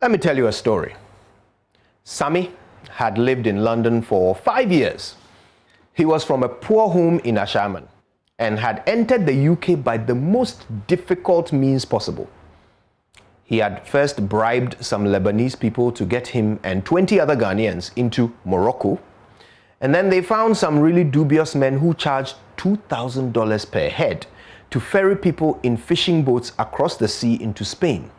Let me tell you a story. Sami had lived in London for 5 years. He was from a poor home in Accra and had entered the UK by the most difficult means possible. He had first bribed some Lebanese people to get him and 20 other Ghanaians into Morocco, and then they found some really dubious men who charged $2,000 per head to ferry people in fishing boats across the sea into Spain.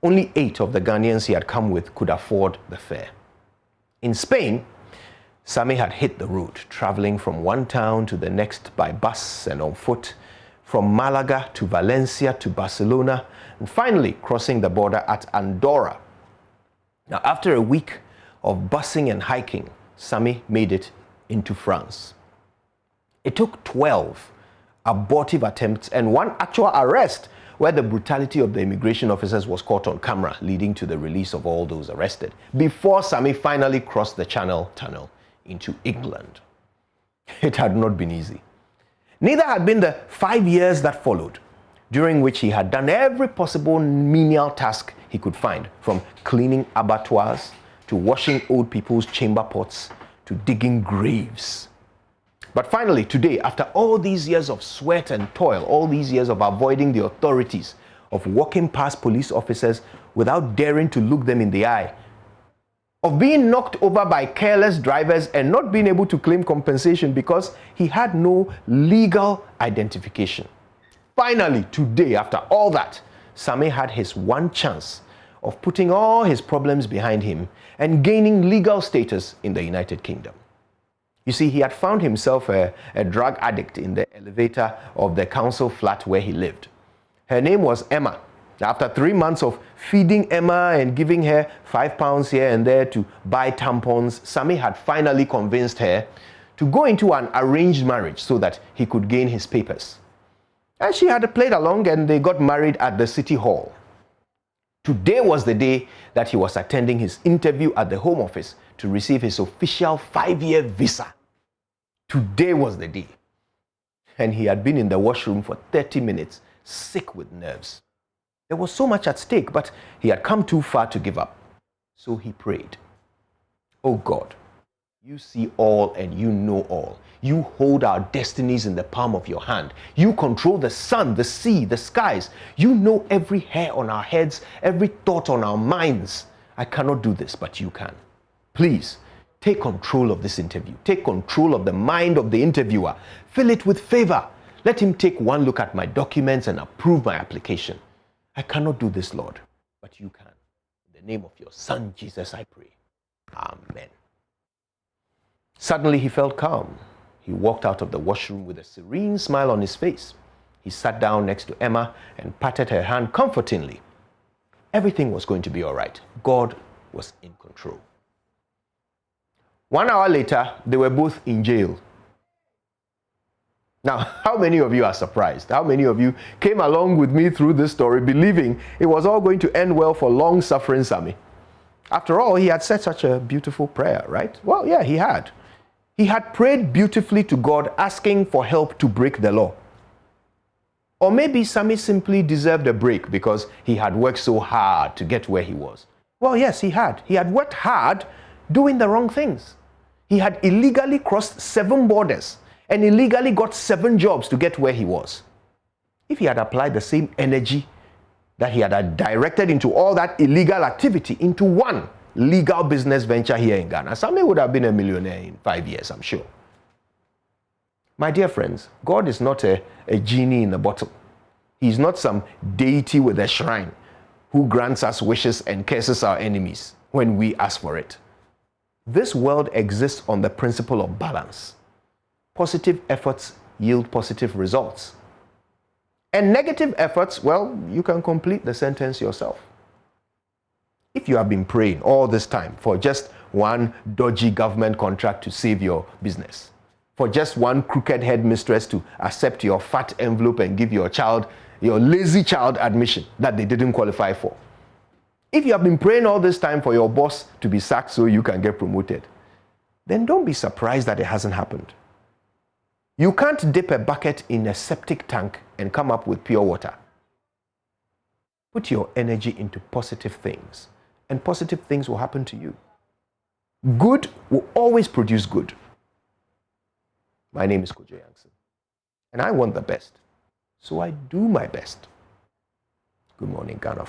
Only 8 of the Ghanaians he had come with could afford the fare. In Spain, Sami had hit the road, traveling from one town to the next by bus and on foot, from Malaga to Valencia to Barcelona, and finally crossing the border at Andorra. Now, after a week of busing and hiking, Sami made it into France. It took 12 abortive attempts and 1 actual arrest, where the brutality of the immigration officers was caught on camera, leading to the release of all those arrested, before Sami finally crossed the Channel Tunnel into England. It had not been easy. Neither had been the 5 years that followed, during which he had done every possible menial task he could find, from cleaning abattoirs, to washing old people's chamber pots, to digging graves. But finally, today, after all these years of sweat and toil, all these years of avoiding the authorities, of walking past police officers without daring to look them in the eye, of being knocked over by careless drivers and not being able to claim compensation because he had no legal identification. Finally, today, after all that, Sami had his one chance of putting all his problems behind him and gaining legal status in the United Kingdom. You see, he had found himself a drug addict in the elevator of the council flat where he lived. Her name was Emma. After 3 months of feeding Emma and giving her £5 here and there to buy tampons, Sami had finally convinced her to go into an arranged marriage so that he could gain his papers. And she had played along, and they got married at the City Hall. Today was the day that he was attending his interview at the Home Office to receive his official 5-year visa. Today was the day. And he had been in the washroom for 30 minutes, sick with nerves. There was so much at stake, but he had come too far to give up. So he prayed. Oh God, you see all and you know all. You hold our destinies in the palm of your hand. You control the sun, the sea, the skies. You know every hair on our heads, every thought on our minds. I cannot do this, but you can. Please, take control of this interview. Take control of the mind of the interviewer. Fill it with favor. Let him take one look at my documents and approve my application. I cannot do this, Lord, but you can. In the name of your Son, Jesus, I pray. Amen. Suddenly, he felt calm. He walked out of the washroom with a serene smile on his face. He sat down next to Emma and patted her hand comfortingly. Everything was going to be all right. God was in control. 1 hour later, they were both in jail. Now, how many of you are surprised? How many of you came along with me through this story believing it was all going to end well for long-suffering Sami? After all, he had said such a beautiful prayer, right? Well, yeah, he had. He had prayed beautifully to God, asking for help to break the law. Or maybe Sami simply deserved a break because he had worked so hard to get where he was. Well, yes, he had. He had worked hard doing the wrong things. He had illegally crossed 7 borders and illegally got 7 jobs to get where he was. If he had applied the same energy that he had directed into all that illegal activity into one legal business venture here in Ghana, Sami would have been a millionaire in 5 years, I'm sure. My dear friends, God is not a genie in a bottle. He's not some deity with a shrine who grants us wishes and curses our enemies when we ask for it. This world exists on the principle of balance. Positive efforts yield positive results. And negative efforts, well, you can complete the sentence yourself. If you have been praying all this time for just one dodgy government contract to save your business, for just one crooked headmistress to accept your fat envelope and give your child, your lazy child, admission that they didn't qualify for, if you have been praying all this time for your boss to be sacked so you can get promoted, then don't be surprised that it hasn't happened. You can't dip a bucket in a septic tank and come up with pure water. Put your energy into positive things, and positive things will happen to you. Good will always produce good. My name is Kojo Yankson, and I want the best, so I do my best. Good morning, Ghana.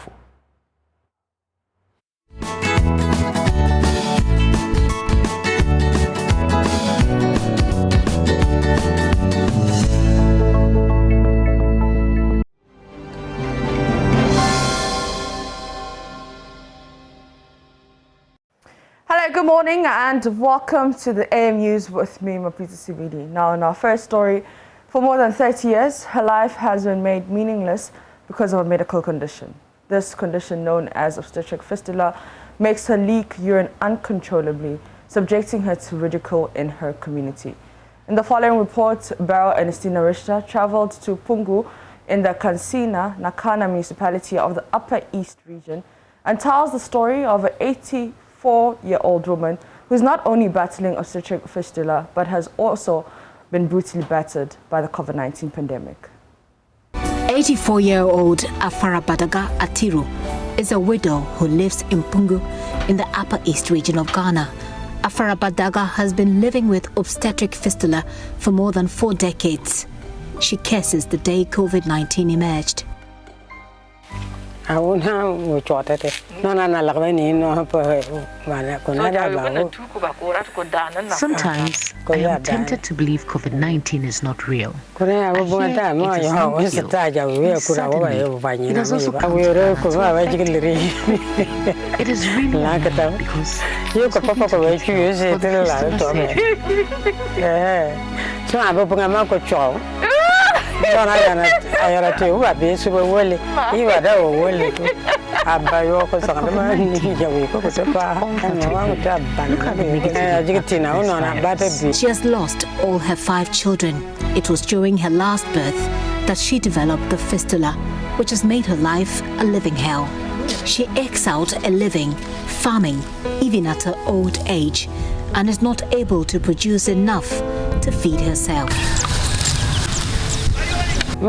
Hello, good morning and welcome to the AM News with me, Mapita CBD. Now, in our first story, for more than 30 years, her life has been made meaningless because of a medical condition. This condition, known as obstetric fistula, makes her leak urine uncontrollably, subjecting her to ridicule in her community. In the following report, Beryl Ernestina Richter traveled to Pungu in the Kansina, Nakana municipality of the Upper East region and tells the story of an 84-year-old woman who's not only battling obstetric fistula, but has also been brutally battered by the COVID-19 pandemic. 84-year-old Afarabadaga Atiru is a widow who lives in Pungu in the Upper East region of Ghana. Afarabadaga has been living with obstetric fistula for more than 4 decades. She curses the day COVID-19 emerged. Sometimes I am tempted to believe COVID-19 is not real. I hear it is not real. And suddenly, it has also come to it is really real because I was hoping to get for the fistula surgery. She has lost all her 5 children. It was during her last birth that she developed the fistula, which has made her life a living hell. She ekes out a living, farming, even at her old age, and is not able to produce enough to feed herself. I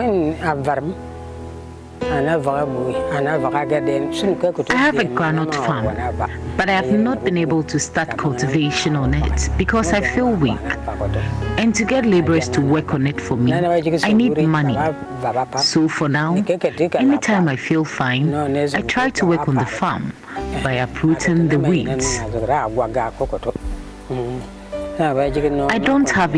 have a groundnut farm, but I have not been able to start cultivation on it because I feel weak. And to get laborers to work on it for me, I need money. So for now, anytime I feel fine, I try to work on the farm by uprooting the weeds. I don't have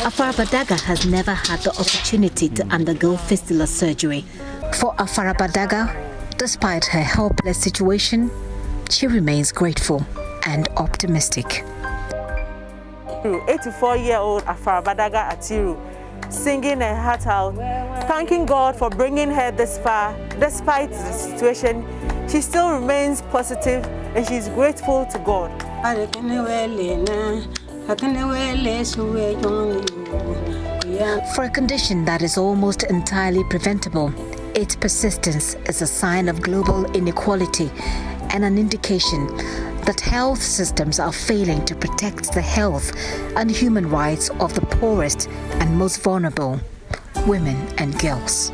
Afarabadaga has never had the opportunity to undergo fistula surgery. For Afarabadaga, despite her helpless situation, she remains grateful and optimistic. 84-year-old Afarabadaga Atiru, singing her heart out, thanking God for bringing her this far. Despite the situation, she still remains positive and she's grateful to God. For a condition that is almost entirely preventable, its persistence is a sign of global inequality and an indication that health systems are failing to protect the health and human rights of the poorest and most vulnerable, women and girls.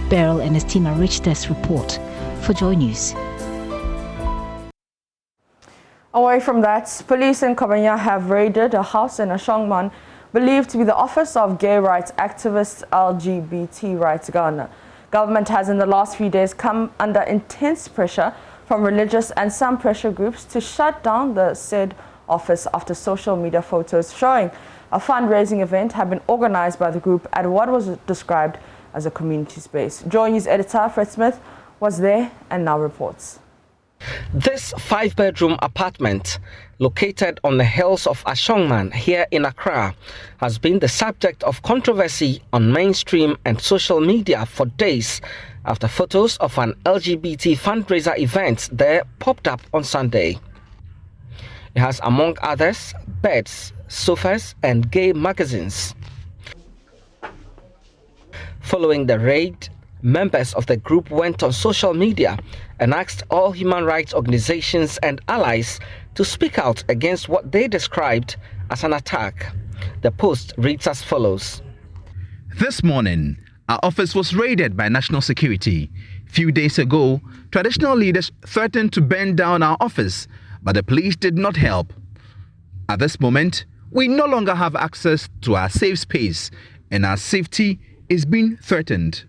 Beryl and his team reached this report for Joy News. Away from that, police in Kabanya have raided a house in Ashongman believed to be the office of gay rights activist LGBT Rights Ghana. Government has in the last few days come under intense pressure from religious and some pressure groups to shut down the said office after social media photos showing a fundraising event had been organized by the group at what was described as a community space. Joy News editor Fred Smith was there and now reports. This 5-bedroom apartment, located on the hills of Ashongman here in Accra, has been the subject of controversy on mainstream and social media for days after photos of an LGBT fundraiser event there popped up on Sunday. It has, among others, beds, sofas, and gay magazines. Following the raid, members of the group went on social media and asked all human rights organizations and allies to speak out against what they described as an attack. The post reads as follows. This morning, our office was raided by national security. Few days ago, traditional leaders threatened to burn down our office, but the police did not help. At this moment, we no longer have access to our safe space and our safety is being threatened.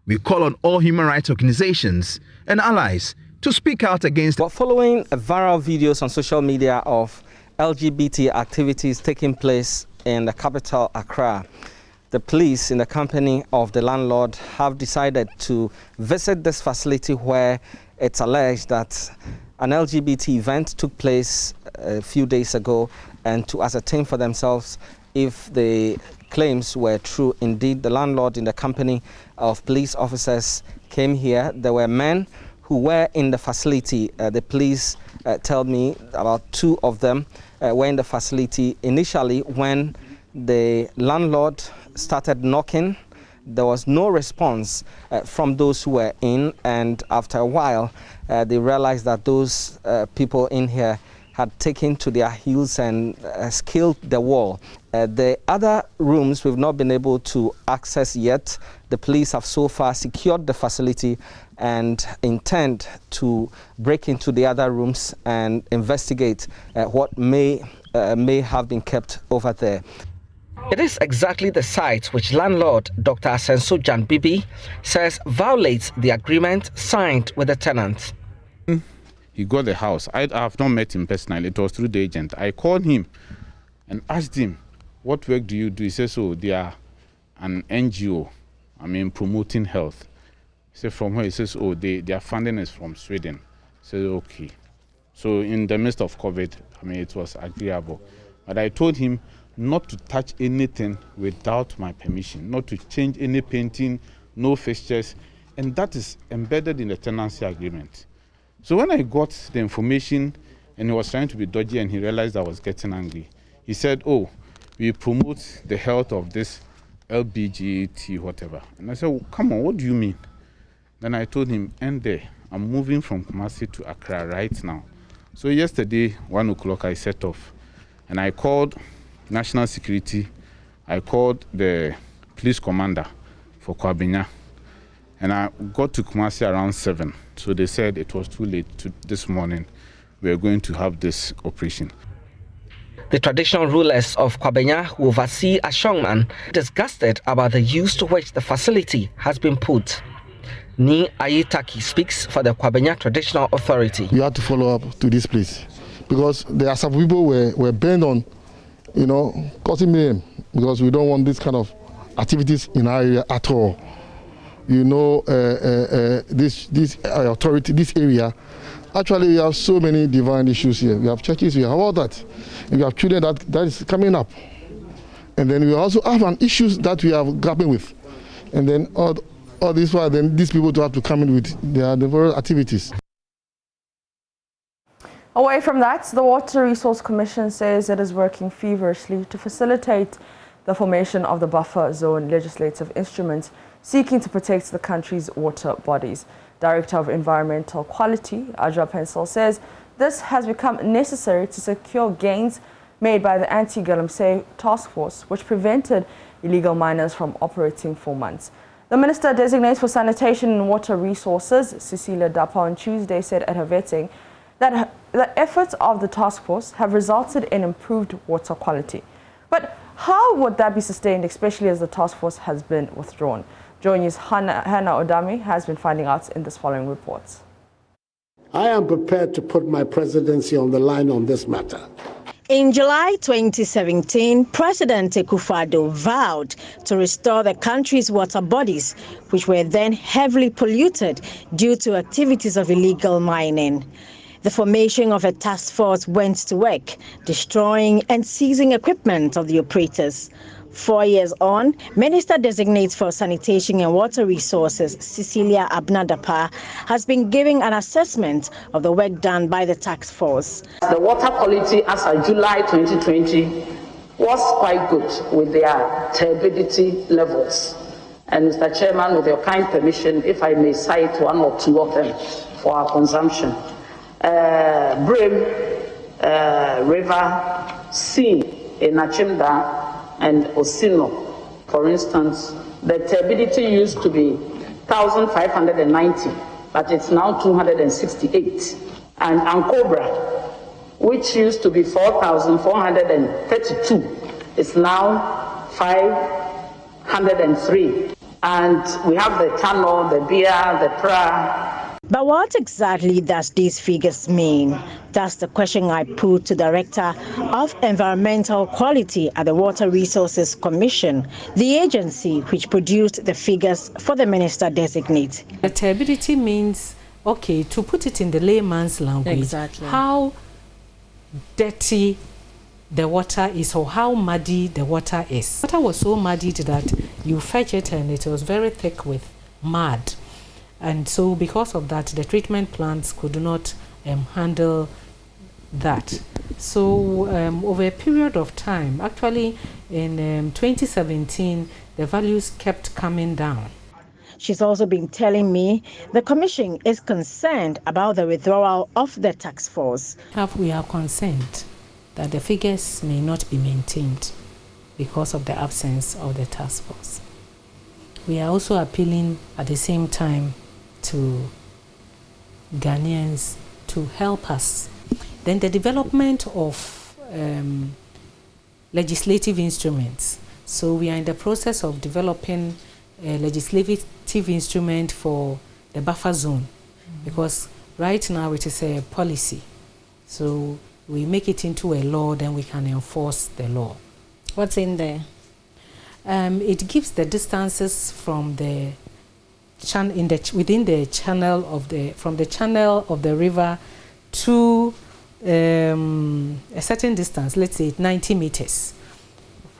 We call on all human rights organizations and allies to speak out against. But following viral videos on social media of LGBT activities taking place in the capital, Accra, the police, in the company of the landlord, have decided to visit this facility where it's alleged that an LGBT event took place a few days ago, and to ascertain for themselves if the claims were true. Indeed, the landlord, in the company of police officers, came here. There were men who were in the facility. The police tell me about 2 of them were in the facility initially. When the landlord started knocking, there was no response from those who were in, and after a while they realized that those people in here had taken to their heels and scaled the wall. The other rooms we've not been able to access yet. The police have so far secured the facility and intend to break into the other rooms and investigate what may have been kept over there. It is exactly the site which landlord Dr. Asenso Jan Bibi says violates the agreement signed with the tenant. He got the house. I have not met him personally. It was through the agent. I called him and asked him, what work do you do? He says, oh, they are an NGO. Promoting health. He said, from where? He says, oh, their funding is from Sweden. I said, okay. So in the midst of COVID, it was agreeable. But I told him not to touch anything without my permission, not to change any painting, no fixtures, and that is embedded in the tenancy agreement. So when I got the information and he was trying to be dodgy and he realized I was getting angry, he said, oh, we promote the health of this LGBT whatever. And I said, well, come on, what do you mean? Then I told him, end there. I'm moving from Kumasi to Accra right now. So yesterday, 1 o'clock, I set off. And I called National Security. I called the police commander for Kwabenya. And I got to Kumasi around 7. So they said it was too late this morning. We are going to have this operation. The traditional rulers of Kwabenya, who oversee Ashongman, disgusted about the use to which the facility has been put. Ni Ayitaki speaks for the Kwabenya Traditional Authority. We had to follow up to this place because there are some people were bent on, causing mayhem because we don't want this kind of activities in our area at all. This authority, this area, Actually, we have so many divine issues here. We have churches here. How about that? And we have children that is coming up. And then we also have an issues that we are grappling with. And then all this while, then these people to have to come in with their various activities. Away from that, the Water Resource Commission says it is working feverishly to facilitate the formation of the buffer zone legislative instrument seeking to protect the country's water bodies. Director of Environmental Quality, Ajra Pencil, says this has become necessary to secure gains made by the anti-Galamsey task force, which prevented illegal miners from operating for months. The Minister Designate for Sanitation and Water Resources, Cecilia Dapa, on Tuesday said at her vetting that the efforts of the task force have resulted in improved water quality. But how would that be sustained, especially as the task force has been withdrawn? Joy News' Hannah Odami has been finding out in this following report. I am prepared to put my presidency on the line on this matter. In July 2017, President Akufo-Addo vowed to restore the country's water bodies, which were then heavily polluted due to activities of illegal mining. The formation of a task force went to work, destroying and seizing equipment of the operators. 4 years on, Minister Designate for Sanitation and Water Resources, Cecilia Abnadapa, has been giving an assessment of the work done by the task force. The water quality as of July 2020 was quite good with their turbidity levels. And Mr. Chairman, with your kind permission, if I may cite one or two of them for our consumption. Brim River, Sea in Achimda, and Osino, for instance, the turbidity used to be 1,590, but it's now 268. And Ankobra, which used to be 4,432, is now 503. And we have the Kano, the Bia, the Pra. But what exactly does these figures mean? That's the question I put to Director of Environmental Quality at the Water Resources Commission, the agency which produced the figures for the Minister Designate. The turbidity means, okay, to put it in the layman's language, exactly how dirty the water is or how muddy the water is. The water was so muddied that you fetch it and it was very thick with mud. And so because of that, the treatment plants could not handle that. So over a period of time, actually in 2017, the values kept coming down. She's also been telling me the Commission is concerned about the withdrawal of the task force. We are concerned that the figures may not be maintained because of the absence of the task force. We are also appealing at the same time to Ghanaians to help us. Then the development of legislative instruments. So we are in the process of developing a legislative instrument for the buffer zone, because right now it is a policy. So we make it into a law, then we can enforce the law. What's in there? It gives the distances from the within the channel of from the channel of the river to a certain distance, let's say 90 meters.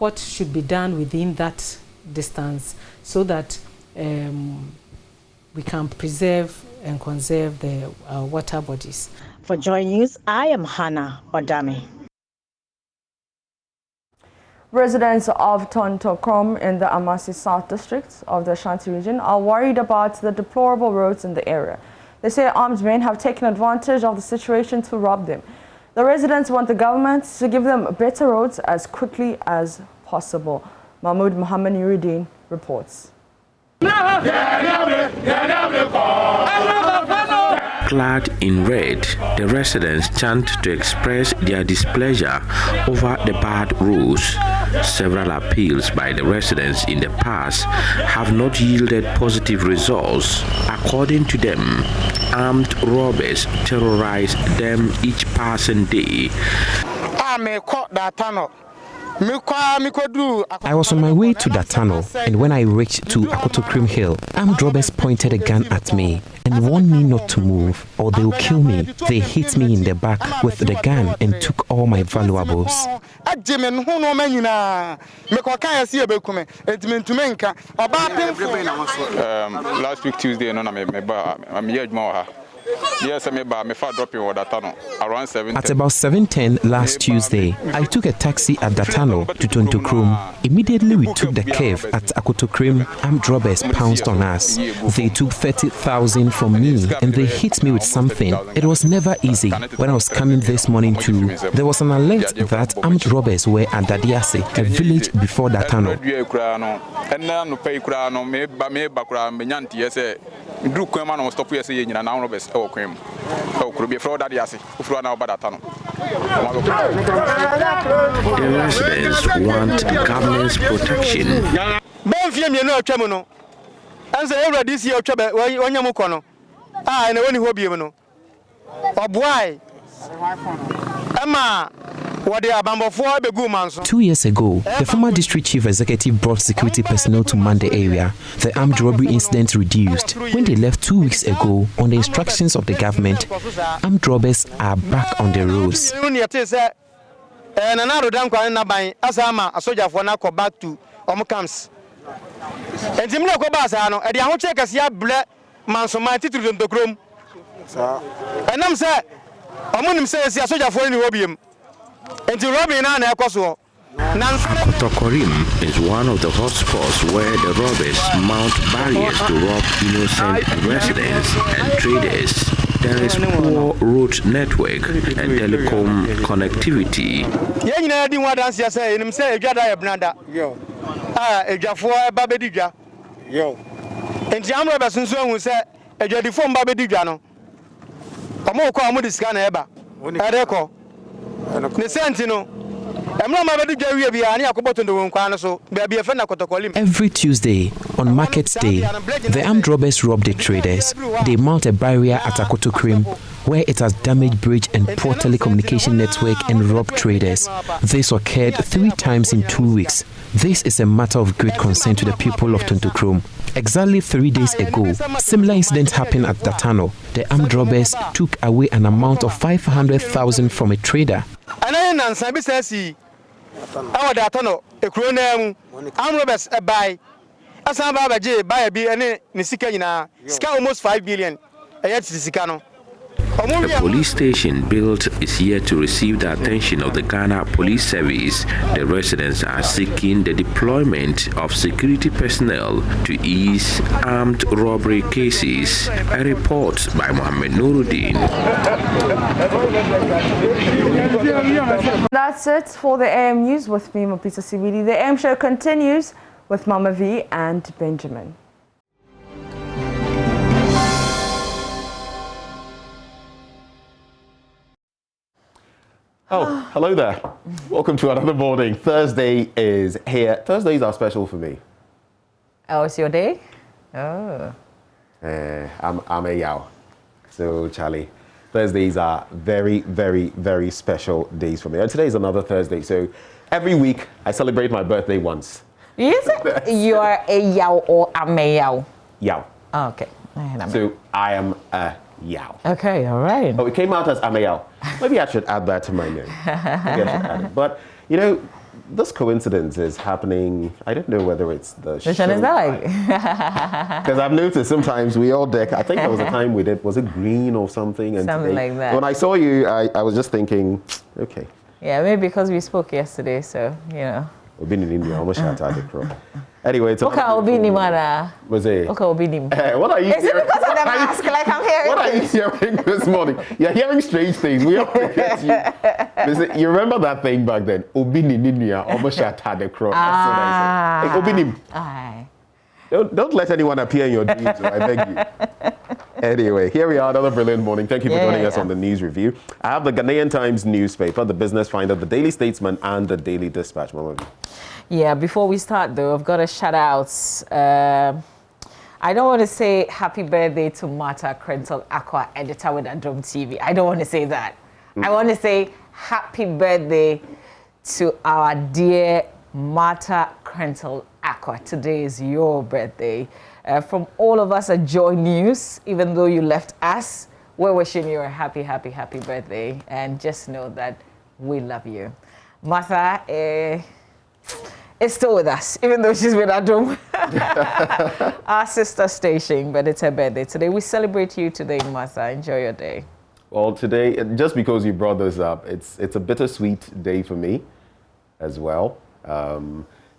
What should be done within that distance so that we can preserve and conserve the water bodies. For Joy News, I am Hannah Odami. Residents of Tontokrom in the Amasi South District of the Ashanti region are worried about the deplorable roads in the area. They say armed men have taken advantage of the situation to rob them. The residents want the government to give them better roads as quickly as possible. Mahmoud Muhammad Nuruddin reports. Clad in red, the residents chant to express their displeasure over the bad roads. Several appeals by the residents in the past have not yielded positive results. According to them, armed robbers terrorize them each passing day. I was on my way to that tunnel, and when I reached to Accra Hill, armed robbers pointed a gun at me and warned me not to move or they will kill me. They hit me in the back with the gun and took all my valuables. Last week Tuesday, I'm here. Yes, around 7. At about 7:10 last Tuesday, I took a taxi at the tunnel to Tontokrom. Immediately we took the curve at Accra. Armed robbers pounced on us. They took 30,000 from me and they hit me with something. It was never easy. When I was coming this morning too, there was an alert that armed robbers were at Dadiase, a village before the tunnel. The residents want government's protection. Two years ago, the former district chief executive brought security personnel to man the area. The armed robbery incident reduced. When they left 2 weeks ago, on the instructions of the government, armed robbers are back on the roads. Tokorim is one of the hotspots where the robbers mount barriers to rob innocent residents and traders. There is poor road network and telecom connectivity. Every Tuesday, on market day, the armed robbers rob the traders. They mount a barrier at Accra, where it has damaged bridge and poor telecommunication network and rob traders. This occurred 3 times in 2 weeks. This is a matter of great concern to the people of Tontokrom. Exactly 3 days ago, similar incidents happened at the tunnel. The armed robbers took away an amount of 500,000 from a trader. Almost 5 billion. The police station built is yet to receive the attention of the Ghana Police Service. The residents are seeking the deployment of security personnel to ease armed robbery cases. A report by Mohammed Nuruddin. That's it for the AM News with me, Mapisa Sividi. The AM show continues with Mama V and Benjamin. Oh, hello there. Welcome to another morning. Thursday is here. Thursdays are special for me. Oh, it's your day? Oh. I'm a yow. So, Charlie, Thursdays are very, very, very special days for me. And today is another Thursday. So, every week I celebrate my birthday once. Is it you are a yow or I'm a yow? Yow. Oh, okay. So, I am a yow. Okay, all right. Oh, it came out as Amayao. Maybe I should add that to my name. Maybe I should add it. But, you know, this coincidence is happening. I don't know whether it's the show. Which one is that like? Because I've noticed sometimes we all deck. I think there was a time we did, was it green or something? And something today, like that. When I saw you, I was just thinking, okay. Yeah, maybe because we spoke yesterday, so, you know. We've been in India, almost shot at it, Anyway, it's okay, I'll be Nimana. Was it? Okay, I'll be Nim. What are you Is it because of the mask? Like I'm hearing. What are you hearing this morning? You're hearing strange things. We have to get you. Listen, you remember that thing back then? Obini Ninia, almost shot at the cross. Obinim. Don't let anyone appear in your dreams, I beg you. Anyway, here we are, another brilliant morning. Thank you for joining us on the News Review. I have the Ghanaian Times newspaper, the Business Finder, the Daily Statesman, and the Daily Dispatch. Mama. Yeah, before we start though, I've got a shout out. I don't want to say happy birthday to Martha Krentel Aqua, editor with Adom TV. I don't want to say that. I want to say happy birthday to our dear Martha Crentel Accra. Today is your birthday. From all of us at Joy News, even though you left us, we're wishing you a happy, happy, happy birthday. And just know that we love you. Martha is still with us, even though she's been at home. Our sister station, but it's her birthday today. We celebrate you today, Martha. Enjoy your day. Well, today, just because you brought this up, it's a bittersweet day for me as well.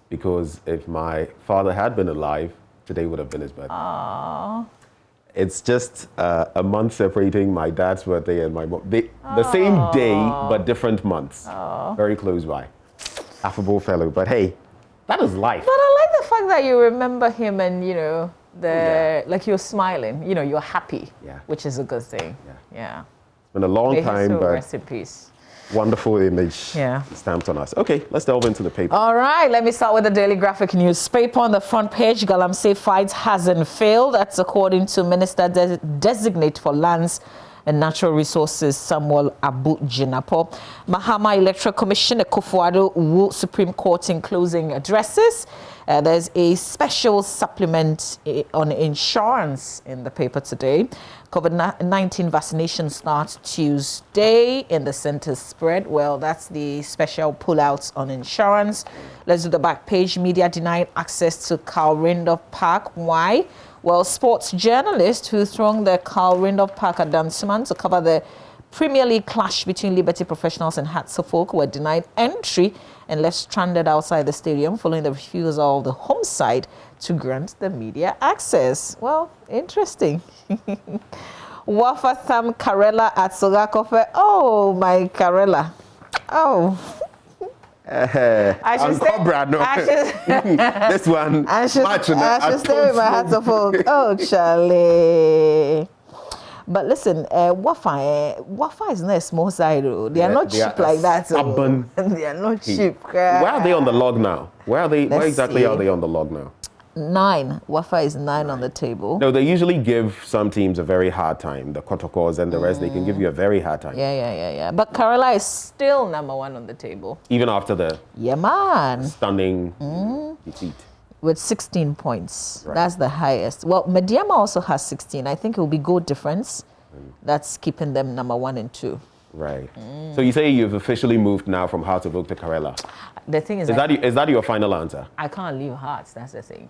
Because if my father had been alive, today would have been his birthday. Aww. It's just a month separating my dad's birthday and my mom. The same day, but different months. Aww. Very close by. Affable fellow, but hey, that is life. But I like the fact that you remember him and, you know, like you're smiling, you know, you're happy, which is a good thing. Yeah. It's been a long time, but rest in peace. Wonderful image stamped on us. Okay, let's delve into the paper. All right, let me start with the Daily Graphic newspaper. On the front page, Galamsey fight hasn't failed. That's according to Minister Designate for Lands and Natural Resources, Samuel Abu Jinapo. Mahama Electoral Commission, Akufo-Addo Supreme Court in closing addresses. There's a special supplement on insurance in the paper today. COVID-19 vaccination starts Tuesday in the center spread. Well, that's the special pullouts on insurance. Let's do the back page. Media denied access to Carl Rindolph Park. Why? Well, sports journalists who thronged the Carl Rindolph Park at Dansuman to cover the Premier League clash between Liberty professionals and Hearts of Oak were denied entry and left stranded outside the stadium following the refusal of the home side to grant the media access. Well, interesting. Wafa Sam Karela at Sogakofe. Oh, my Karela. Oh. I should this one. I should stay with my Hearts of Oak. Oh, Charlie. But listen, Wafa is not a small side. They are not cheap like that. Stubborn. They are not cheap. Where are they on the log now? Where exactly are they on the log now? 9. Wafa is 9 on the table. No, they usually give some teams a very hard time. The Kotokos and the rest, they can give you a very hard time. Yeah. But Kerala is still number 1 on the table. Even after the stunning defeat. With 16 points. Right. That's the highest. Well, Mediama also has 16. I think it will be goal difference. That's keeping them number 1 and 2. Right. So you say you've officially moved now from Hearts of Oak to Kerala. The thing is that your final answer? I can't leave Hearts. That's the thing.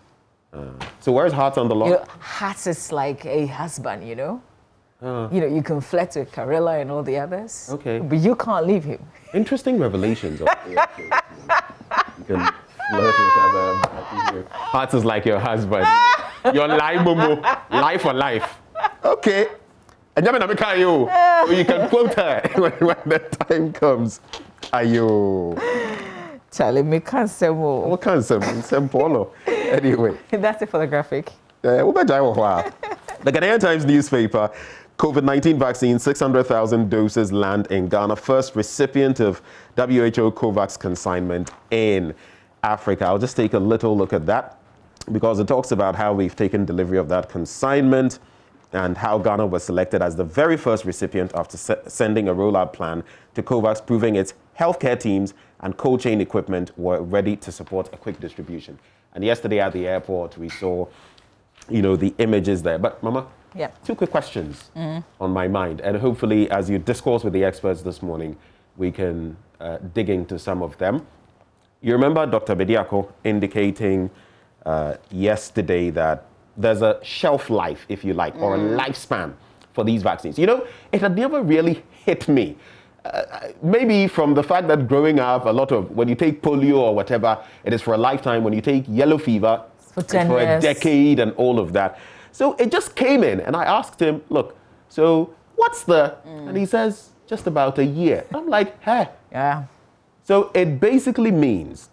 So where's Hearts on the log? You know, Hearts is like a husband, you know? You know, you can flirt with Kerala and all the others. Okay. But you can't leave him. Interesting revelations. You can flirt with other Hearts is like your husband. Your life, Momo. Life for life. Okay. And so you can quote her when the time comes. Ayo. Charlie, me can't say more. What can't say more? Anyway. That's it for the graphic. The Ghanaian Times newspaper, COVID-19 vaccine, 600,000 doses land in Ghana. First recipient of WHO COVAX consignment in Africa. I'll just take a little look at that because it talks about how we've taken delivery of that consignment and how Ghana was selected as the very first recipient after sending a rollout plan to COVAX, proving its healthcare teams and cold chain equipment were ready to support a quick distribution. And yesterday at the airport, we saw, the images there. But Mama, 2 quick questions on my mind. And hopefully, as you discourse with the experts this morning, we can dig into some of them. You remember Dr. Bediako indicating yesterday that there's a shelf life, if you like, or a lifespan for these vaccines. It had never really hit me. Maybe from the fact that growing up, when you take polio or whatever, it is for a lifetime. When you take yellow fever, it's for a decade and all of that. So it just came in and I asked him, look, so what's and he says, just about a year. I'm like, hey. Yeah. So it basically means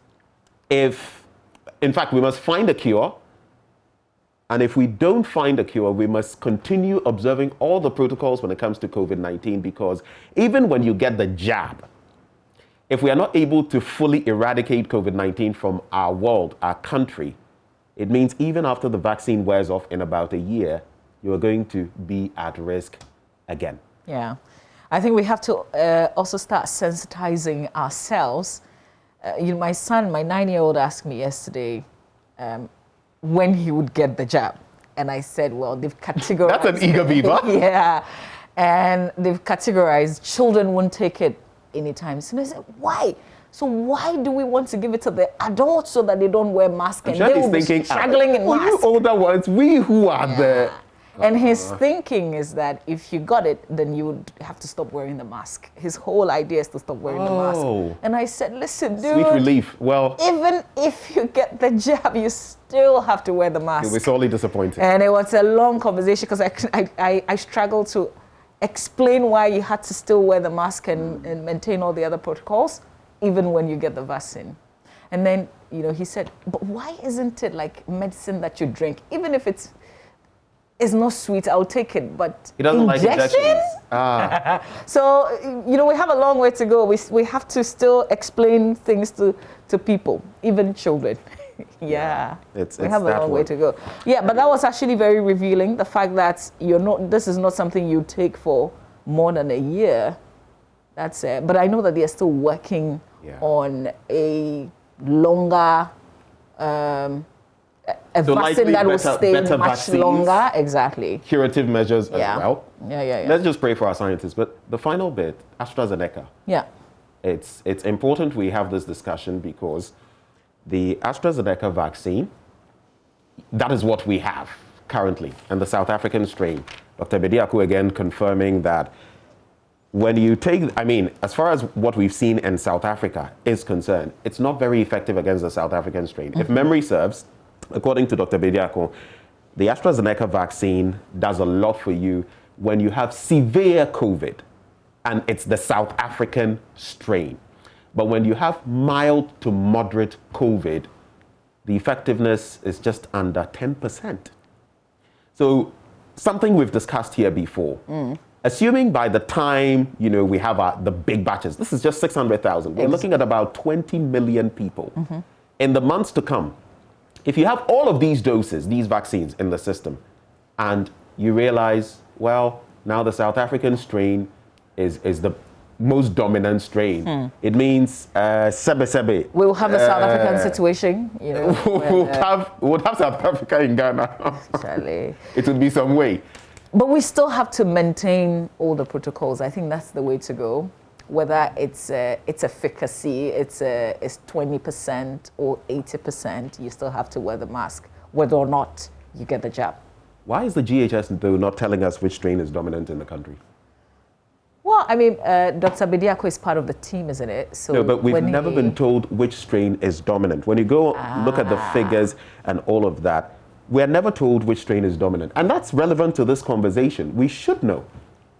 in fact, we must find a cure. And if we don't find a cure, we must continue observing all the protocols when it comes to COVID-19, because even when you get the jab, if we are not able to fully eradicate COVID-19 from our world, our country, it means even after the vaccine wears off in about a year, you are going to be at risk again. Yeah. I think we have to also start sensitizing ourselves my son, my 9-year-old, asked me yesterday when he would get the jab. And I said, well, they've categorized... That's an eager beaver. Yeah. And they've categorized children won't take it anytime soon. I said, why? So why do we want to give it to the adults so that they don't wear masks and they will be struggling in masks? You older ones, we who are the... And his thinking is that if you got it, then you would have to stop wearing the mask. His whole idea is to stop wearing the mask. And I said, listen, dude. Sweet relief. Well, even if you get the jab, you still have to wear the mask. You'll be sorely disappointed. And it was a long conversation because I struggled to explain why you had to still wear the mask and maintain all the other protocols, even when you get the vaccine. And then, he said, but why isn't it like medicine that you drink? Even if it's not sweet, I'll take it, but he doesn't like injections. So, we have a long way to go. We have to still explain things to people, even children. We have a long way to go. Yeah, but that was actually very revealing. The fact that this is not something you take for more than a year. That's it. But I know that they are still working on a longer, a vaccine that will stay much vaccines, longer. Exactly. Curative measures as well. Yeah. Let's just pray for our scientists. But the final bit, AstraZeneca. Yeah. It's important we have this discussion because the AstraZeneca vaccine, that is what we have currently. And the South African strain, Dr. Bediako again confirming that when you take, as far as what we've seen in South Africa is concerned, it's not very effective against the South African strain. If memory serves, according to Dr. Bediako, the AstraZeneca vaccine does a lot for you when you have severe COVID, and it's the South African strain. But when you have mild to moderate COVID, the effectiveness is just under 10%. So something we've discussed here before. Assuming by the time, we have the big batches, this is just 600,000. We're looking at about 20 million people. In the months to come, if you have all of these doses, these vaccines in the system, and you realize, well, now the South African strain is the most dominant strain. It means sebe. We'll have a South African situation. We'll have South Africa in Ghana. It would be some way. But we still have to maintain all the protocols. I think that's the way to go. Whether it's efficacy, it's 20% or 80%, you still have to wear the mask, whether or not you get the jab. Why is the GHS, though, not telling us which strain is dominant in the country? Well, Dr. Bediako is part of the team, isn't it? So no, but we've never been told which strain is dominant. When you go look at the figures and all of that, we're never told which strain is dominant. And that's relevant to this conversation. We should know.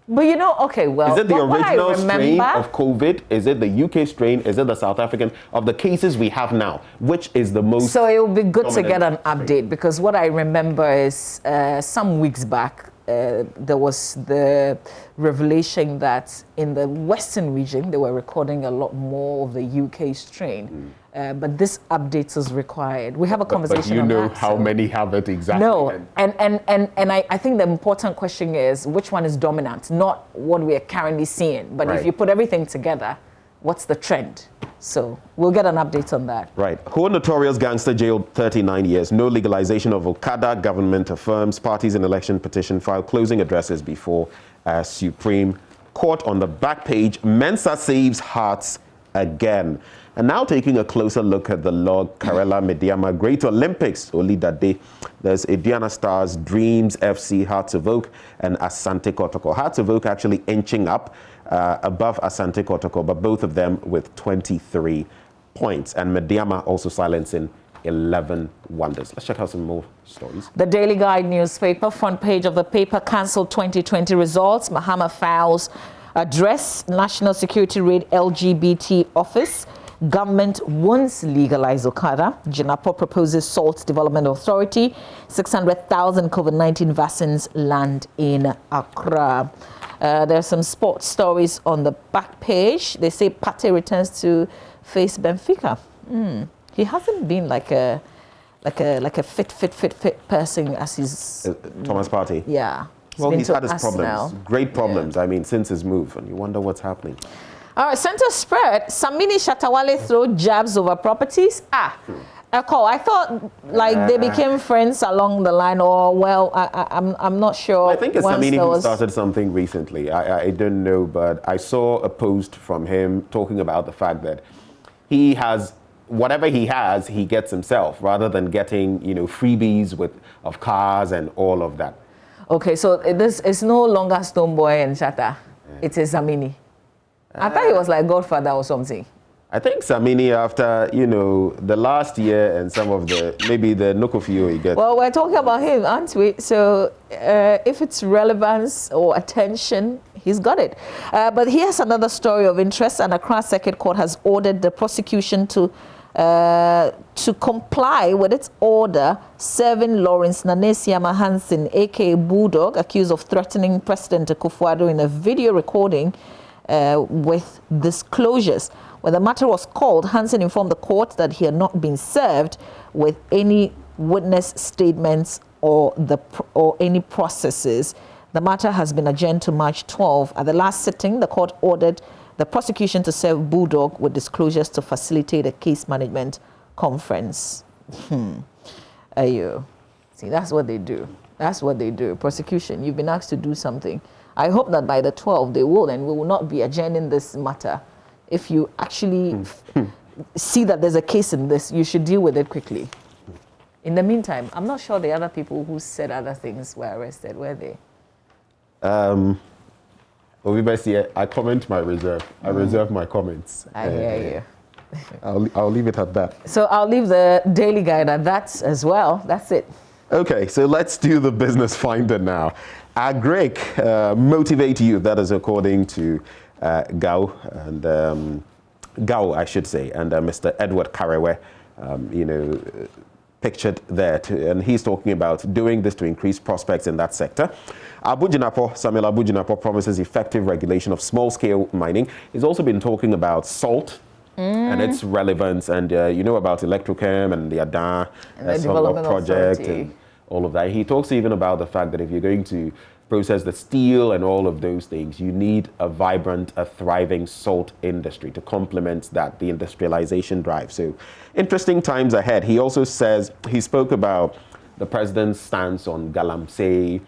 But okay, well... Is it the original strain of COVID? Is it the UK strain? Is it the South African? Of the cases we have now, which is the most... So it will be good to get an update, because what I remember is some weeks back, there was the revelation that in the Western region, they were recording a lot more of the UK strain. But this update is required. We have a conversation on that. But you know how many have it exactly. No, and I think the important question is which one is dominant, not what we are currently seeing. But if you put everything together, what's the trend? So we'll get an update on that. Right. Who notorious gangster jailed 39 years. No legalization of Okada. Government affirms. Parties in election petition file closing addresses before Supreme Court. On the back page, Mensa saves hearts again. And now taking a closer look at the Lord Karela Mediama Great Olympics, only that day, there's Aduana Stars, Dreams FC, Hearts of Oak, and Asante Kotoko. Hearts of Oak actually inching up above Asante Kotoko, but both of them with 23 points. And Mediama also silencing 11 wonders. Let's check out some more stories. The Daily Guide newspaper, front page of the paper, cancelled 2020 results. Mahama files address, National Security raid LGBT office. Government wants legalize Okada. Jinapo proposes Salt Development Authority. 600,000 COVID-19 vaccines land in Accra. There's some sports stories on the back page. They say Partey returns to face Benfica. He hasn't been like a fit person as he's Thomas Partey. Yeah. Well, he's had his problems, great problems. Yeah. Since his move, and you wonder what's happening. All right, center spread. Samini Shatawale throw jabs over properties. Echo, I thought like they became friends along the line, or well, I'm not sure. I think it's Samini who started something recently. I don't know, but I saw a post from him talking about the fact that he has whatever he has, he gets himself, rather than getting freebies of cars and all of that. Okay, so this is no longer Stoneboy and Shatta. It is Samini. I thought he was like Godfather or something. I think Samini, after, the last year and some of maybe the Nokofio he gets. Well, we're talking about him, aren't we? So if it's relevance or attention, he's got it. But here's another story of interest. And Accra Circuit Court has ordered the prosecution to comply with its order serving Lawrence Nanesiama Hansen, a.k.a. Bulldog, accused of threatening President Akufo-Addo in a video recording with disclosures. When the matter was called, Hansen informed the court that he had not been served with any witness statements or any processes. The matter has been adjourned to March 12. At the last sitting, the court ordered the prosecution to serve Bulldog with disclosures to facilitate a case management conference. See, that's what they do. That's what they do. Prosecution, you've been asked to do something. I hope that by the 12th they will, and we will not be adjourning this matter. If you actually see that there's a case in this, you should deal with it quickly. In the meantime, I'm not sure the other people who said other things were arrested, were they? I comment my reserve. I reserve my comments. I hear you. I'll leave it at that. So I'll leave the Daily Guide at that as well. That's it. Okay, so let's do the business finder now. Agric motivate you. That is according to Gao, I should say, and Mr. Edward Karewe, pictured there too, and he's talking about doing this to increase prospects in that sector. Samuel Abu-Jinapo promises effective regulation of small-scale mining. He's also been talking about salt and its relevance, and about Electrochem and the Adan development project and all of that. He talks even about the fact that if you're going to process the steel and all of those things, you need a vibrant, a thriving salt industry to complement that, the industrialization drive. So interesting times ahead. He also says, he spoke about the president's stance on Galamsey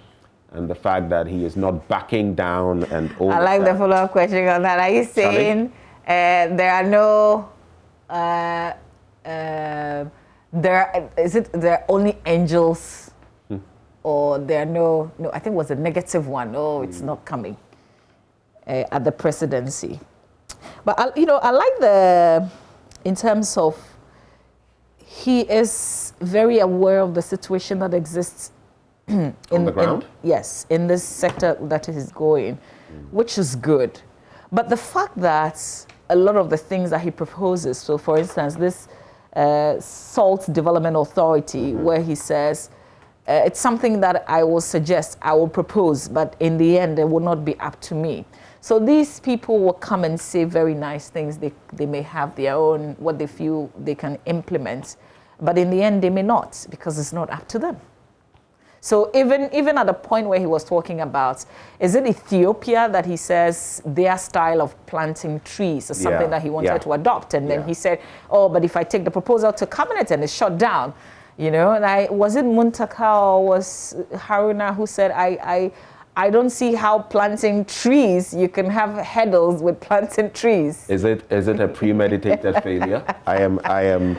and the fact that he is not backing down and all I like the follow-up question on that. Are you saying there are no, there are only angels, or there are no, I think it was a negative one. Oh, it's not coming at the presidency. But, I like in terms of, he is very aware of the situation that exists on the ground? Yes, in this sector that it is going, which is good. But the fact that a lot of the things that he proposes, so for instance, this Salt Development Authority, where he says, it's something that I will suggest, I will propose, but in the end, it will not be up to me. So these people will come and say very nice things. They may have their own, what they feel they can implement, but in the end, they may not, because it's not up to them. So even at the point where he was talking about, is it Ethiopia that he says their style of planting trees is something that he wanted to adopt? And then he said, oh, but if I take the proposal to cabinet and it's shut down, and was it Muntaka or was Haruna who said, I don't see how planting trees, you can have hurdles with planting trees. Is it a premeditated failure? I am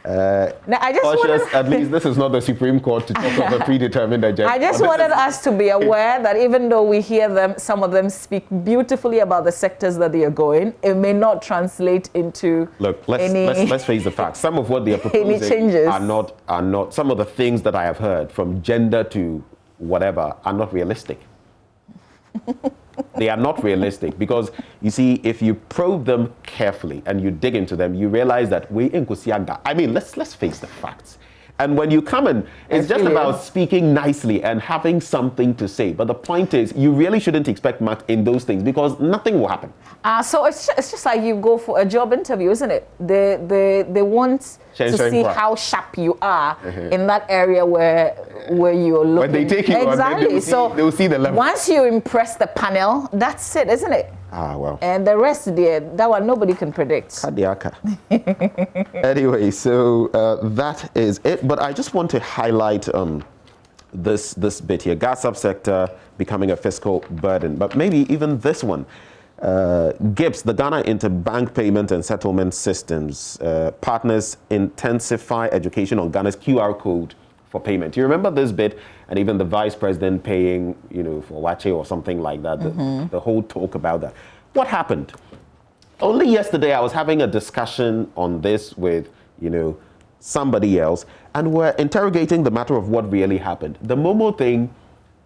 now, I just cautious. At least this is not the Supreme Court to talk of a predetermined agenda. I just wanted us to be aware that even though we hear them, some of them speak beautifully about the sectors that they are going, it may not translate into let's face the facts. Some of what they are proposing are not. Some of the things that I have heard, from gender to whatever, are not realistic. They are not realistic because, you see, if you probe them carefully and you dig into them, you realize that let's face the facts. And when you come in, it's just about speaking nicely and having something to say. But the point is, you really shouldn't expect much in those things because nothing will happen. So it's just like you go for a job interview, isn't it? They want to see how sharp you are in that area where you're looking. When they take you on, exactly. they'll see the level. Once you impress the panel, that's it, isn't it? Well. And the rest there, that one nobody can predict. Kadiaka. Anyway, so that is it. But I just want to highlight this bit here. Gas subsector becoming a fiscal burden. But maybe even this one. GIPS, the Ghana Interbank Payment and Settlement Systems, partners intensify education on Ghana's QR code for payment. You remember this bit? And even the vice president paying, for Wache or something like that. The whole talk about that. What happened? Only yesterday I was having a discussion on this with, somebody else, and we're interrogating the matter of what really happened. The Momo thing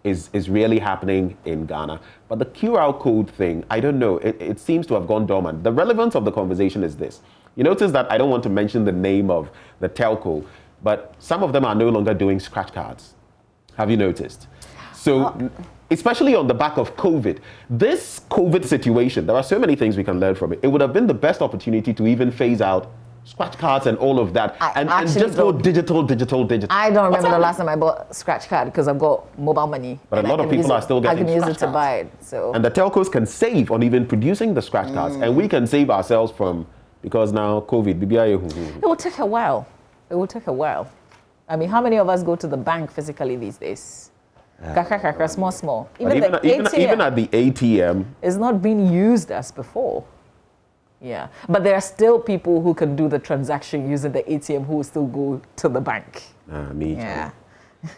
is really happening in Ghana, but the QR code thing, I don't know, it seems to have gone dormant. The relevance of the conversation is this. You notice that I don't want to mention the name of the telco, but some of them are no longer doing scratch cards. Have you noticed? So, especially on the back of COVID, this COVID situation, there are so many things we can learn from it. It would have been the best opportunity to even phase out scratch cards and all of that, and just go digital. I don't remember the last time I bought a scratch card because I've got mobile money. But a lot of people are still getting scratch cards. I can use it to cards. buy it. So. And the telcos can save on even producing the scratch cards, and we can save ourselves from, because now COVID. It will take a while. It will take a while. I mean, how many of us go to the bank physically these days? Small. Even at the ATM, it's not being used as before. Yeah, but there are still people who can do the transaction using the ATM who will still go to the bank. Me too.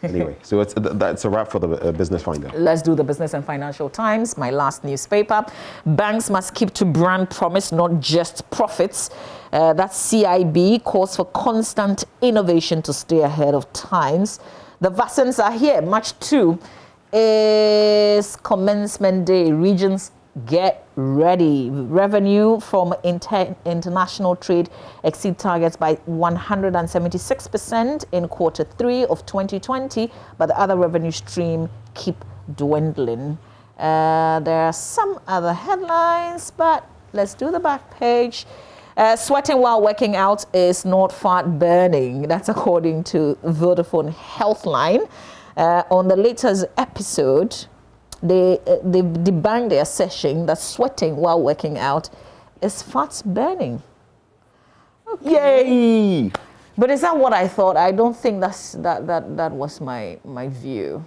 Anyway, so that's a wrap for the Business Finder. Let's do the Business and Financial Times, my last newspaper. Banks must keep to brand promise, not just profits. That's CIB, calls for constant innovation to stay ahead of times. The vaccines are here. March 2 is commencement day. Regions get ready. Revenue from international trade exceed targets by 176% in quarter 3 of 2020, but the other revenue stream keep dwindling. There are some other headlines, but let's do the back page. Sweating while working out is not fat burning. That's according to Vodafone Healthline. On the latest episode, they debunked their assertion that sweating while working out is fat burning. Okay. Yay! But is that what I thought? I don't think that was my view.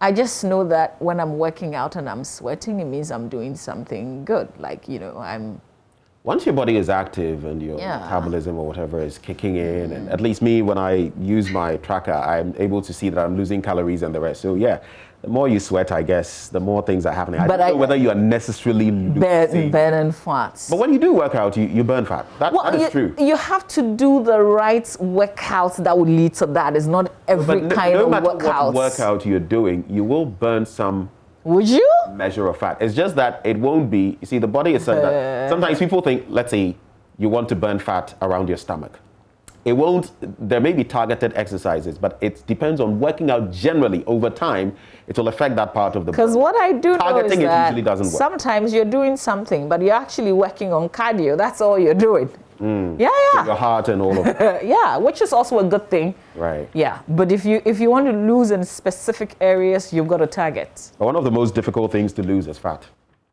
I just know that when I'm working out and I'm sweating, it means I'm doing something good. Like, I'm... Once your body is active and your metabolism or whatever is kicking in, and at least me, when I use my tracker, I'm able to see that I'm losing calories and the rest. So yeah, the more you sweat, I guess, the more things are happening. I don't know whether you are necessarily burning fats. But when you do work out, you burn fat. That is true. You have to do the right workouts that will lead to that. It's not every kind of workout. No matter what workout you're doing, you will burn some. Would you? Measure of fat. It's just that it won't be, you see, the body is said that sometimes people think, let's say you want to burn fat around your stomach. It won't, there may be targeted exercises, but it depends on working out generally over time. It will affect that part of the body. Because what I do know is that usually doesn't work. Sometimes you're doing something, but you're actually working on cardio. That's all you're doing. Yeah. So your heart and all of that. Yeah, which is also a good thing. Right. Yeah, but if you want to lose in specific areas, you've got a target. One of the most difficult things to lose is fat.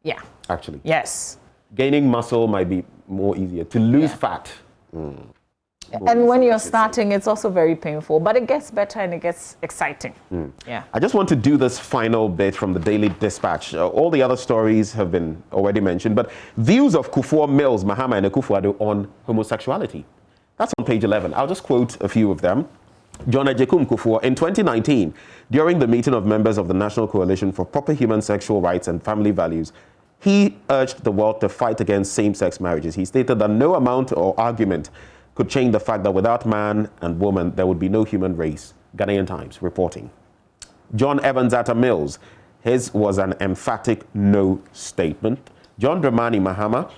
Yeah. Actually. Yes. Gaining muscle might be more easier. To lose fat. And when you're starting, it's also very painful, but it gets better and it gets exciting. Yeah. I just want to do this final bit from the Daily Dispatch. All the other stories have been already mentioned, but views of Kufuor Mills, Mahama and Akufo-Addo on homosexuality. That's on page 11. I'll just quote a few of them. John Ejekum Kufuor, in 2019, during the meeting of members of the National Coalition for Proper Human Sexual Rights and Family Values, he urged the world to fight against same-sex marriages. He stated that no amount or argument could change the fact that without man and woman, there would be no human race. Ghanaian Times reporting. John Evans Atta Mills, his was an emphatic no statement. John Dramani Mahama,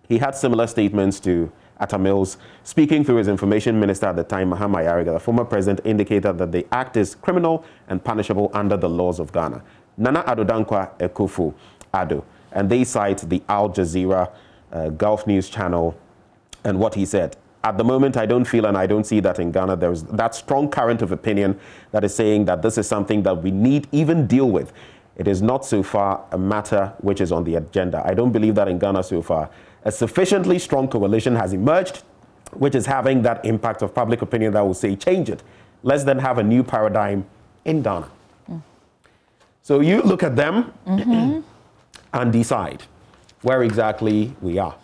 he had similar statements to Atta Mills. Speaking through his information minister at the time, Mahama Yariga, the former president, indicated that the act is criminal and punishable under the laws of Ghana. Nana Addo Dankwa Akufo-Addo, and they cite the Al Jazeera Gulf News channel and what he said. At the moment, I don't feel and I don't see that in Ghana there is that strong current of opinion that is saying that this is something that we need even deal with. it is not so far a matter which is on the agenda. I don't believe that in Ghana so far a sufficiently strong coalition has emerged which is having that impact of public opinion that will say change it. Let's then have a new paradigm in Ghana. So you look at them and decide where exactly we are.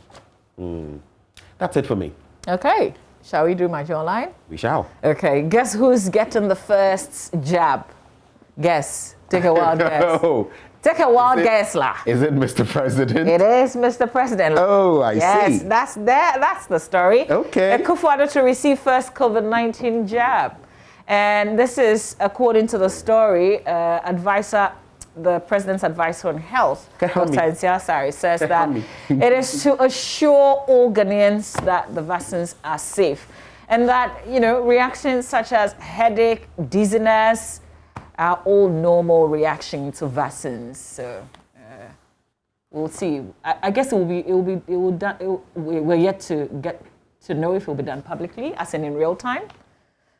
That's it for me. Okay. Shall we do Match Online? We shall. Okay. Guess who's getting the first jab? Guess. Take a wild guess. Oh. Take a wild guess, lah. Is it Mr. President? It is Mr. President. Oh, I see. Yes, that's the story. Okay. Akufo-Addo to receive first COVID-19 jab. And this is according to the story, the president's advisor on health, Dr. Nsiah says that it is to assure all Ghanaians that the vaccines are safe. And that, reactions such as headache, dizziness, are all normal reactions to vaccines. So we'll see. I guess we're yet to get to know if it will be done publicly, as in real time.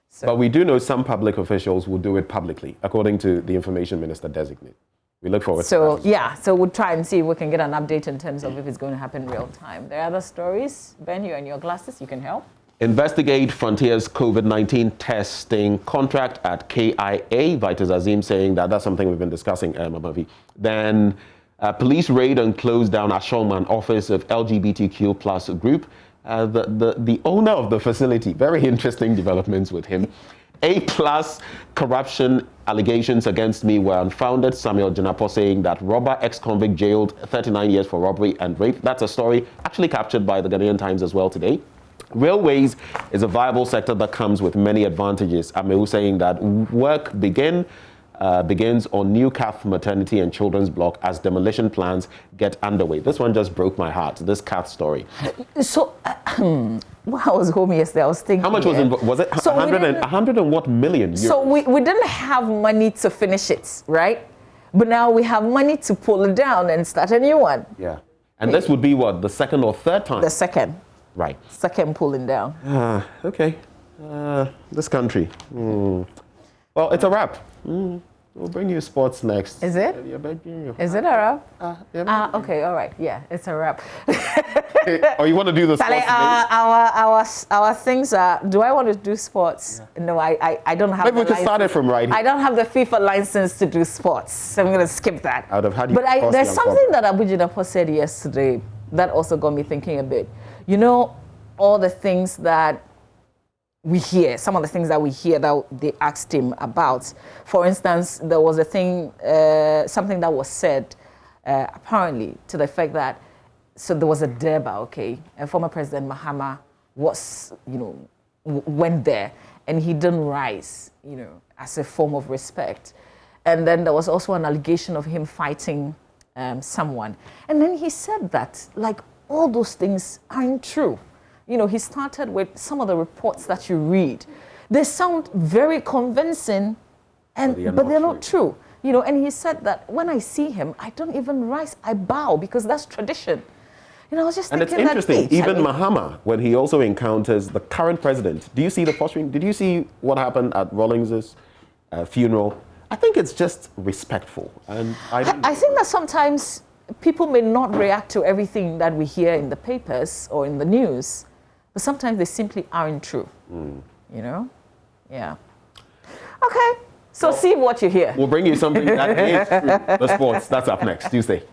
So. But we do know some public officials will do it publicly, according to the information minister designate. We look forward to that. So we'll try and see if we can get an update in terms of if it's going to happen real time. There are other stories. Ben, you're in your glasses, you can help. Investigate Frontier's COVID-19 testing contract at KIA. Vitus Azim saying that that's something we've been discussing, Mamavi. Then police raid and close down Ashorman office of LGBTQ plus group. The owner of the facility, very interesting developments with him. A+ corruption allegations against me were unfounded. Samuel Janapo saying that robber ex-convict jailed 39 years for robbery and rape. That's a story actually captured by the Ghanaian Times as well today. Railways is a viable sector that comes with many advantages. Amehu saying that work begins on New Cath Maternity and Children's Block as demolition plans get underway. This one just broke my heart, this Cath story. So, when I was home yesterday, I was thinking... How much was it? So 100 and what million euros? So we didn't have money to finish it, right? But now we have money to pull it down and start a new one. Yeah. And this would be what, the second or third time? The second. Right. Second pulling down. Okay. This country. Well, it's a wrap. We'll bring you sports next. Is it? Is it a wrap? Okay, all right. Yeah, it's a wrap. Or you want to do the sports our things are, do I want to do sports? Yeah. No, I don't have Maybe we can start it from right here. I don't have the FIFA license to do sports, so I'm going to skip that. But there's something that Abu Jinapo said yesterday that also got me thinking a bit. All the things that we hear, some of the things that we hear that they asked him about. For instance, there was a thing, something that was said, apparently, to the effect that, so there was a Durbar, okay, and former President Mahama was, went there, and he didn't rise, as a form of respect. And then there was also an allegation of him fighting someone. And then he said that, like, all those things aren't true. He started with some of the reports that you read. They sound very convincing, but they're not true. And he said that when I see him, I don't even rise, I bow, because that's tradition. I was just thinking that. And it's interesting, even Mahama, when he also encounters the current president, do you see the posturing? Did you see what happened at Rawlings's funeral? I think it's just respectful. And I think that sometimes people may not react to everything that we hear in the papers or in the news, but sometimes they simply aren't true. Yeah. Okay, so see what you hear. We'll bring you something that is true. The sports, that's up next, Tuesday.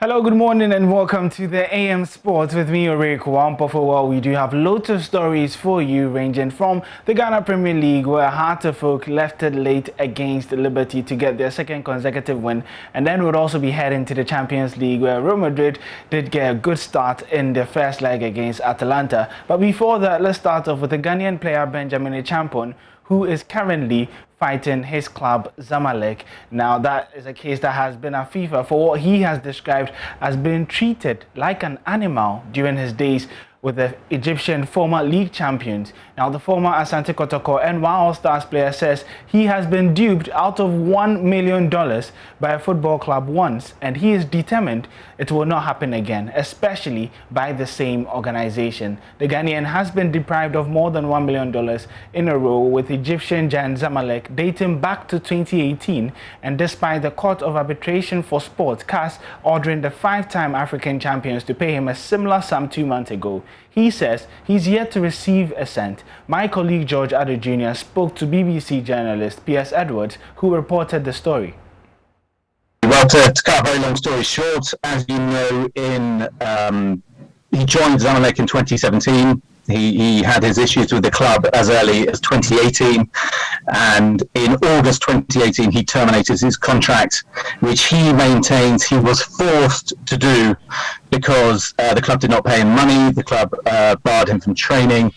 Hello, good morning and welcome to the AM Sports with me, Oreko Wampofo. Well, we do have loads of stories for you, ranging from the Ghana Premier League, where Heart of Oak left it late against Liberty to get their second consecutive win. And then we'll also be heading to the Champions League, where Real Madrid did get a good start in their first leg against Atalanta. But before that, let's start off with the Ghanaian player Benjamin Echampon, who is currently fighting his club Zamalek. Now, that is a case that has been at FIFA for what he has described as being treated like an animal during his days with the Egyptian former league champions. Now, the former Asante Kotoko and All Stars player says he has been duped out of $1 million by a football club once, and he is determined it will not happen again, especially by the same organization. The Ghanaian has been deprived of more than $1 million in a row with Egyptian giant Zamalek dating back to 2018, and despite the Court of Arbitration for Sport, CAS, ordering the 5-time African champions to pay him a similar sum 2 months ago. He says he's yet to receive a cent. My colleague George Addo Jr. spoke to BBC journalist P.S. Edwards, who reported the story. Well, to cut a very long story short, as you know, he joined Zamalek in 2017. He had his issues with the club as early as 2018, and in August 2018 he terminated his contract, which he maintains he was forced to do because the club did not pay him money, the club barred him from training,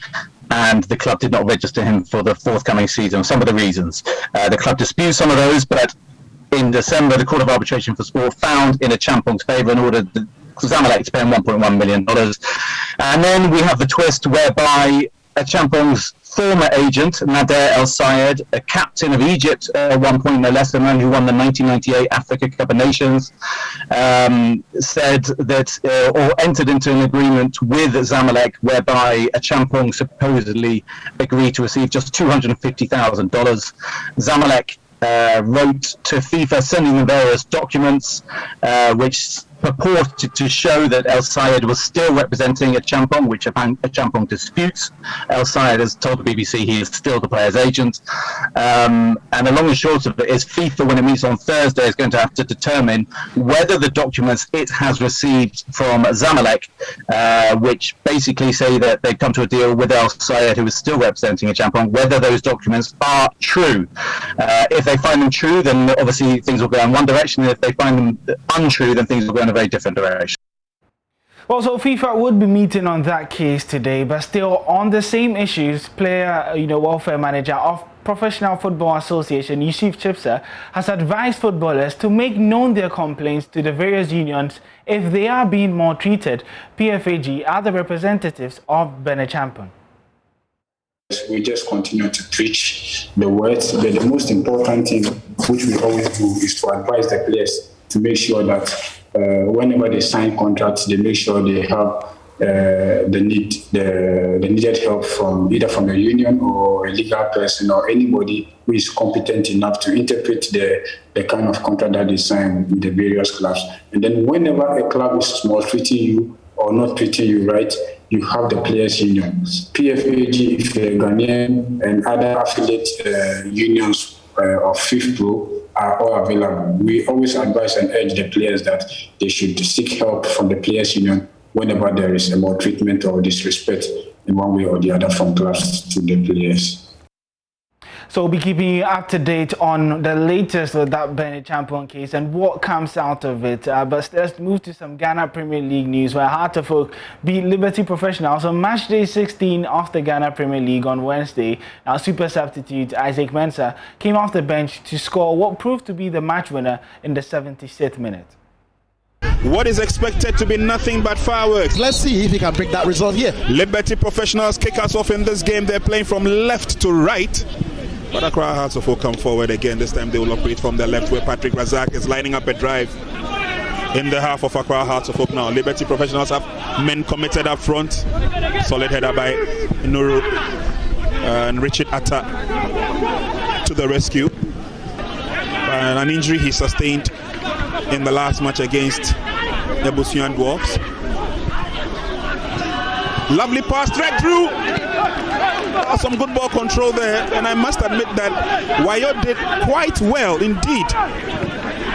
and the club did not register him for the forthcoming season. Some of the reasons. The club disputes some of those, but in December the Court of Arbitration for Sport found in a Champong's favour and ordered Zamalek to pay him $1.1 million. And then we have the twist whereby Champong's former agent, Nader El Sayed, a captain of Egypt at one point, no less, the man who won the 1998 Africa Cup of Nations, said that, or entered into an agreement with Zamalek whereby Champong supposedly agreed to receive just $250,000. Zamalek wrote to FIFA sending them various documents which purported to show that El Sayed was still representing a Champong, which a Champong disputes. El Sayed has told the BBC he is still the player's agent. And the long and short of it is FIFA, when it meets on Thursday, is going to have to determine whether the documents it has received from Zamalek, which basically say that they've come to a deal with El Sayed, who is still representing a Champong, whether those documents are true. If they find them true, then obviously things will go in one direction. And if they find them untrue, then things will go in a very different direction. Well, so FIFA would be meeting on that case today, but still on the same issues, player, welfare manager of Professional Football Association, Yusuf Chipsa, has advised footballers to make known their complaints to the various unions if they are being maltreated. PFAG are the representatives of Benin Champon. We just continue to preach the words, but the most important thing which we always do is to advise the players to make sure that whenever they sign contracts, they make sure they have the needed help from either from a union or a legal person or anybody who is competent enough to interpret the kind of contract that they sign with the various clubs. And then whenever a club is maltreating you or not treating you right, you have the players' unions. PFAG, Ghanaian, and other affiliate unions of FIFPro are all available. We always advise and urge the players that they should seek help from the players' union whenever there is a maltreatment or disrespect in one way or the other from clubs to the players. So we'll be keeping you up to date on the latest of that Benin Champon case and what comes out of it. But let's move to some Ghana Premier League news, where Heart of Oak beat Liberty Professionals on match day 16 of the Ghana Premier League on Wednesday. Now, super substitute Isaac Mensah came off the bench to score what proved to be the match winner in the 76th minute. What is expected to be nothing but fireworks. Let's see if he can break that result here. Liberty Professionals kick us off in this game. They're playing from left to right. But Accra Hearts of Oak come forward again. This time they will operate from the left, where Patrick Razak is lining up a drive in the half of Accra Hearts of Oak now. Liberty Professionals have men committed up front. Solid header by Nuru and Richard Atta to the rescue. And an injury he sustained in the last match against the Busian Dwarfs. Lovely pass straight through. Some good ball control there, and I must admit that Wayo did quite well indeed.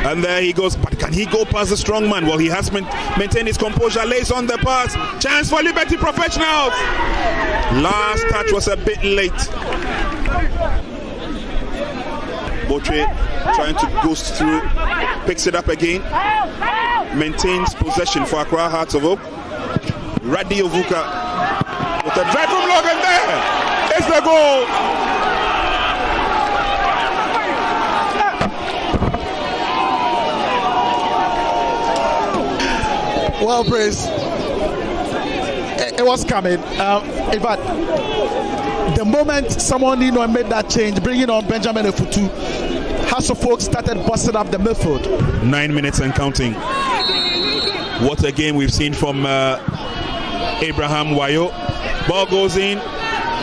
And there he goes, but can he go past the strong man? Well, he has maintained his composure, lays on the pass. Chance for Liberty Professionals. Last touch was a bit late. Botre trying to ghost through, picks it up again, maintains possession for Accra Hearts of Oak. Radi Ovuka with a drive from Logan there. It's the goal. Well, Prince, it was coming. In fact, the moment someone made that change, bringing on Benjamin Efutu, House of Folk started busting up the midfield. 9 minutes and counting. What a game we've seen from Abraham Wayo. Ball goes in,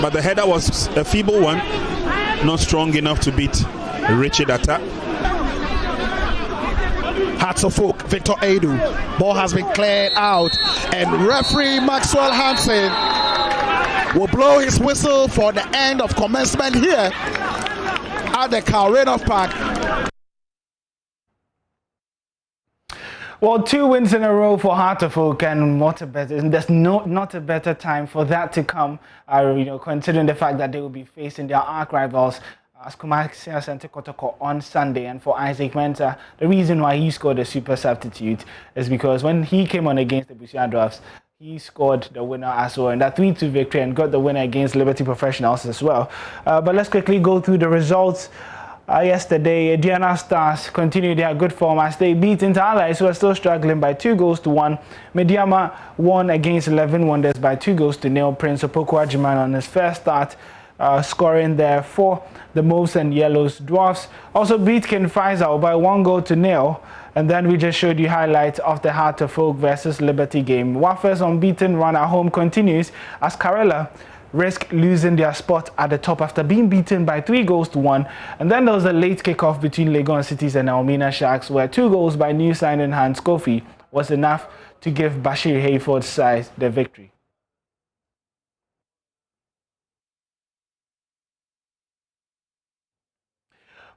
but the header was a feeble one, not strong enough to beat Richard Atta. Hearts of Folk, Victor Edu. Ball has been cleared out, and referee Maxwell Hansen will blow his whistle for the end of commencement here at the Calreno Park. Well, 2 wins in a row for Hearts of Folk, and what a better, there's not a better time for that to come, considering the fact that they will be facing their arch rivals as Kumasi Asante Kotoko on Sunday. And for Isaac Mensah, the reason why he scored a super substitute is because when he came on against the Busia Dwarfs, he scored the winner as well in that 3-2 victory and got the winner against Liberty Professionals as well. But let's quickly go through the results. Yesterday, Diana Stars continued their good form as they beat Inter Allies, who are still struggling, by 2-1. Mediama won against 11 Wonders by 2-0. Prince Opoku Ajiman on his first start, scoring there for the Moves and Yellows. Dwarfs also beat Ken Faisal by 1-0. And then we just showed you highlights of the Heart of Folk versus Liberty game. Wafa's unbeaten run at home continues as Karela risk losing their spot at the top after being beaten by 3-1. And then there was a late kickoff between Legon Cities and Almina Sharks, where 2 goals by new signing Hans Kofi was enough to give Bashir Hayford's side the victory.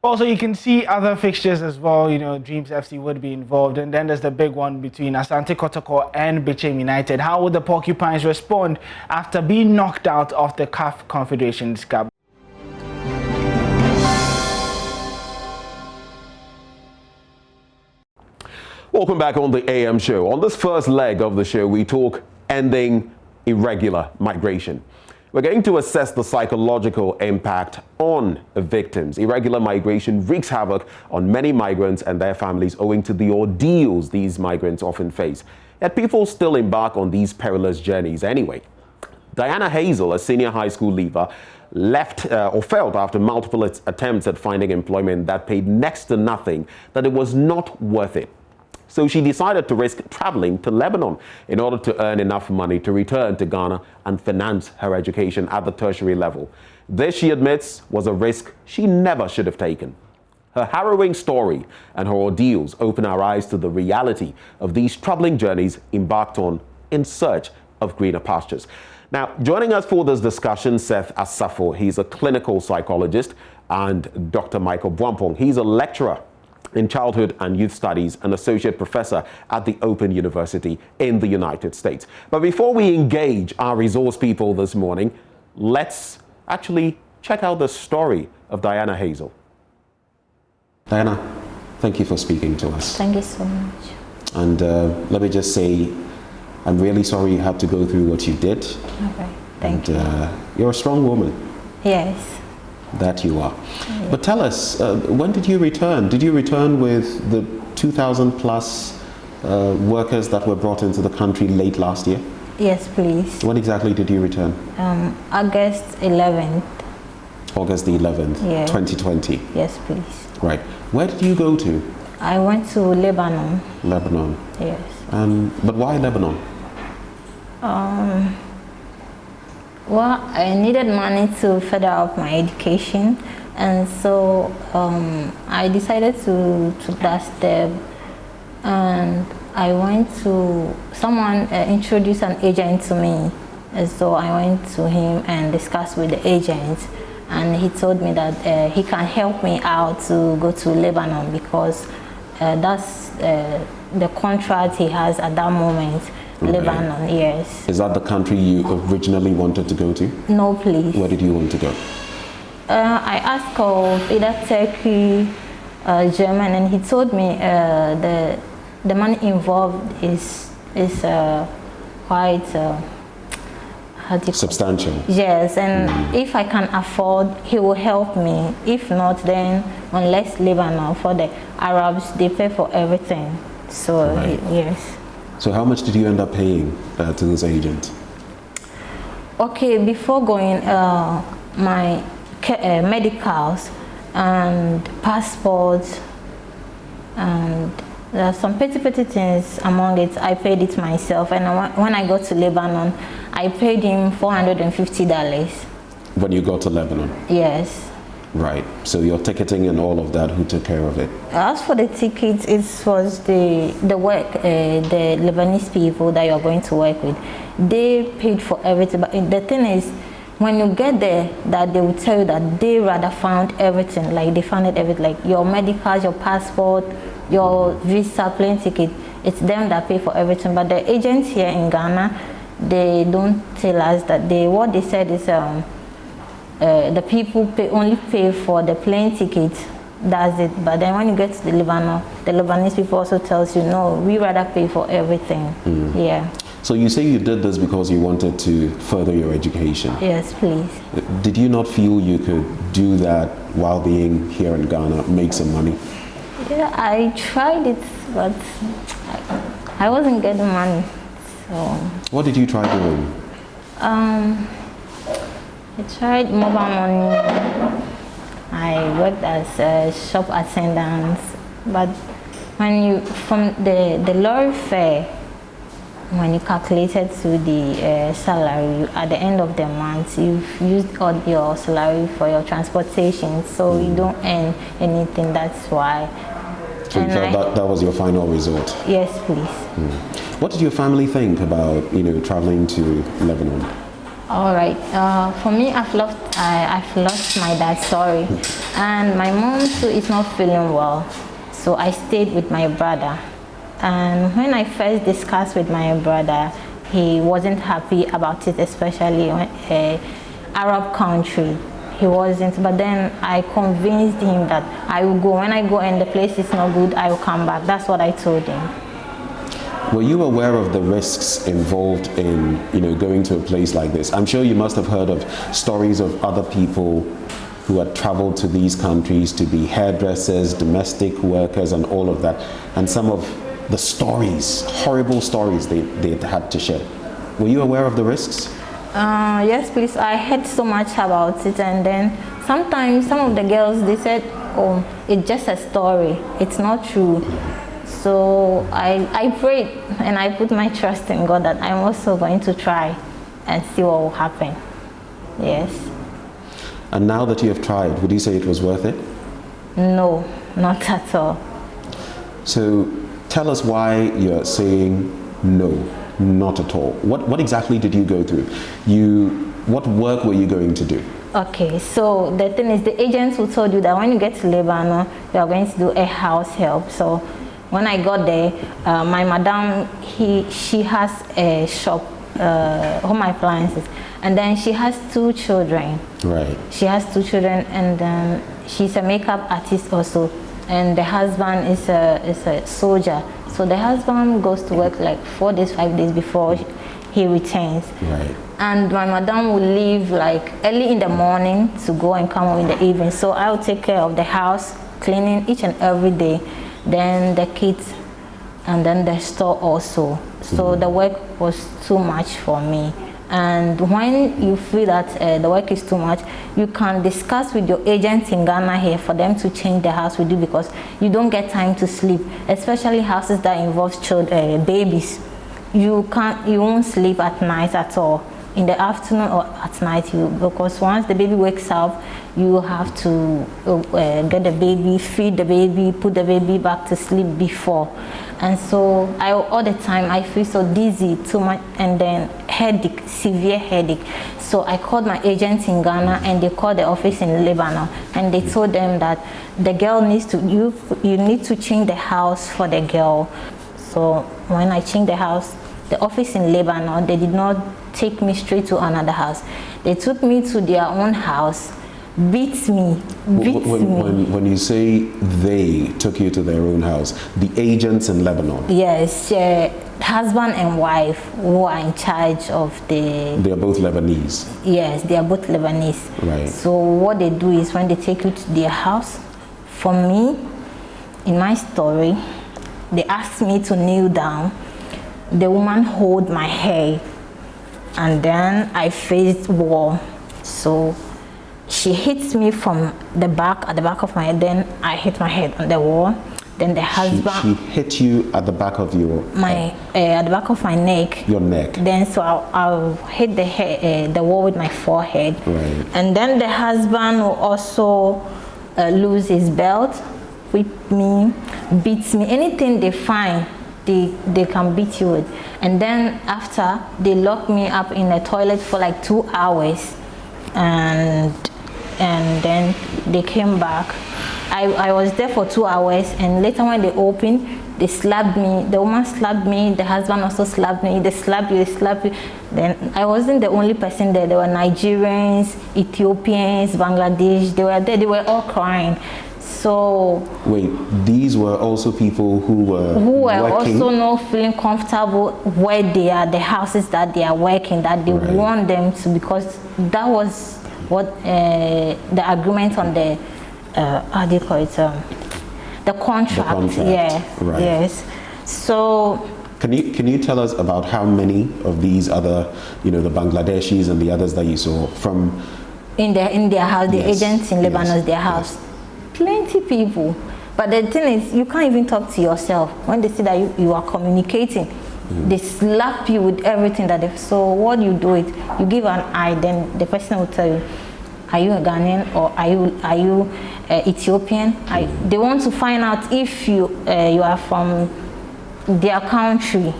Also, you can see other fixtures as well. Dreams FC would be involved. And then there's the big one between Asante Kotoko and Bichem United. How would the Porcupines respond after being knocked out of the CAF Confederations Cup? Welcome back on the AM show. On this first leg of the show, we talk ending irregular migration. We're going to assess the psychological impact on victims. Irregular migration wreaks havoc on many migrants and their families owing to the ordeals these migrants often face. Yet people still embark on these perilous journeys anyway. Diana Hazel, a senior high school leaver, felt after multiple attempts at finding employment that paid next to nothing that it was not worth it. So she decided to risk traveling to Lebanon in order to earn enough money to return to Ghana and finance her education at the tertiary level. This, she admits, was a risk she never should have taken. Her harrowing story and her ordeals open our eyes to the reality of these troubling journeys embarked on in search of greener pastures. Now, joining us for this discussion, Seth Asafo. He's a clinical psychologist, and Dr. Michael Bwampong. He's a lecturer in childhood and youth studies, an associate professor at the Open University in the United States. But before we engage our resource people this morning, let's actually check out the story of Diana Hazel. Diana, thank you for speaking to us. Thank you so much. And let me just say, I'm really sorry you had to go through what you did. Okay, thank you. You're a strong woman. Yes. That you are. Yeah. But tell us, when did you return? Did you return with the 2,000 plus workers that were brought into the country late last year? Yes, please. When exactly did you return? August 11th. August the 11th, yes. 2020? Yes, please. Right. Where did you go to? I went to Lebanon. Lebanon? Yes. But why Lebanon? Well, I needed money to further up my education, and so I decided to that step, and I went to, someone introduced an agent to me, and so I went to him and discussed with the agent, and he told me that he can help me out to go to Lebanon because that's the contract he has at that moment. Okay. Lebanon, yes. Is that the country you originally wanted to go to? No, please. Where did you want to go? I asked of either Turkey, German, and he told me the money involved is quite substantial. Yes, and if I can afford, he will help me. If not, then unless Lebanon, for the Arabs, they pay for everything. So, right. Yes. So how much did you end up paying to this agent? Okay, before going, my medicals and passports, and there are some petty things among it. I paid it myself, and when I got to Lebanon, I paid him $450. When you got to Lebanon? Yes. Right. So your ticketing and all of that, who took care of it? As for the tickets, it was the work, the Lebanese people that you're going to work with. They paid for everything. But the thing is, when you get there, that they will tell you that they rather found everything. Like they found everything, like your medicals, your passport, your visa, plane ticket. It's them that pay for everything. But the agents here in Ghana, they don't tell us that. What they said is the people only pay for the plane ticket. That's it. But then when you get to the Lebanese people also tells you, no, we rather pay for everything. Yeah. So you say you did this because you wanted to further your education? Yes, please. Did you not feel you could do that while being here in Ghana, make some money? Yeah, I tried it, but I wasn't getting money. So. What did you try doing? I tried mobile money. I worked as a shop attendant, but when you from the lorry fare, when you calculated to the salary at the end of the month, you've used all your salary for your transportation, so you don't earn anything. That's why. So you felt that was your final resort? Yes, please. What did your family think about traveling to Lebanon? All right. For me, I've lost my dad. Sorry, and my mom too is not feeling well, so I stayed with my brother. And when I first discussed with my brother, he wasn't happy about it, especially when Arab country. He wasn't, but then I convinced him that I will go. When I go and the place is not good, I will come back. That's what I told him. Were you aware of the risks involved in, going to a place like this? I'm sure you must have heard of stories of other people who had traveled to these countries to be hairdressers, domestic workers, and all of that. And some of the stories, horrible stories they had to share. Were you aware of the risks? Yes, please. I heard so much about it, and then sometimes some of the girls, they said, oh, it's just a story. It's not true. So I prayed and I put my trust in God that I'm also going to try and see what will happen. Yes. And now that you have tried, would you say it was worth it? No, not at all. So tell us why you're saying no, not at all. What exactly did you go through? What work were you going to do? Okay, so the thing is, the agents will tell you that when you get to Lebanon, you are going to do a house help. So when I got there, my madam, she has a shop, home appliances, and then she has 2 children. Right. She has 2 children, and then she's a makeup artist also, and the husband is a soldier. So the husband goes to work like 4 days, 5 days before he returns. Right. And my madam will leave like early in the morning to go and come home in the evening. So I will take care of the house, cleaning each and every day, then the kids, and then the store also. So the work was too much for me. And when you feel that the work is too much, you can discuss with your agents in Ghana here for them to change the house with you, because you don't get time to sleep, especially houses that involve children, babies. You won't sleep at night at all, in the afternoon or at night, because once the baby wakes up, you have to get the baby, feed the baby, put the baby back to sleep before. And so all the time I feel so dizzy, too much, and then headache, severe headache. So I called my agents in Ghana, and they called the office in Lebanon, and they told them that the girl needs to, you need to change the house for the girl. So when I changed the house, the office in Lebanon, they did not take me straight to another house. They took me to their own house, beat me. When you say they took you to their own house, the agents in Lebanon? Yes, husband and wife who are in charge of the... They are both Lebanese? Yes, they are both Lebanese. Right. So what they do is, when they take you to their house, for me, in my story, they asked me to kneel down. The woman hold my hair and then I faced wall. So she hits me from the back, at the back of my head, then I hit my head on the wall. Then the husband... She hit you at the back of your... at the back of my neck. Your neck. Then so I'll hit the wall with my forehead. Right. And then the husband will also lose his belt, whip me, beats me. Anything they find, they can beat you with. And then after, they lock me up in the toilet for like 2 hours. And then they came back. I was there for 2 hours, and later when they opened, they slapped me. The woman slapped me, the husband also slapped me. They slapped you, they slapped you. Then I wasn't the only person there. There were Nigerians, Ethiopians, Bangladesh. They were there, they were all crying. So wait, these were also people who were working? Also not feeling comfortable where they are, the houses that they are working, that they want them to, because that was what the agreement on the how do you call it, the contract. Yeah. Right. Yes. So can you tell us about how many of these other, the Bangladeshis and the others that you saw from in their house, the agents in Lebanon, their house? Plenty people. But the thing is, you can't even talk to yourself when they see that you are communicating. They slap you with everything that they. So what you do it, you give an eye, then the person will tell you, are you a Ghanaian or are you Ethiopian? They want to find out if you are from their country.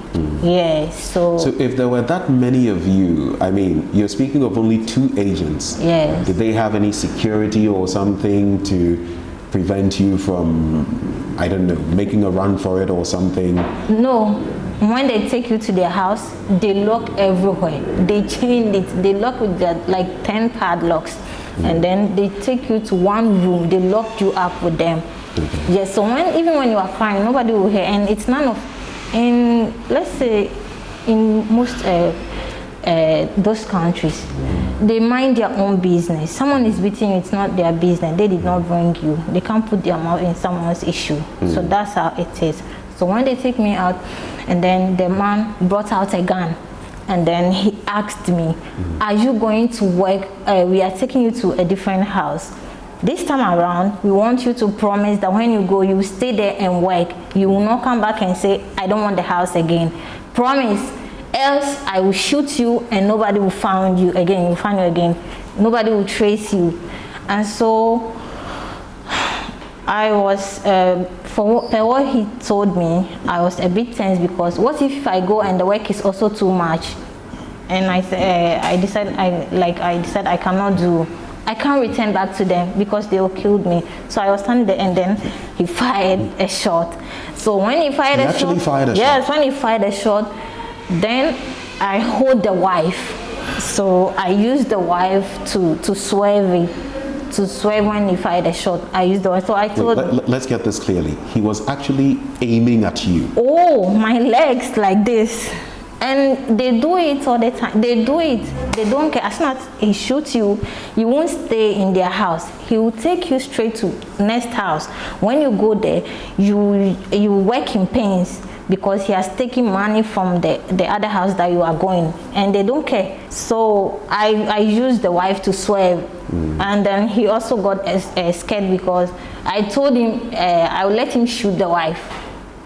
Yeah. So if there were that many of you, I mean, you're speaking of only 2 agents. Yes. Did they have any security or something to prevent you from, I don't know, making a run for it or something? No. When they take you to their house, they lock everywhere. They chain it. They lock with like 10 padlocks. And then they take you to one room. They lock you up with them. Yes. So even when you are crying, nobody will hear. And it's none of, let's say, in most those countries, they mind their own business. Someone is beating you, it's not their business. They did not bring you. They can't put their mouth in someone's issue. So that's how it is. So when they take me out, and then the man brought out a gun, and then he asked me, are you going to work? We are taking you to a different house. This time around, we want you to promise that when you go, you will stay there and work. You will not come back and say, I don't want the house again. Promise, else I will shoot you and nobody will find you again. Nobody will trace you. And so I was, for what he told me, I was a bit tense, because what if I go and the work is also too much? And I decided I cannot do. I can't return back to them because they will kill me. So I was standing there, and then he fired a shot. So when he fired a shot, yes, when he fired a shot, then I hold the wife. So I used the wife to swerve it. To swerve when he fired a shot. I used the wife. So I told. Let's get this clearly. He was actually aiming at you. Oh, my legs like this. And they do it all the time. They do it. They don't care. As soon as he shoots you, you won't stay in their house. He will take you straight to next house. When you go there, you work in pains, because he has taken money from the other house that you are going, and they don't care. So I used the wife to swerve, and then he also got scared, because I told him I would let him shoot the wife.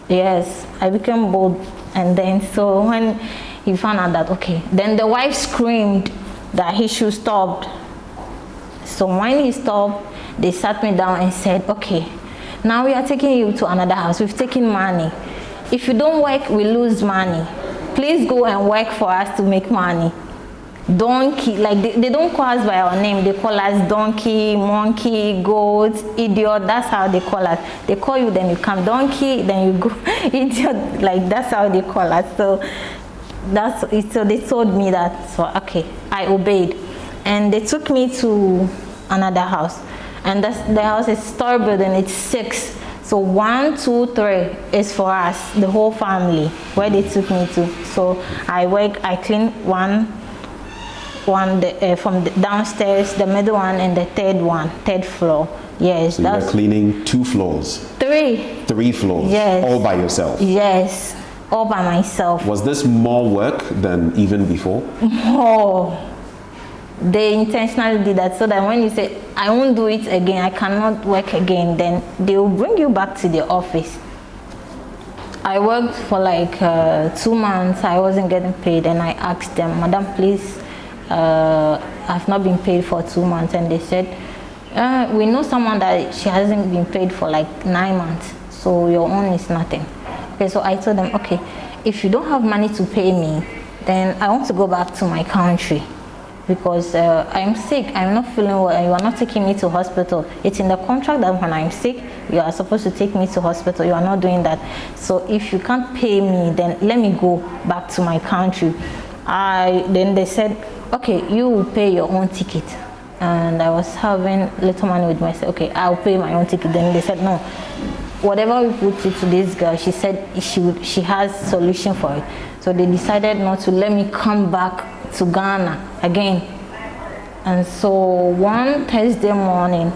Yes, I became bold. And then so when he found out that, okay, then the wife screamed that he should stop. So when he stopped, they sat me down and said, okay, now we are taking you to another house. We've taken money. If you don't work, we lose money. Please go and work for us to make money. Donkey, like they don't call us by our name. They call us donkey, monkey, goat, idiot. That's how they call us. They call you, then you come donkey, then you go idiot. Like that's how they call us. So that's it. So they told me that. So okay, I obeyed, and they took me to another house, and the house is store building. It's 6. So 1, 2, 3 is for us, the whole family, where they took me to. So I clean one from the downstairs, the middle one, and the third floor. Yes. So you were cleaning 2 floors? 3. 3 floors? Yes. All by yourself? Yes. all by myself. Was this more work than even before? Oh, they intentionally did that so that when you say, I won't do it again, I cannot work again, then they will bring you back to the office. I worked for like 2 months. I wasn't getting paid, and I asked them, Madam, please, I've not been paid for 2 months. And they said, we know someone that she hasn't been paid for like 9 months, so your own is nothing. Okay, so I told them, okay, if you don't have money to pay me, then I want to go back to my country because I'm sick, I'm not feeling well, you are not taking me to hospital. It's in the contract that when I'm sick, you are supposed to take me to hospital. You are not doing that. So if you can't pay me, then let me go back to my country. Then they said, okay, you will pay your own ticket. And I was having little money with me. I said, okay, I'll pay my own ticket. Then they said, no, whatever we put it to this girl, she said she has solution for it. So they decided not to let me come back to Ghana again. And so one Thursday morning,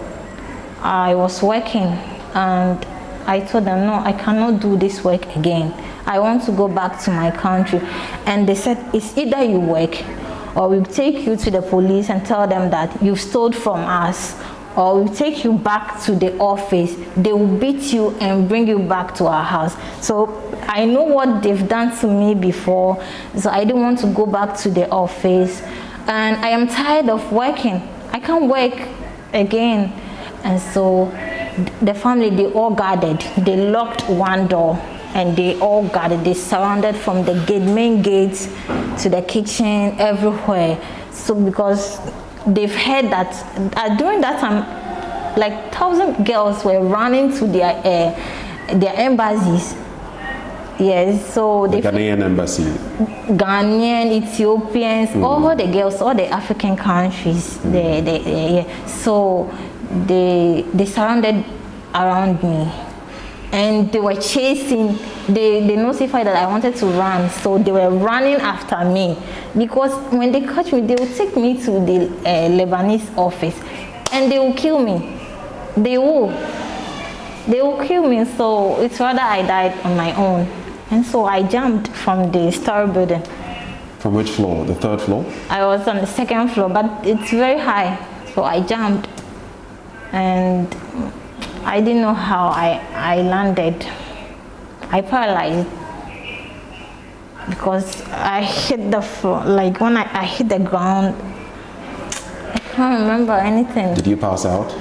I was working and I told them, no, I cannot do this work again. I want to go back to my country. And they said, it's either you work or we'll take you to the police and tell them that you've stole from us, or we'll take you back to the office. They will beat you and bring you back to our house. So I know what they've done to me before, so I didn't want to go back to the office. And I am tired of working. I can't work again. And so the family, they all guarded. They locked one door and they all guarded. They surrounded from the main gates to the kitchen, everywhere. So because they've heard that during that time, like 1,000 girls were running to their embassies. Yes, so the Ghanaian embassy. Ghanaian, Ethiopians, all the girls, all the African countries. So they surrounded around me, and they were chasing. They notified that I wanted to run, so they were running after me. Because when they catch me, they will take me to the Lebanese office, and they will kill me. They will kill me. So it's rather I died on my own. And so I jumped from the story building. From which floor? The 3rd floor? I was on the 2nd floor, but it's very high. So I jumped, and I didn't know how I landed. I paralyzed because I hit the floor. Like when I hit the ground, I can't remember anything. Did you pass out?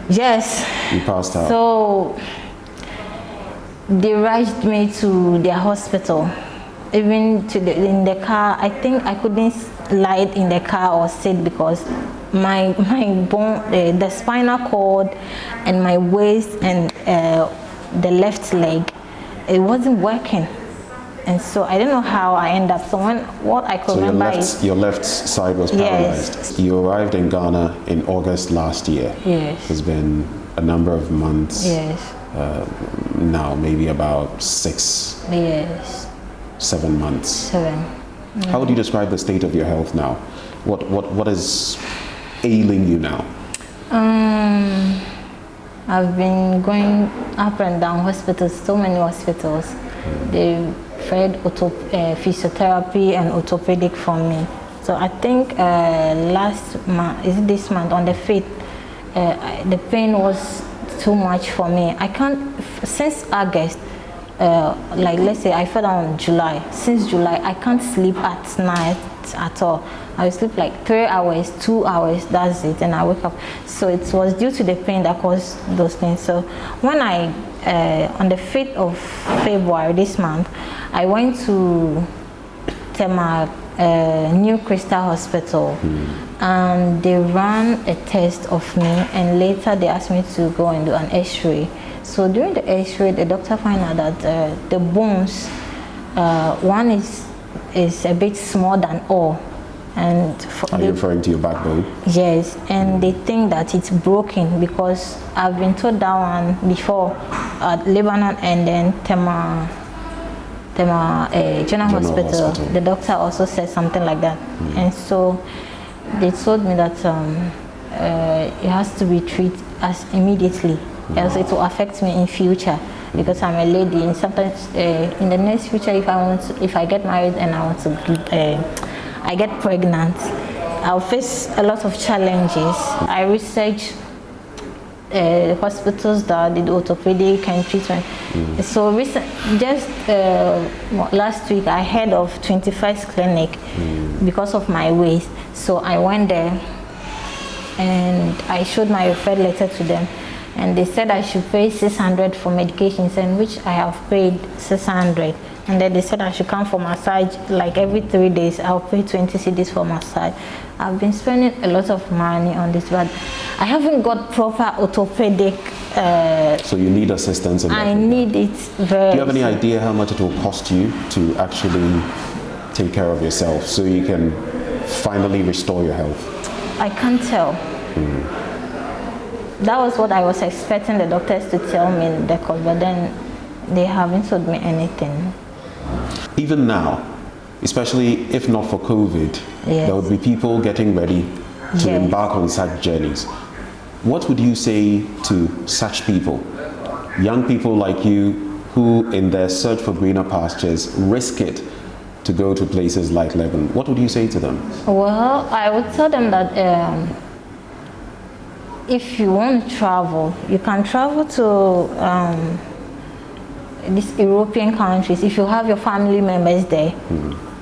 Yes. You passed out. So they rushed me to their hospital. Even in the car, I think I couldn't lie in the car or sit because my bone, the spinal cord and my waist and the left leg, it wasn't working. And so I didn't know how I ended up. So what I could remember is your left side was paralyzed. Yes. You arrived in Ghana in August last year. Yes. It's been a number of months. Yes. Now maybe about 6. Yes. 7 months. 7. Yeah. How would you describe the state of your health now? What is ailing you now? I've been going up and down hospitals, so many hospitals. They tried physiotherapy and orthopedic for me. So I think last month, this month on the 5th, the pain was too much for me. I can't, since August, like let's say I fell down in July. Since July, I can't sleep at night at all. I sleep like 3 hours, 2 hours, that's it, and I wake up. So it was due to the pain that caused those things. So when I, on the 5th of February this month, I went to Tema New Crystal Hospital, and they ran a test of me, and later they asked me to go and do an x-ray. So during the x-ray, the doctor found out that the bones, one is a bit small than all. And are you referring to your backbone? Yes, and they think that it's broken because I've been told that one before at Lebanon and then Tema General Hospital. The doctor also said something like that. And so they told me that it has to be treated as immediately, else it will affect me in future. because I'm a lady, and sometimes in the next future, if I get married and I get pregnant, I'll face a lot of challenges. I research hospitals that did orthopedic and treatment. So last week I heard of 21st Clinic because of my waist. So I went there and I showed my referred letter to them, and they said I should pay 600 for medications, and which I have paid 600. And then they said I should come for massage like every 3 days. I'll pay 20 cedis for massage. I've been spending a lot of money on this, but I haven't got proper orthopedic. So you need assistance. I need it very. Do you have any idea how much it will cost you to actually take care of yourself so you can finally restore your health? I can't tell. That was what I was expecting the doctors to tell me in the course, but then they haven't told me anything. Even now, especially if not for COVID, there would be people getting ready to embark on such journeys. What would you say to such people, young people like you, who in their search for greener pastures risk it to go to places like Lebanon? What would you say to them? Well, I would tell them that if you want to travel, you can travel to these European countries if you have your family members there,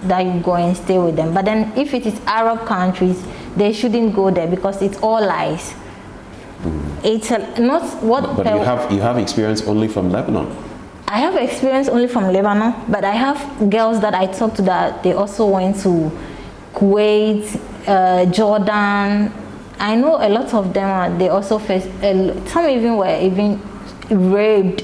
that you go and stay with them. But then if it is Arab countries, they shouldn't go there because it's all lies. It's not what. But you have experience only from Lebanon. I have experience only from Lebanon, but I have girls that I talk to that they also went to Kuwait, Jordan. I know a lot of them. They also faced. Some even were raped.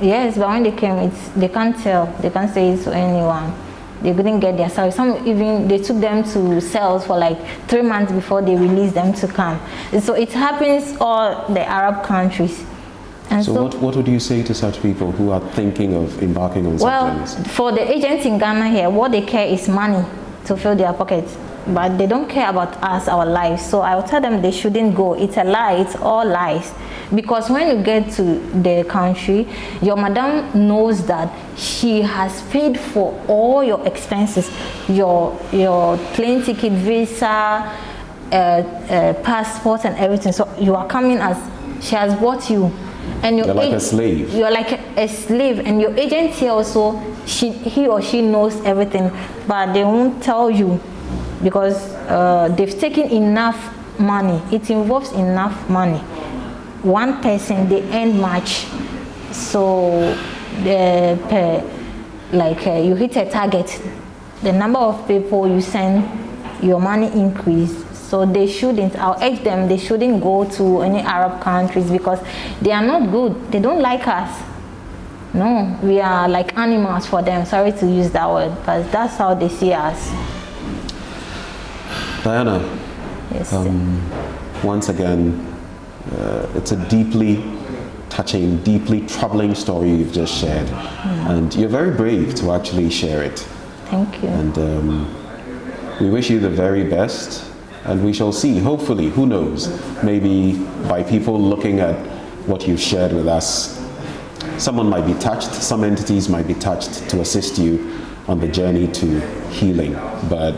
Yes, but when they came, they can't tell. They can't say it to anyone. They couldn't get their salary. Some even, they took them to cells for like 3 months before they released them to come. So it happens all the Arab countries. And so what would you say to such people who are thinking of embarking on such journeys? Well, for the agents in Ghana here, what they care is money to fill their pockets. But they don't care about us, our lives. So I will tell them they shouldn't go. It's a lie. It's all lies. Because when you get to the country, your madam knows that she has paid for all your expenses, your plane ticket, visa, passport, and everything. So you are coming as she has bought you, and you're like a slave. You're like a slave, and your agent here also, he or she knows everything, but they won't tell you. Because they've taken enough money. It involves enough money. One person, they earn much. So you hit a target. The number of people you send, your money increase. So they shouldn't, I'll urge them, they shouldn't go to any Arab countries because they are not good. They don't like us. No, we are like animals for them. Sorry to use that word, but that's how they see us. Diana, yes, once again, it's a deeply touching, deeply troubling story you've just shared. And you're very brave to actually share it. Thank you. And we wish you the very best. And we shall see, hopefully, who knows, maybe by people looking at what you've shared with us, someone might be touched, some entities might be touched to assist you on the journey to healing. But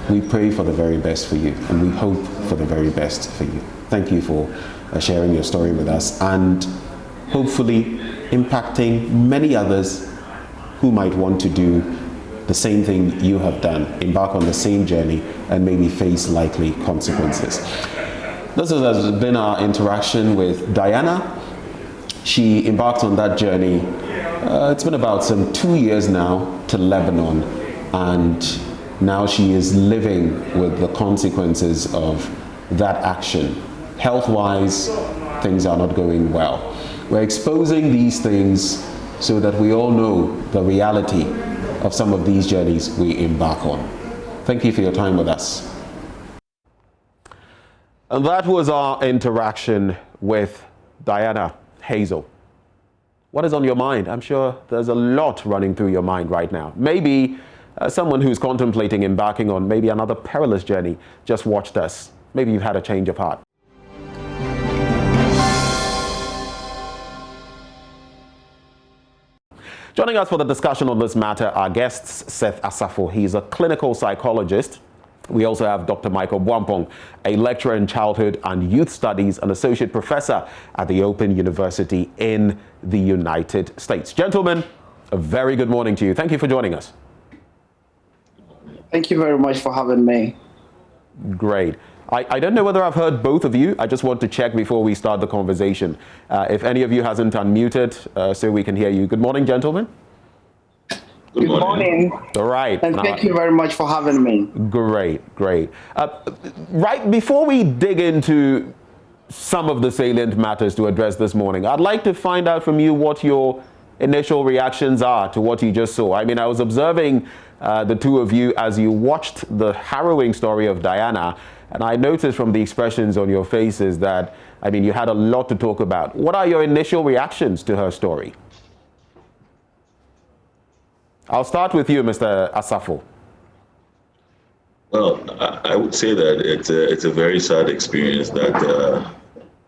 we pray for the very best for you, and we hope for the very best for you. Thank you for sharing your story with us, and hopefully impacting many others who might want to do the same thing you have done, embark on the same journey, and maybe face likely consequences. This has been our interaction with Diana. She embarked on that journey. It's been about some 2 years now to Lebanon, and now she is living with the consequences of that action. Health-wise, things are not going well. We're exposing these things so that we all know the reality of some of these journeys we embark on. Thank you for your time with us. And that was our interaction with Diana Hazel. What is on your mind? I'm sure there's a lot running through your mind right now. Maybe someone who's contemplating embarking on maybe another perilous journey just watched us. Maybe you've had a change of heart. Joining us for the discussion on this matter are guests Seth Asafo. He's a clinical psychologist. We also have Dr. Michael Bwampong, a lecturer in childhood and youth studies, an associate professor at the Open University in the United States. Gentlemen, a very good morning to you. Thank you for joining us. Thank you very much for having me. Great. I don't know whether I've heard both of you. I just want to check before we start the conversation. If any of you hasn't unmuted, so we can hear you. Good morning, gentlemen. Good morning. All right. And thank you very much for having me. Great. Right before we dig into some of the salient matters to address this morning, I'd like to find out from you what your initial reactions are to what you just saw. I mean, I was observing the two of you as you watched the harrowing story of Diana, and I noticed from the expressions on your faces that, I mean, you had a lot to talk about. What are your initial reactions to her story? I'll start with you, Mr. Asafo. Well, I would say that it's a very sad experience that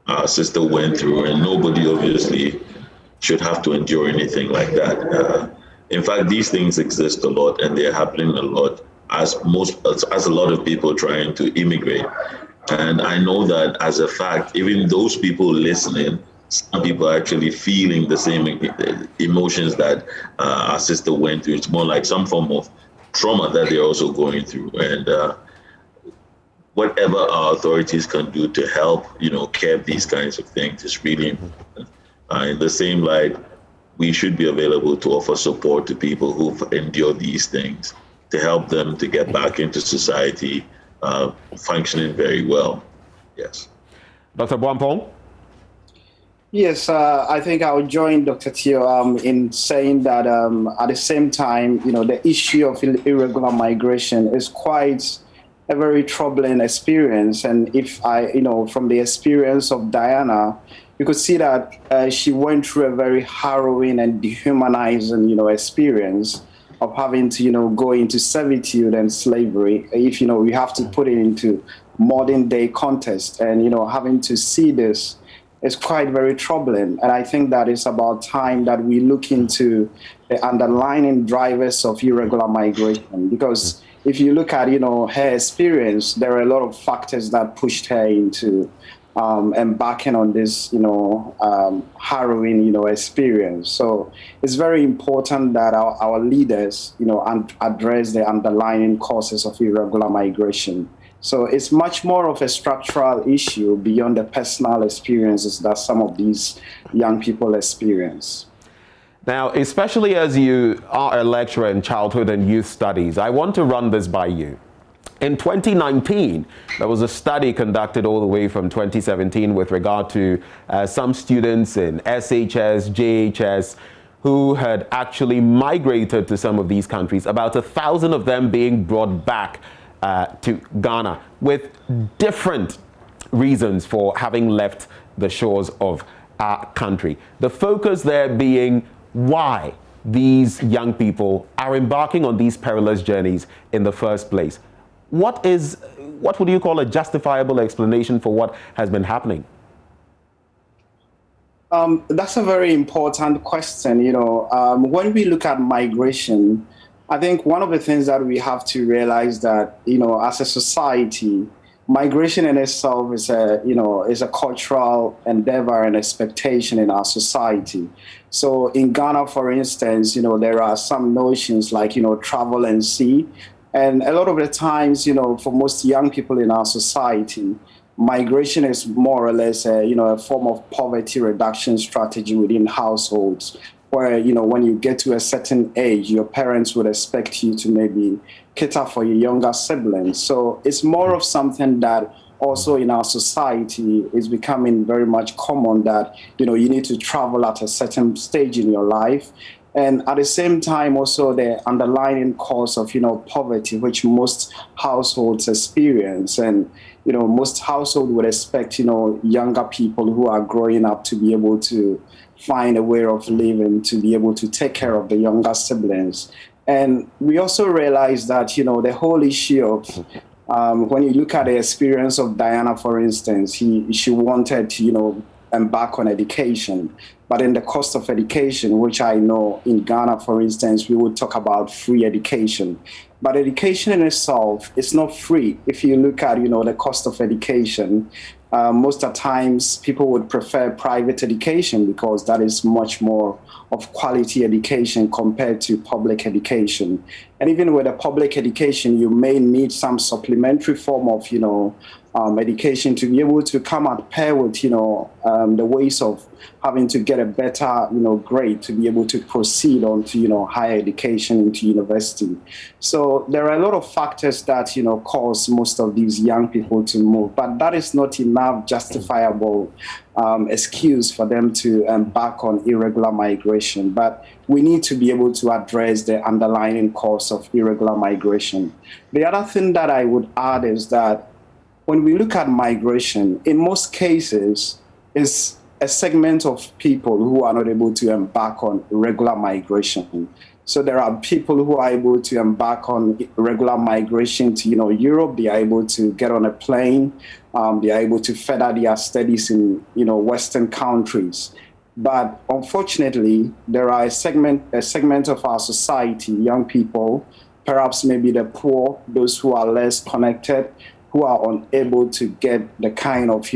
our sister went through, and nobody obviously should have to endure anything like that. In fact, these things exist a lot, and they're happening a lot as a lot of people trying to immigrate. And I know that as a fact, even those people listening, some people are actually feeling the same emotions that our sister went through. It's more like some form of trauma that they're also going through. And whatever our authorities can do to help, curb these kinds of things is really important. In the same light, we should be available to offer support to people who've endured these things, to help them to get back into society, functioning very well. Yes. Dr. Bwampong? Yes, I think I would join Dr. Tio in saying that at the same time, the issue of irregular migration is quite a very troubling experience. And if from the experience of Diana, you could see that she went through a very harrowing and dehumanizing, experience of having to, go into servitude and slavery. If, we have to put it into modern day context, and, having to see this is quite very troubling. And I think that it's about time that we look into the underlying drivers of irregular migration, because if you look at, her experience, there are a lot of factors that pushed her into embarking on this, harrowing, experience. So it's very important that our leaders, address the underlying causes of irregular migration. So it's much more of a structural issue beyond the personal experiences that some of these young people experience. Now, especially as you are a lecturer in childhood and youth studies, I want to run this by you. In 2019, there was a study conducted all the way from 2017 with regard to some students in SHS, JHS, who had actually migrated to some of these countries, about 1,000 of them being brought back to Ghana with different reasons for having left the shores of our country. The focus there being why these young people are embarking on these perilous journeys in the first place. What would you call a justifiable explanation for what has been happening? That's a very important question. When we look at migration, I think one of the things that we have to realize that, as a society, migration in itself is a cultural endeavor and expectation in our society. So in Ghana, for instance, there are some notions like, travel and see. And a lot of the times, for most young people in our society, migration is more or less a form of poverty reduction strategy within households, where, when you get to a certain age, your parents would expect you to maybe cater for your younger siblings. So it's more of something that also in our society is becoming very much common, that, you need to travel at a certain stage in your life. And at the same time, also the underlying cause of, poverty, which most households experience. And, most households would expect, younger people who are growing up to be able to find a way of living, to be able to take care of the younger siblings. And we also realize that, the whole issue of, when you look at the experience of Diana, for instance, she wanted to, embark on education. But in the cost of education, which I know in Ghana, for instance, we would talk about free education. But education in itself is not free. If you look at, the cost of education, most of the times people would prefer private education because that is much more of quality education compared to public education. And even with a public education, you may need some supplementary form of, education to be able to come at pair with, the ways of having to get a better, grade to be able to proceed on to, higher education into university. So there are a lot of factors that, cause most of these young people to move, but that is not enough justifiable excuse for them to embark on irregular migration. But we need to be able to address the underlying cause of irregular migration. The other thing that I would add is that when we look at migration, in most cases, is a segment of people who are not able to embark on regular migration. So there are people who are able to embark on regular migration to, Europe. They are able to get on a plane. They are able to further their studies in, Western countries. But unfortunately, there are a segment of our society, young people, perhaps maybe the poor, those who are less connected, who are unable to get the kind of,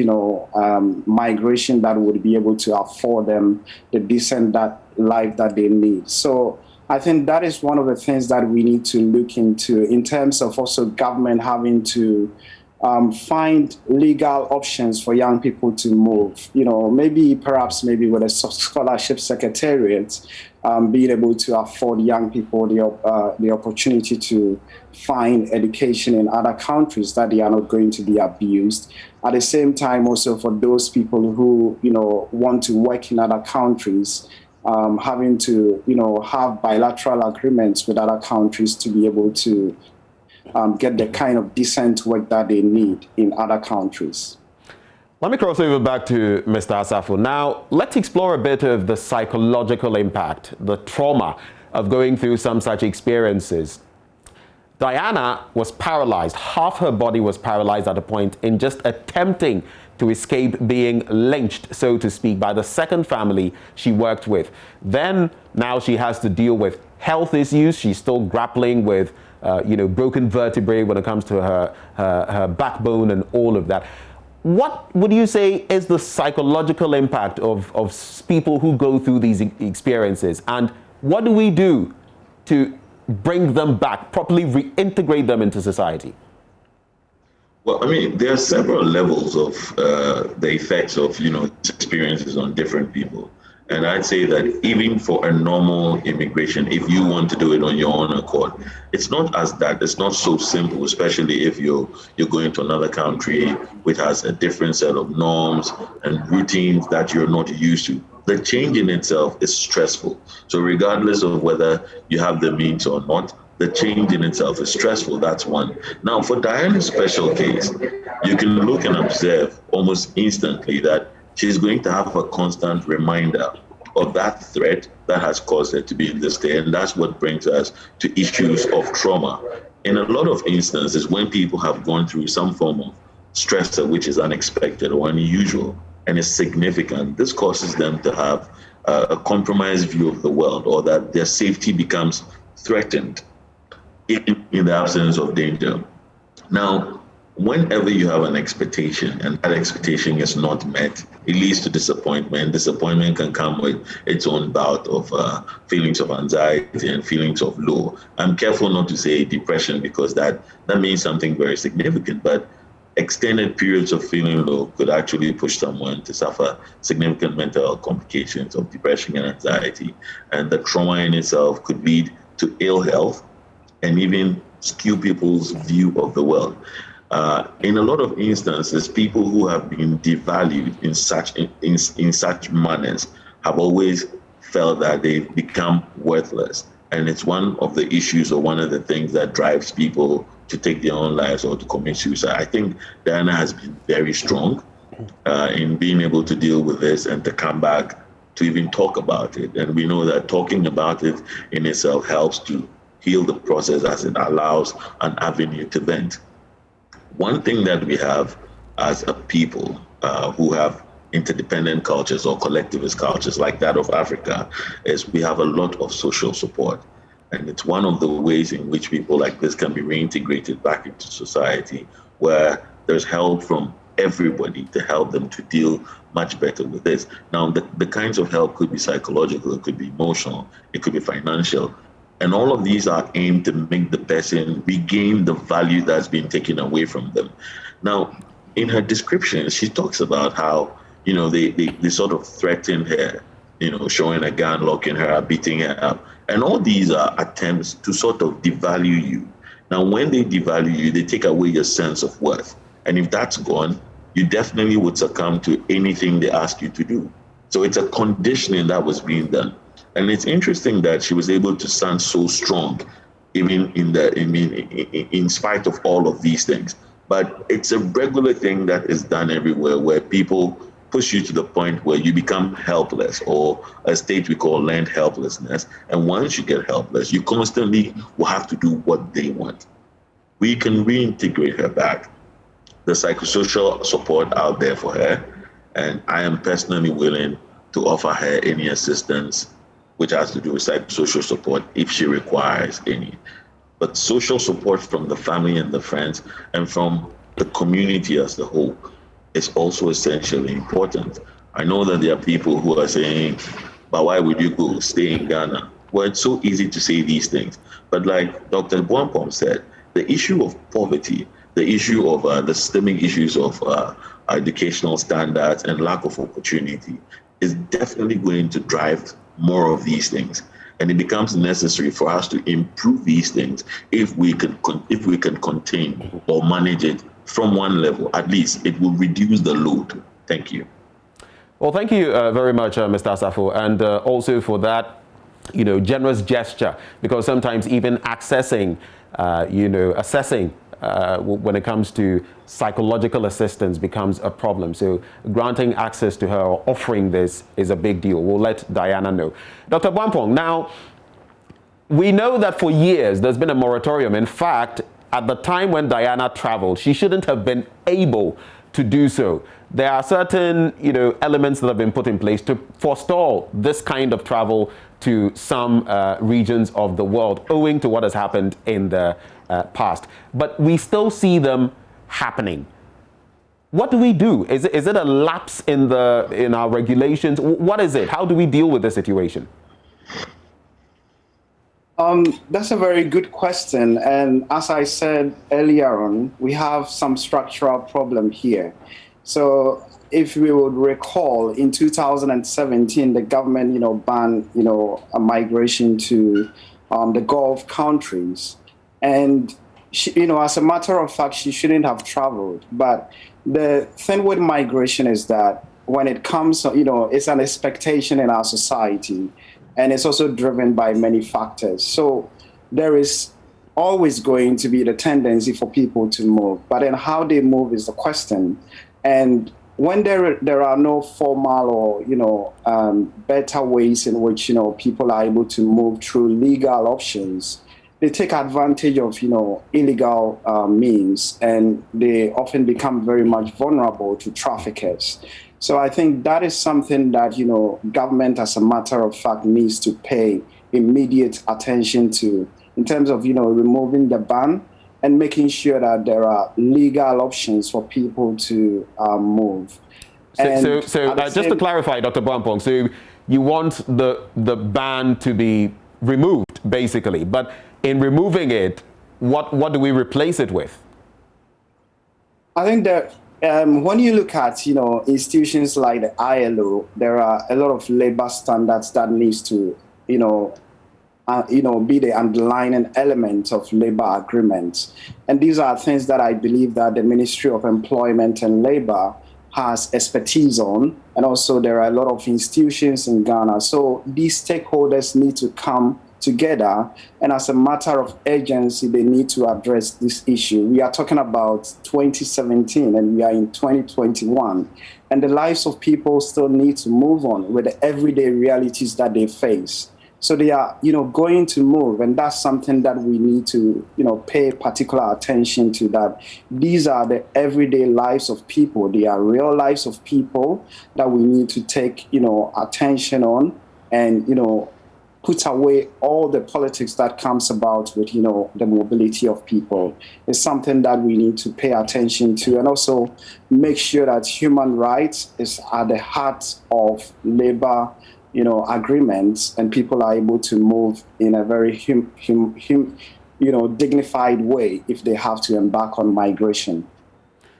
migration that would be able to afford them the decent life that they need. So I think that is one of the things that we need to look into in terms of also government having to find legal options for young people to move. Perhaps with a scholarship secretariat, being able to afford young people the opportunity to find education in other countries that they are not going to be abused. At the same time, also for those people who want to work in other countries, having to have bilateral agreements with other countries to be able to get the kind of decent work that they need in other countries. Let me cross over back to Mr. Asafo. Now, let's explore a bit of the psychological impact, the trauma of going through some such experiences. Diana was paralyzed. Half her body was paralyzed at a point in just attempting to escape being lynched, so to speak, by the second family she worked with. Then, now she has to deal with health issues. She's still grappling with broken vertebrae when it comes to her backbone and all of that. What would you say is the psychological impact of people who go through these experiences? And what do we do to bring them back, properly reintegrate them into society? Well, there are several levels of the effects of, experiences on different people. And I'd say that even for a normal immigration, if you want to do it on your own accord, it's not it's not so simple, especially if you're going to another country which has a different set of norms and routines that you're not used to. The change in itself is stressful. So regardless of whether you have the means or not, the change in itself is stressful. That's one. Now, for Diana's special case, you can look and observe almost instantly that she's going to have a constant reminder of that threat that has caused her to be in this state. And that's what brings us to issues of trauma. In a lot of instances, when people have gone through some form of stressor which is unexpected or unusual and is significant, this causes them to have a compromised view of the world, or that their safety becomes threatened in the absence of danger. Now, whenever you have an expectation and that expectation is not met, it leads to disappointment. Disappointment can come with its own bout of feelings of anxiety and feelings of low. I'm careful not to say depression because that means something very significant, but extended periods of feeling low could actually push someone to suffer significant mental health complications of depression and anxiety. And the trauma in itself could lead to ill health and even skew people's view of the world. In a lot of instances, people who have been devalued in such manners have always felt that they've become worthless. And it's one of the issues or one of the things that drives people to take their own lives or to commit suicide. I think Diana has been very strong in being able to deal with this and to come back to even talk about it. And we know that talking about it in itself helps to heal the process as it allows an avenue to vent. One thing that we have as a people who have interdependent cultures or collectivist cultures like that of Africa is we have a lot of social support. And it's one of the ways in which people like this can be reintegrated back into society, where there's help from everybody to help them to deal much better with this. Now, the kinds of help could be psychological, it could be emotional, it could be financial. And all of these are aimed to make the person regain the value that's been taken away from them. Now, in her description, she talks about how, you know, they sort of threatened her, you know, showing a gun, locking her up, beating her up. And all these are attempts to sort of devalue you. Now, when they devalue you, they take away your sense of worth. And if that's gone, you definitely would succumb to anything they ask you to do. So it's a conditioning that was being done. And it's interesting that she was able to stand so strong, even in spite of all of these things. But it's a regular thing that is done everywhere, where people push you to the point where you become helpless, or a state we call learned helplessness. And once you get helpless, you constantly will have to do what they want. We can reintegrate her back. The psychosocial support out there for her, and I am personally willing to offer her any assistance which has to do with psychosocial support if she requires any. But social support from the family and the friends and from the community as a whole is also essentially important. I know that there are people who are saying, but why would you go stay in Ghana? Well, it's so easy to say these things. But like Dr. Boampong said, the issue of poverty, the issue of the systemic issues of educational standards and lack of opportunity is definitely going to drive more of these things. And it becomes necessary for us to improve these things if we can contain or manage it from one level. At least it will reduce the load. Thank you. Well, thank you very much, Mr. Asafo, and also for that, you know, generous gesture, because sometimes even accessing, assessing when it comes to psychological assistance becomes a problem. So granting access to her or offering this is a big deal. We'll let Diana know. Dr. Boampong, now, we know that for years there's been a moratorium. In fact, at the time when Diana traveled, she shouldn't have been able to do so. There are certain, elements that have been put in place to forestall this kind of travel to some regions of the world, owing to what has happened in the past. But we still see them happening. What do we do? Is it a lapse in our regulations? What is it? How do we deal with the situation? That's a very good question. And as I said earlier on, we have some structural problem here. So if we would recall, in 2017, the government, banned, a migration to the Gulf countries. And, as a matter of fact, she shouldn't have traveled. But the thing with migration is that when it comes, it's an expectation in our society. And it's also driven by many factors. So there is always going to be the tendency for people to move. But then how they move is the question. And when there are no formal or, better ways in which, people are able to move through legal options, they take advantage of, illegal means, and they often become very much vulnerable to traffickers. So I think that is something that, government, as a matter of fact, needs to pay immediate attention to in terms of, removing the ban and making sure that there are legal options for people to move. So just to clarify, Dr. Boampong, so you want the ban to be removed, basically. But in removing it, what do we replace it with? I think that when you look at, institutions like the ILO, there are a lot of labor standards that needs to, be the underlying element of labor agreements. And these are things that I believe that the Ministry of Employment and Labor has expertise on. And also there are a lot of institutions in Ghana. So these stakeholders need to come together, and as a matter of urgency, they need to address this issue. We are talking about 2017 and we are in 2021, and the lives of people still need to move on with the everyday realities that they face. So they are, going to move, and that's something that we need to, pay particular attention to, that these are the everyday lives of people. They are real lives of people that we need to take, attention on and, put away all the politics that comes about with, the mobility of people. It's something that we need to pay attention to, and also make sure that human rights is at the heart of labor agreements, and people are able to move in a very dignified way if they have to embark on migration.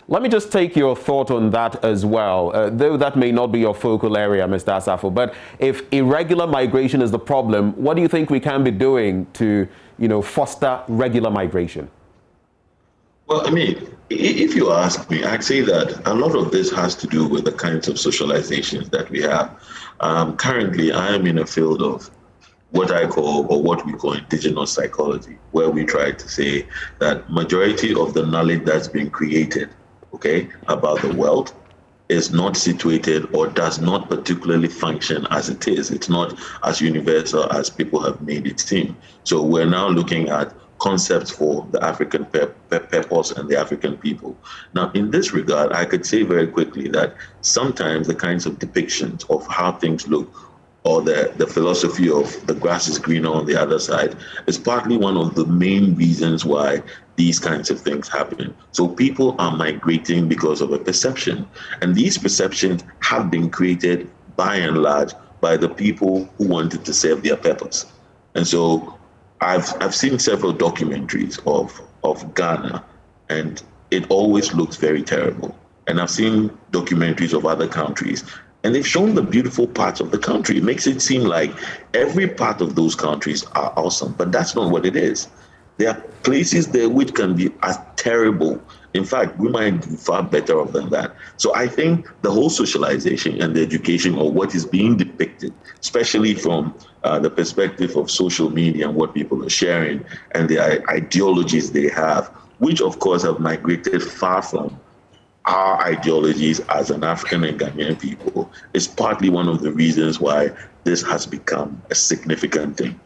Let me just take your thought on that as well, though that may not be your focal area, Mr. Asafo. But if irregular migration is the problem, what do you think we can be doing to, foster regular migration? Well, I mean, if you ask me, I'd say that a lot of this has to do with the kinds of socializations that we have. Currently, I am in a field of what I call, or what we call, indigenous psychology, where we try to say that majority of the knowledge that's been created, about the world is not situated or does not particularly function as it is. It's not as universal as people have made it seem. So we're now looking at concepts for the African purpose and the African people. Now, in this regard, I could say very quickly that sometimes the kinds of depictions of how things look, or the philosophy of the grass is greener on the other side, is partly one of the main reasons why these kinds of things happen. So people are migrating because of a perception, and these perceptions have been created by and large by the people who wanted to serve their purpose. And so I've seen several documentaries of Ghana, and it always looks very terrible. And I've seen documentaries of other countries, and they've shown the beautiful parts of the country. It makes it seem like every part of those countries are awesome, but that's not what it is. There are places there which can be as terrible. In fact, we might do far better off than that. So I think the whole socialization and the education of what is being depicted, especially from the perspective of social media and what people are sharing and the ideologies they have, which of course have migrated far from our ideologies as an African and Ghanaian people, is partly one of the reasons why this has become a significant thing.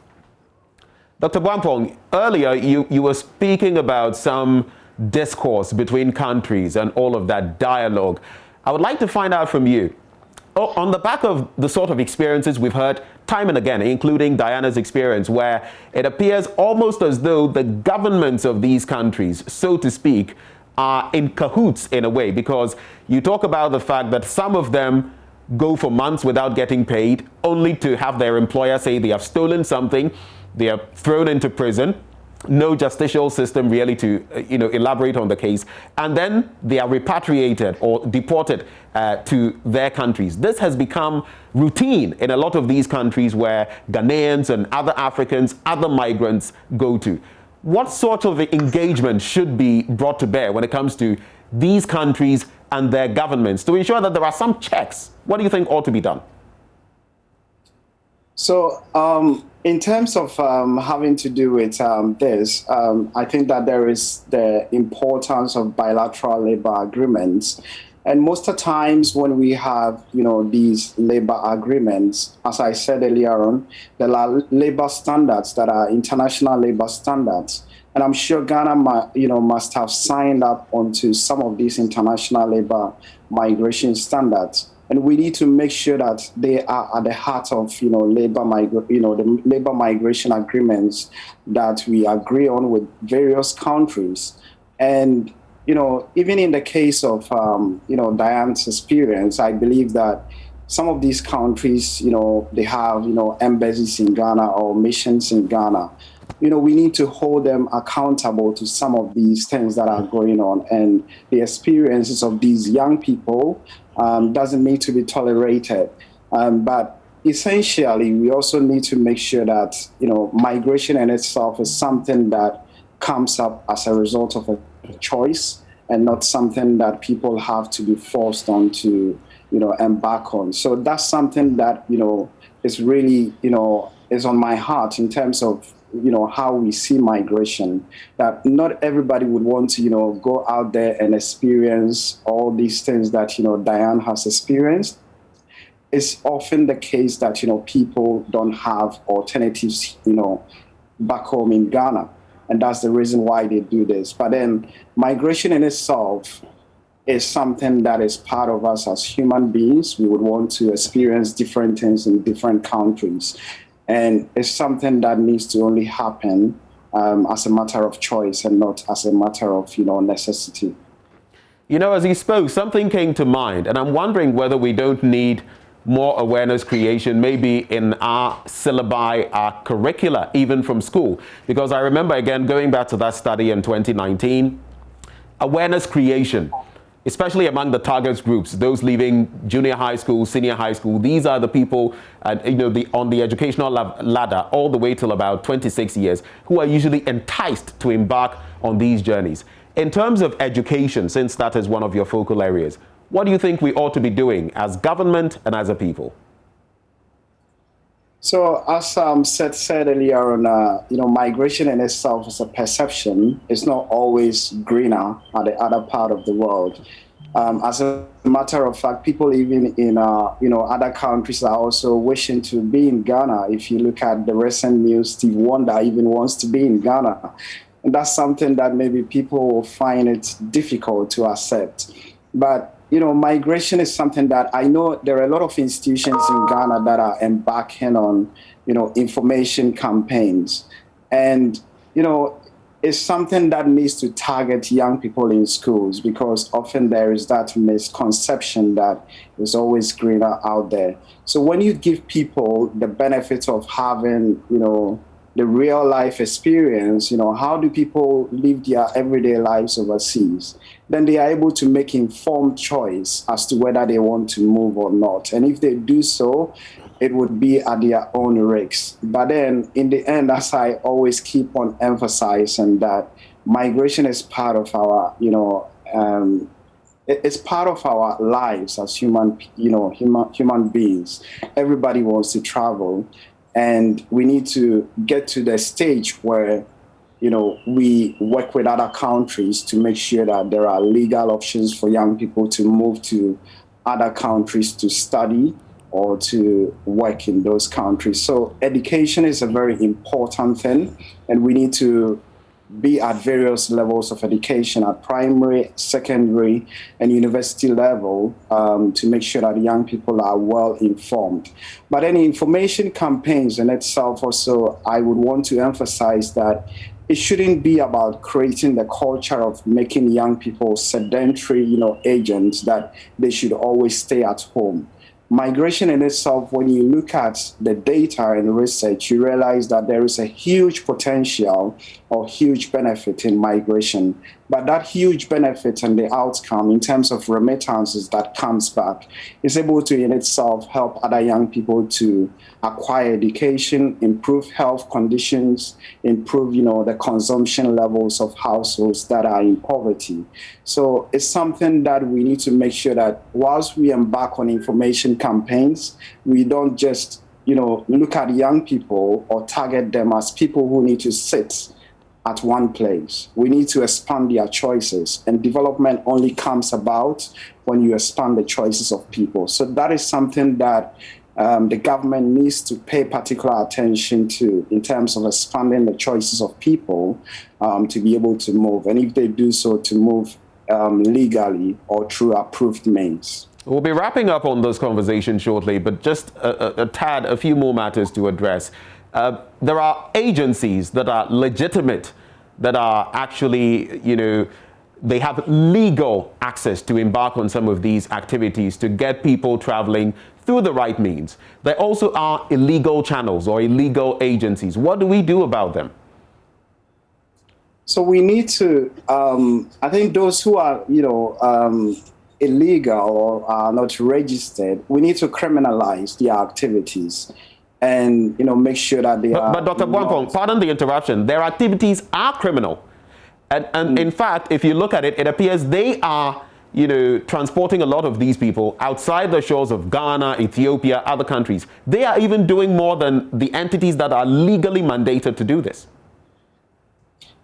Dr. Bwampong, earlier you were speaking about some discourse between countries and all of that dialogue. I would like to find out from you, on the back of the sort of experiences we've heard time and again, including Diana's experience, where it appears almost as though the governments of these countries, so to speak, are in cahoots in a way, because you talk about the fact that some of them go for months without getting paid, only to have their employer say they have stolen something, they are thrown into prison, no justicial system really to elaborate on the case, and then they are repatriated or deported to their countries. This has become routine in a lot of these countries where Ghanaians and other Africans, other migrants go to. What sort of engagement should be brought to bear when it comes to these countries and their governments to ensure that there are some checks? What do you think ought to be done? So in terms of having to do with this, I think that there is the importance of bilateral labor agreements. And most of the times when we have, these labor agreements, as I said earlier on, there are labor standards that are international labor standards. And I'm sure Ghana, must have signed up onto some of these international labor migration standards. And we need to make sure that they are at the heart of, the labor migration agreements that we agree on with various countries. And even in the case of, Diane's experience, I believe that some of these countries, they have, embassies in Ghana or missions in Ghana. We need to hold them accountable to some of these things that are going on. And the experiences of these young people doesn't need to be tolerated. But essentially, we also need to make sure that, migration in itself is something that comes up as a result of a choice and not something that people have to be forced on to, embark on. So that's something that, is really, is on my heart in terms of, how we see migration, that not everybody would want to, go out there and experience all these things that, Diane has experienced. it's often the case that, people don't have alternatives, back home in Ghana. And that's the reason why they do this. But then migration in itself is something that is part of us as human beings. We would want to experience different things in different countries. And it's something that needs to only happen as a matter of choice and not as a matter of, necessity. As he spoke, something came to mind, and I'm wondering whether we don't need more awareness creation, maybe in our syllabi, our curricula, even from school. Because I remember, again, going back to that study in 2019, awareness creation, especially among the target groups, those leaving junior high school, senior high school, these are the people, on the educational ladder all the way till about 26 years, who are usually enticed to embark on these journeys. In terms of education, since that is one of your focal areas, what do you think we ought to be doing as government and as a people? So as said earlier on, migration in itself is a perception. It's not always greener at the other part of the world. As a matter of fact, people even in other countries are also wishing to be in Ghana. If you look at the recent news, Steve Wonder even wants to be in Ghana. And that's something that maybe people will find it difficult to accept. But migration is something that I know there are a lot of institutions in Ghana that are embarking on, information campaigns. And, it's something that needs to target young people in schools, because often there is that misconception that there's always greener out there. So when you give people the benefit of having, the real life experience, how do people live their everyday lives overseas? Then they are able to make informed choice as to whether they want to move or not. And if they do so, it would be at their own risk. But then in the end, as I always keep on emphasizing, that migration is part of our, it's part of our lives as human beings. Everybody wants to travel. And we need to get to the stage where, we work with other countries to make sure that there are legal options for young people to move to other countries to study or to work in those countries. So education is a very important thing, and we need to be at various levels of education, at primary, secondary, and university level, to make sure that young people are well informed. But any information campaigns in itself also, I would want to emphasize that it shouldn't be about creating the culture of making young people sedentary, agents, that they should always stay at home. Migration in itself, when you look at the data and research, you realize that there is a huge potential or huge benefit in migration. But that huge benefit and the outcome in terms of remittances that comes back is able to in itself help other young people to acquire education, improve health conditions, improve, the consumption levels of households that are in poverty. So it's something that we need to make sure that whilst we embark on information campaigns, we don't just, look at young people or target them as people who need to sit at one place. We need to expand their choices, and development only comes about when you expand the choices of people. So that is something that the government needs to pay particular attention to in terms of expanding the choices of people to be able to move. And if they do so, to move legally or through approved means. We'll be wrapping up on this conversation shortly, but just a few more matters to address. There are agencies that are legitimate, that are actually, they have legal access to embark on some of these activities to get people traveling through the right means. There also are illegal channels or illegal agencies. What do we do about them? So we need to, I think those who are, illegal or are not registered, we need to criminalize their activities and, make sure that they are... But Dr. Bwampong, pardon the interruption, their activities are criminal. And in fact, if you look at it, it appears they are, transporting a lot of these people outside the shores of Ghana, Ethiopia, other countries. They are even doing more than the entities that are legally mandated to do this.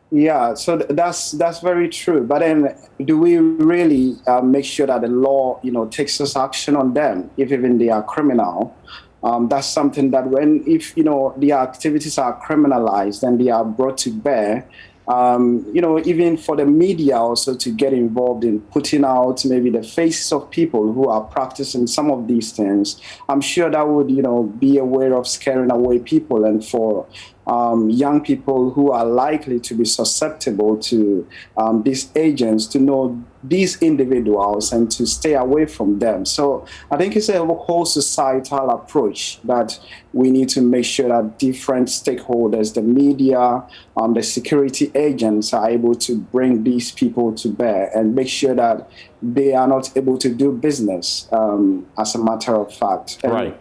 Yeah, so that's very true. But then, do we really make sure that the law, takes us action on them, if even they are criminal? That's something that if their activities are criminalized and they are brought to bear, even for the media also to get involved in putting out maybe the faces of people who are practicing some of these things, I'm sure that would, be a way of scaring away people, and for young people who are likely to be susceptible to these agents to know these individuals and to stay away from them. So I think it's a whole societal approach that we need to make sure that different stakeholders, the media, the security agents are able to bring these people to bear and make sure that they are not able to do business, as a matter of fact. And right.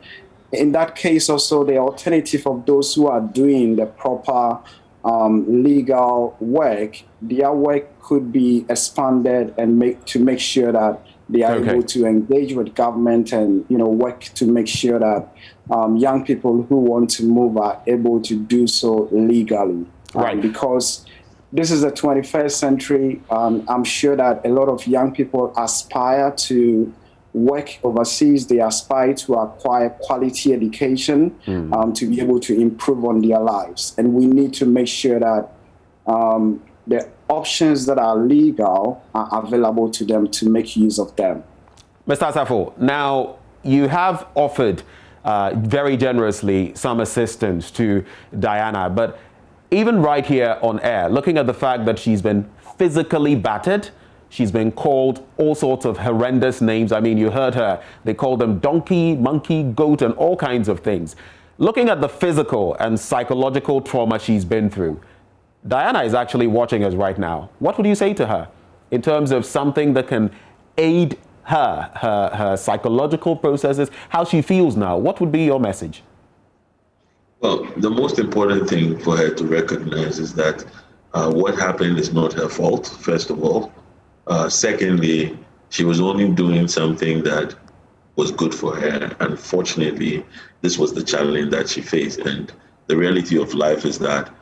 In that case, also the alternative of those who are doing the proper legal work, their work could be expanded and make sure that they are able to engage with government and work to make sure that young people who want to move are able to do so legally. Right. Because this is the 21st century. I'm sure that a lot of young people aspire to work overseas. They aspire to acquire quality education to be able to improve on their lives. And we need to make sure that the options that are legal are available to them to make use of them. Mr. Asafo, now you have offered very generously some assistance to Diana, but even right here on air, looking at the fact that she's been physically battered, she's been called all sorts of horrendous names. I mean, you heard her. They called them donkey, monkey, goat, and all kinds of things. Looking at the physical and psychological trauma she's been through, Diana is actually watching us right now. What would you say to her in terms of something that can aid her psychological processes, how she feels now? What would be your message? Well, the most important thing for her to recognize is that what happened is not her fault, first of all. Secondly, she was only doing something that was good for her. Unfortunately, this was the challenge that she faced. And the reality of life is that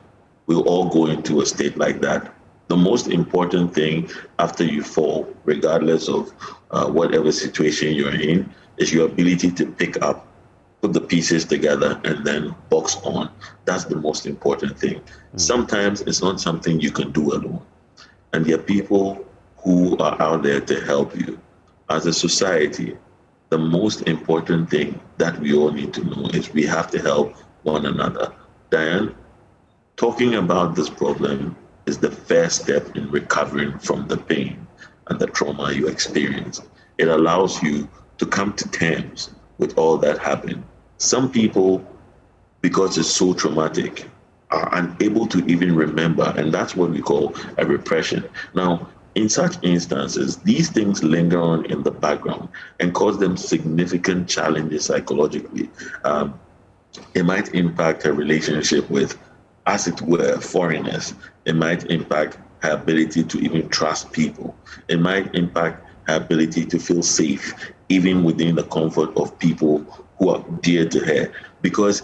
we'll all go into a state like that. The most important thing after you fall, regardless of whatever situation you're in, is your ability to pick up, put the pieces together, and then box on. That's the most important thing. Sometimes it's not something you can do alone. And there are people who are out there to help you. As a society, the most important thing that we all need to know is we have to help one another. Diane, talking about this problem is the first step in recovering from the pain and the trauma you experience. It allows you to come to terms with all that happened. Some people, because it's so traumatic, are unable to even remember, and that's what we call a repression. Now, in such instances, these things linger on in the background and cause them significant challenges psychologically. It might impact her relationship with, as it were, foreigners. It might impact her ability to even trust people. It might impact her ability to feel safe, even within the comfort of people who are dear to her, because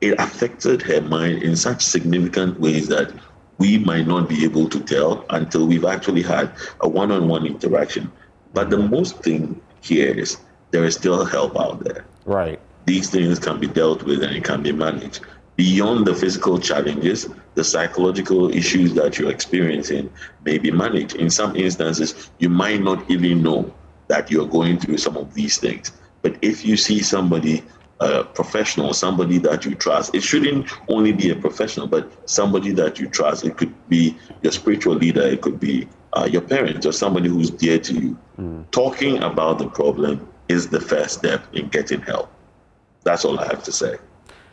it affected her mind in such significant ways that we might not be able to tell until we've actually had a one-on-one interaction. But the most thing here is there is still help out there. Right. These things can be dealt with and it can be managed. Beyond the physical challenges, the psychological issues that you're experiencing may be managed. In some instances, you might not even know that you're going through some of these things. But if you see somebody, a professional, somebody that you trust, it shouldn't only be a professional, but somebody that you trust. It could be your spiritual leader, it could be your parents or somebody who's dear to you. Talking about the problem is the first step in getting help. That's all I have to say.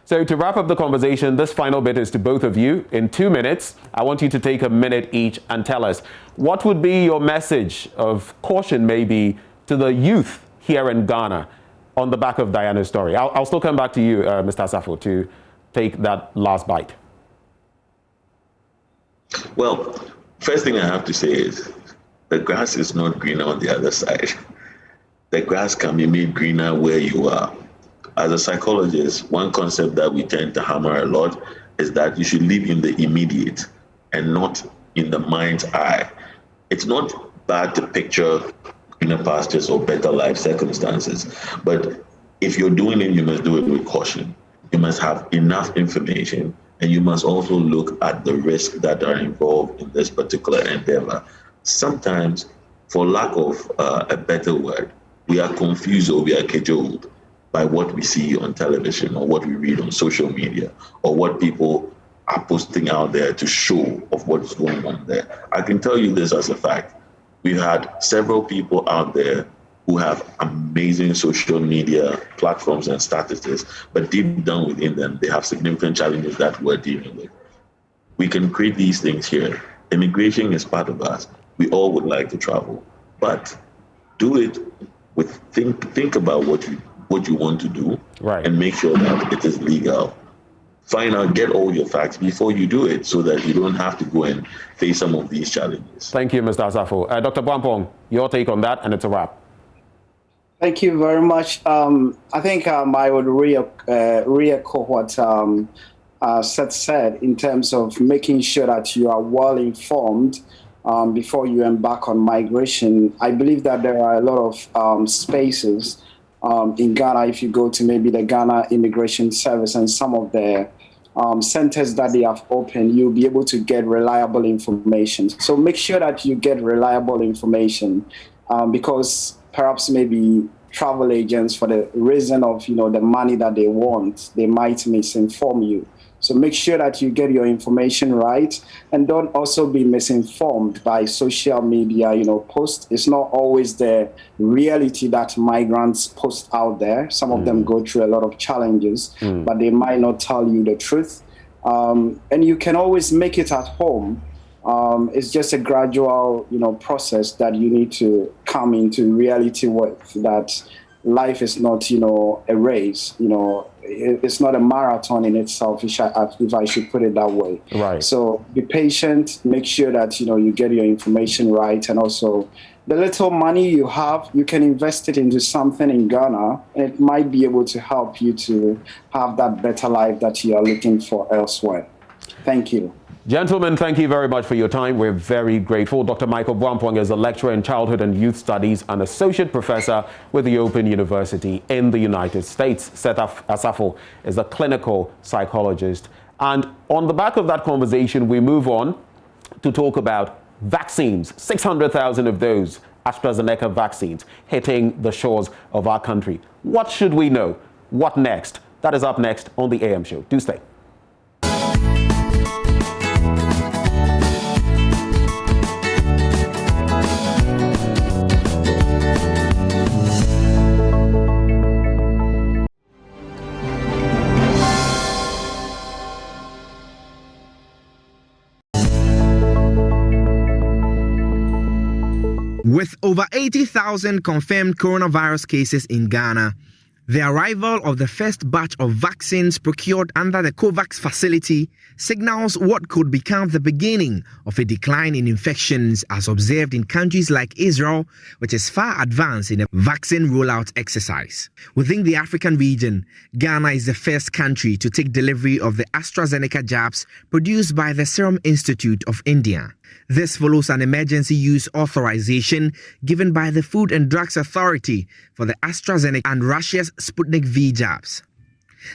So to wrap up the conversation, this final bit is to both of you. In 2 minutes, I want you to take a minute each and tell us what would be your message of caution maybe to the youth here in Ghana on the back of Diana's story. I'll still come back to you, Mr. Asafo, to take that last bite. Well, first thing I have to say is the grass is not greener on the other side. The grass can be made greener where you are. As a psychologist, one concept that we tend to hammer a lot is that you should live in the immediate and not in the mind's eye. It's not bad to picture greener pastures or better life circumstances, but if you're doing it, you must do it with caution. You must have enough information, and you must also look at the risks that are involved in this particular endeavor. Sometimes, for lack of a better word, we are confused or we are cajoled by what we see on television or what we read on social media or what people are posting out there to show of what's going on there. I can tell you this as a fact. We've had several people out there who have amazing social media platforms and statuses, but deep down within them, they have significant challenges that we're dealing with. We can create these things here. Immigration is part of us. We all would like to travel, but do it with think about what you want to do, right, and make sure that it is legal. Find out, get all your facts before you do it so that you don't have to go and face some of these challenges. Thank you, Mr. Asafo. Dr. Bwampong, your take on that, and it's a wrap. Thank you very much. I think I would re-echo what Seth said in terms of making sure that you are well informed before you embark on migration. I believe that there are a lot of spaces in Ghana. If you go to maybe the Ghana Immigration Service and some of the centers that they have opened, you'll be able to get reliable information. So make sure that you get reliable information because perhaps maybe travel agents, for the reason of the money that they want, they might misinform you. So make sure that you get your information right, and don't also be misinformed by social media, posts. It's not always the reality that migrants post out there. Some of them go through a lot of challenges, but they might not tell you the truth. And you can always make it at home. It's just a gradual, process that you need to come into reality with, that life is not, a race, it's not a marathon in itself, if I should put it that way. Right. So be patient, make sure that, you get your information right. And also the little money you have, you can invest it into something in Ghana, and it might be able to help you to have that better life that you are looking for elsewhere. Thank you. Gentlemen, thank you very much for your time. We're very grateful. Dr. Michael Bwampong is a lecturer in childhood and youth studies and associate professor with the Open University in the United States. Seth Asafo is a clinical psychologist. And on the back of that conversation, we move on to talk about vaccines. 600,000 of those AstraZeneca vaccines hitting the shores of our country. What should we know? What next? That is up next on the AM Show. Do stay. With over 80,000 confirmed coronavirus cases in Ghana, the arrival of the first batch of vaccines procured under the COVAX facility signals what could become the beginning of a decline in infections as observed in countries like Israel, which is far advanced in a vaccine rollout exercise. Within the African region, Ghana is the first country to take delivery of the AstraZeneca jabs produced by the Serum Institute of India. This follows an emergency use authorization given by the Food and Drugs Authority for the AstraZeneca and Russia's Sputnik V jabs.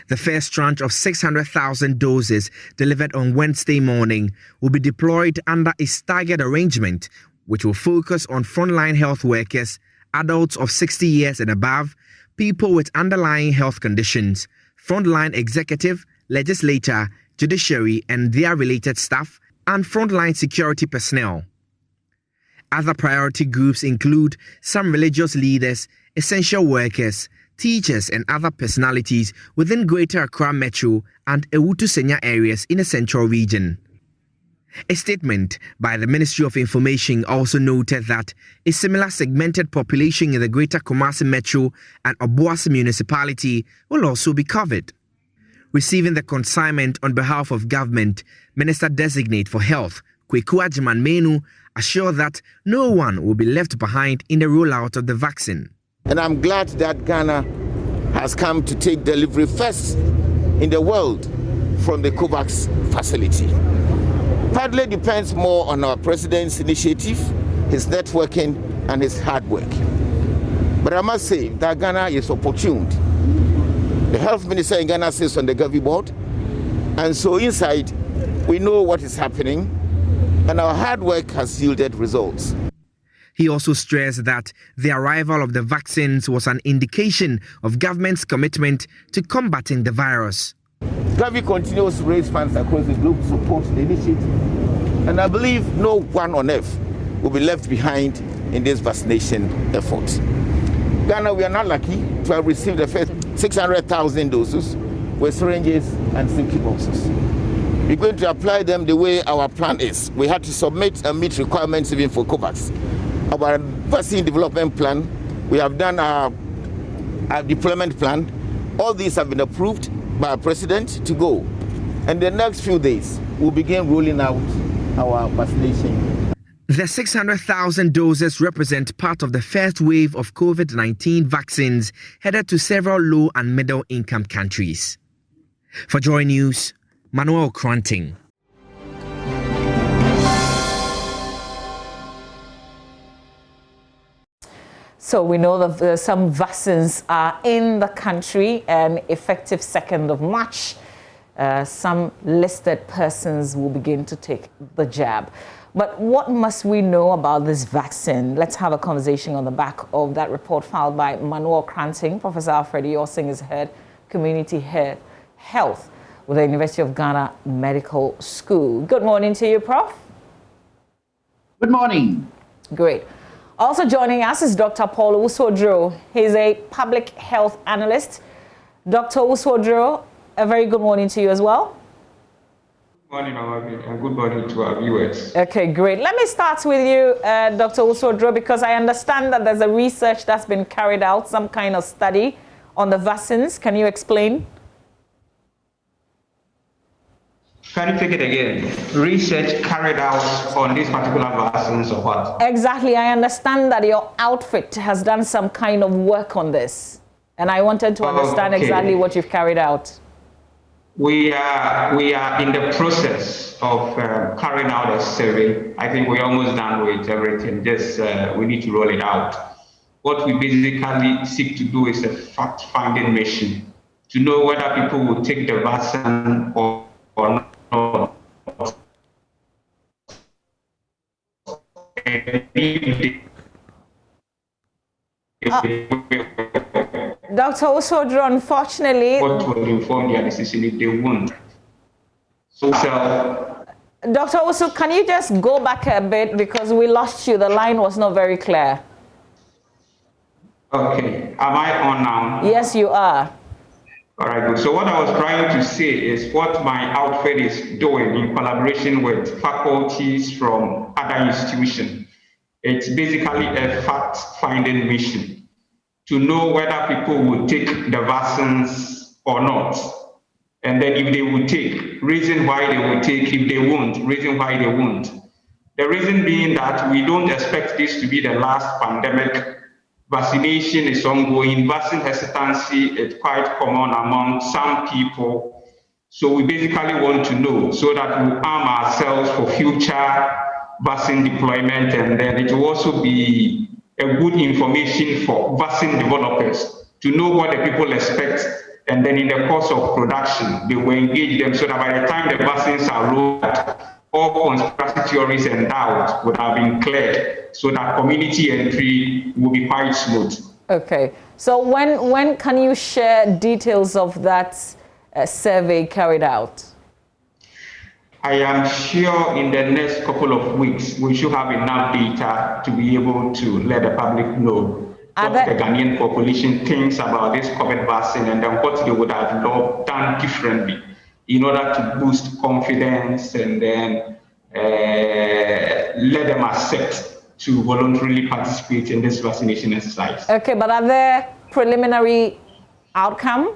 The first tranche of 600,000 doses delivered on Wednesday morning will be deployed under a staggered arrangement, which will focus on frontline health workers, adults of 60 years and above, people with underlying health conditions, frontline executive, legislator, judiciary and their related staff, and frontline security personnel. Other priority groups include some religious leaders, essential workers, teachers and other personalities within Greater Accra Metro and Ewutu Senya areas in the central region. A statement by the Ministry of Information also noted that a similar segmented population in the Greater Kumasi Metro and Obuasi municipality will also be covered. Receiving the consignment on behalf of government, Minister-designate for Health, Kweku Ajiman Menu, assured that no one will be left behind in the rollout of the vaccine. And I'm glad that Ghana has come to take delivery first in the world from the COVAX facility. partly depends more on our president's initiative, his networking, and his hard work. But I must say that Ghana is opportune. The health minister in Ghana sits on the Gavi board, and so inside we know what is happening, and our hard work has yielded results. He also stressed that the arrival of the vaccines was an indication of government's commitment to combating the virus. Gavi continues to raise funds across the globe to support the initiative, and I believe no one on earth will be left behind in this vaccination effort. Ghana, we are not lucky to have received the first 600,000 doses with syringes and safety boxes. We're going to apply them the way our plan is. We had to submit and meet requirements even for COVAX. Our vaccine development plan, we have done our deployment plan. All these have been approved by our president to go. And the next few days, we'll begin rolling out our vaccination. The 600,000 doses represent part of the first wave of COVID-19 vaccines headed to several low and middle income countries. For Joy News, Manuel Kranting. So we know that some vaccines are in the country, and effective 2nd of March, some listed persons will begin to take the jab. But what must we know about this vaccine? Let's have a conversation on the back of that report filed by Manuel Kranting. Professor Alfred Yorsing is head Community Health with the University of Ghana Medical School. Good morning to you, Prof. Good morning. Great. Also joining us is Dr. Paul Usodro. He's a public health analyst. Dr. Usodro, a very good morning to you as well. Good morning, Amabi, and good morning to our viewers. Okay, great. Let me start with you, Dr. Usodro, because I understand that there's a research that's been carried out, some kind of study on the vaccines. Can you explain? Can you take it again? Research carried out on these particular vaccines or what? Exactly. I understand that your outfit has done some kind of work on this, and I wanted to understand exactly what you've carried out. We are in the process of carrying out a survey. I think we're almost done with everything. Just we need to roll it out. What we basically seek to do is a fact-finding mission to know whether people will take the vaccine or not. Dr. Usodro, unfortunately, what will inform their decision if they won't. So, Dr. Uso, can you just go back a bit because we lost you? The line was not very clear. Okay, am I on now? Yes, you are. All right, good. So what I was trying to say is what my outfit is doing in collaboration with faculties from other institutions. It's basically a fact-finding mission to know whether people will take the vaccines or not. And then if they will take, reason why they will take, if they won't, reason why they won't. The reason being that we don't expect this to be the last pandemic. Vaccination is ongoing. Vaccine hesitancy is quite common among some people. So we basically want to know so that we arm ourselves for future vaccine deployment, and then it will also be a good information for vaccine developers to know what the people expect, and then in the course of production, they will engage them so that by the time the vaccines are rolled out, all conspiracy theories and doubts would have been cleared so that community entry will be quite smooth. Okay. So when can you share details of that survey carried out? I am sure in the next couple of weeks, we should have enough data to be able to let the public know what the Ghanaian population thinks about this COVID vaccine and then what they would have done differently in order to boost confidence and then let them accept to voluntarily participate in this vaccination exercise. Okay, but are there preliminary outcome?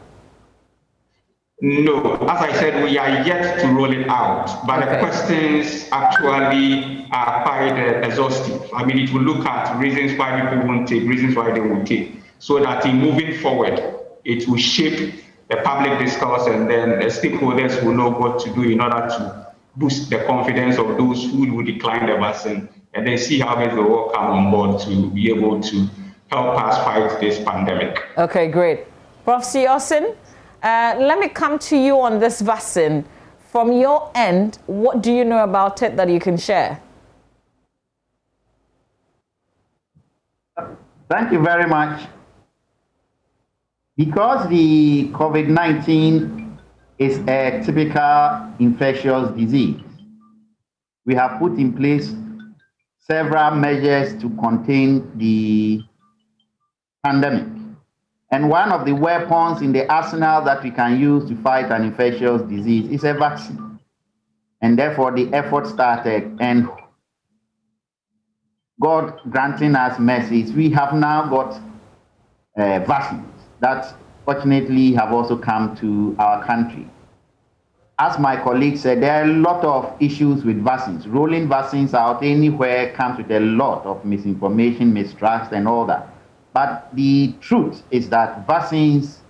No, as I said, we are yet to roll it out, but the questions actually are quite exhaustive. I mean, it will look at reasons why people won't take, reasons why they won't take, so that in moving forward, it will shape the public discourse, and then the stakeholders will know what to do in order to boost the confidence of those who will decline the vaccine, and then see how best they will come on board to be able to help us fight this pandemic. Okay, great. Prof. Siosin, let me come to you on this vaccine. From your end, what do you know about it that you can share? Thank you very much. Because the COVID-19 is a typical infectious disease, we have put in place several measures to contain the pandemic. And one of the weapons in the arsenal that we can use to fight an infectious disease is a vaccine. And therefore the effort started, and God granting us mercies, we have now got vaccines that fortunately have also come to our country. As my colleague said, there are a lot of issues with vaccines. Rolling vaccines out anywhere comes with a lot of misinformation, mistrust, and all that. But the truth is that vaccines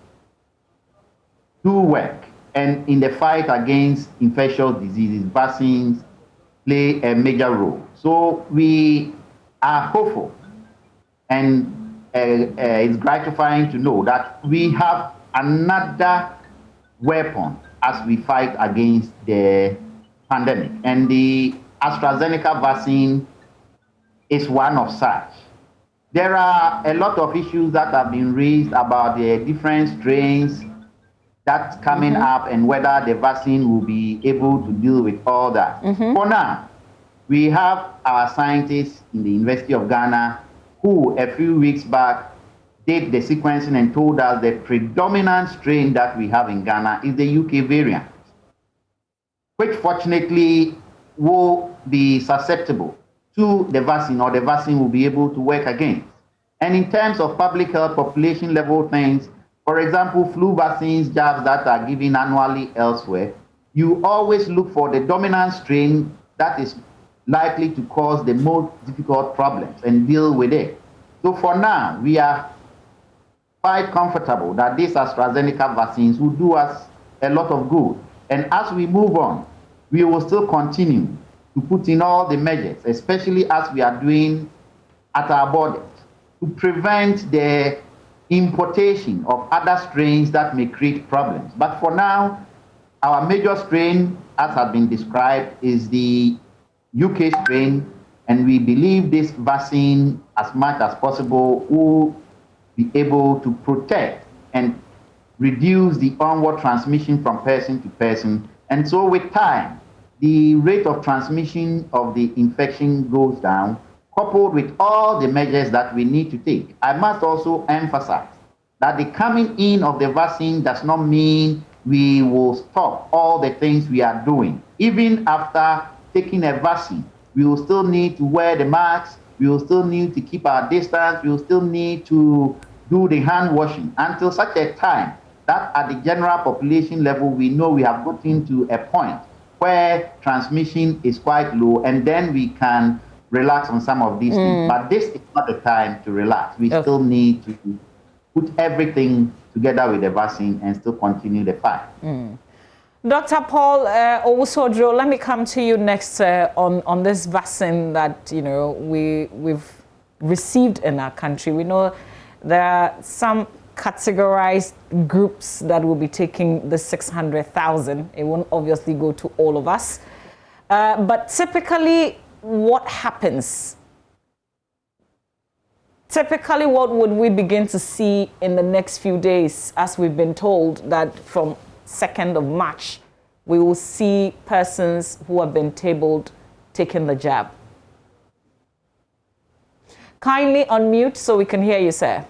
do work. And in the fight against infectious diseases, vaccines play a major role. So we are hopeful, and it's gratifying to know that we have another weapon as we fight against the pandemic. And the AstraZeneca vaccine is one of such. There are a lot of issues that have been raised about the different strains that's coming up and whether the vaccine will be able to deal with all that. For now, we have our scientists in the University of Ghana who a few weeks back did the sequencing and told us the predominant strain that we have in Ghana is the UK variant, which fortunately will be susceptible to the vaccine, or the vaccine will be able to work against. And in terms of public health, population level things, for example, flu vaccines, jabs that are given annually elsewhere, you always look for the dominant strain that is likely to cause the most difficult problems and deal with it. So for now, we are quite comfortable that these AstraZeneca vaccines will do us a lot of good. And as we move on, we will still continue to put in all the measures, especially as we are doing at our borders, to prevent the importation of other strains that may create problems. But for now, our major strain, as has been described, is the UK strain, and we believe this vaccine, as much as possible, will be able to protect and reduce the onward transmission from person to person. And so with time, the rate of transmission of the infection goes down, coupled with all the measures that we need to take. I must also emphasize that the coming in of the vaccine does not mean we will stop all the things we are doing. Even after taking a vaccine, we will still need to wear the masks, we will still need to keep our distance, we will still need to do the hand washing until such a time that at the general population level, we know we have gotten to a point where transmission is quite low, and then we can relax on some of these things. But this is not the time to relax. We still need to put everything together with the vaccine and still continue the fight. Dr. Paul Owusodro, let me come to you next on this vaccine that we've received in our country. We know there are some categorized groups that will be taking the 600,000. It won't obviously go to all of us, but typically, what happens? Typically, what would we begin to see in the next few days, as we've been told that from 2nd of March, we will see persons who have been tabled taking the jab? Kindly unmute so we can hear you, sir.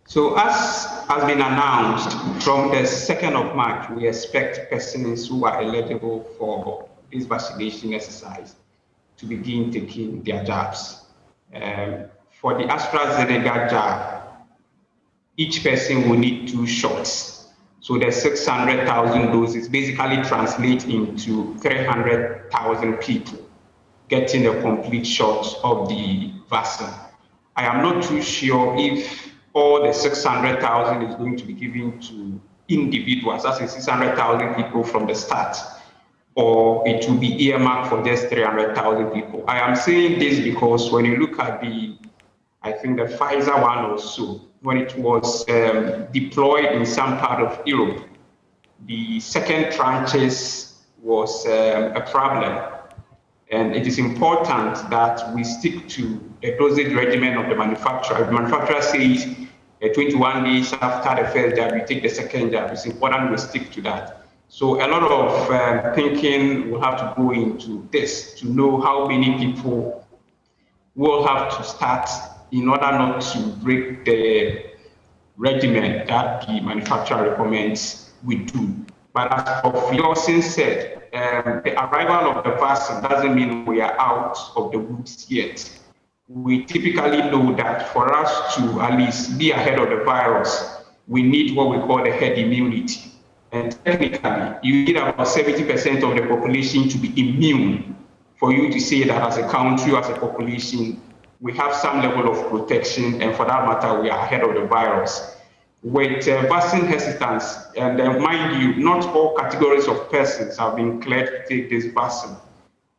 So as has been announced, from the 2nd of March, we expect persons who are eligible for this vaccination exercise to begin taking their jabs. For the AstraZeneca jab, each person will need 2 shots. So the 600,000 doses basically translate into 300,000 people getting a complete shot of the vaccine. I am not too sure if all the 600,000 is going to be given to individuals, that's 600,000 people from the start, or it will be earmarked for just 300,000 people. I am saying this because when you look at I think the Pfizer one or so, when it was deployed in some part of Europe, the second tranches was a problem. And it is important that we stick to the dosage regimen of the manufacturer. If the manufacturer says 21 days after the first jab, you take the second jab, it's important we stick to that. So a lot of thinking will have to go into this to know how many people will have to start in order not to break the regimen that the manufacturer recommends we do. But as Prof. Yosin said, the arrival of the vaccine doesn't mean we are out of the woods yet. We typically know that for us to at least be ahead of the virus, we need what we call the herd immunity. And technically, you need about 70% of the population to be immune for you to say that as a country, as a population, we have some level of protection, and for that matter, we are ahead of the virus. With vaccine hesitance, and mind you, not all categories of persons have been cleared to take this vaccine.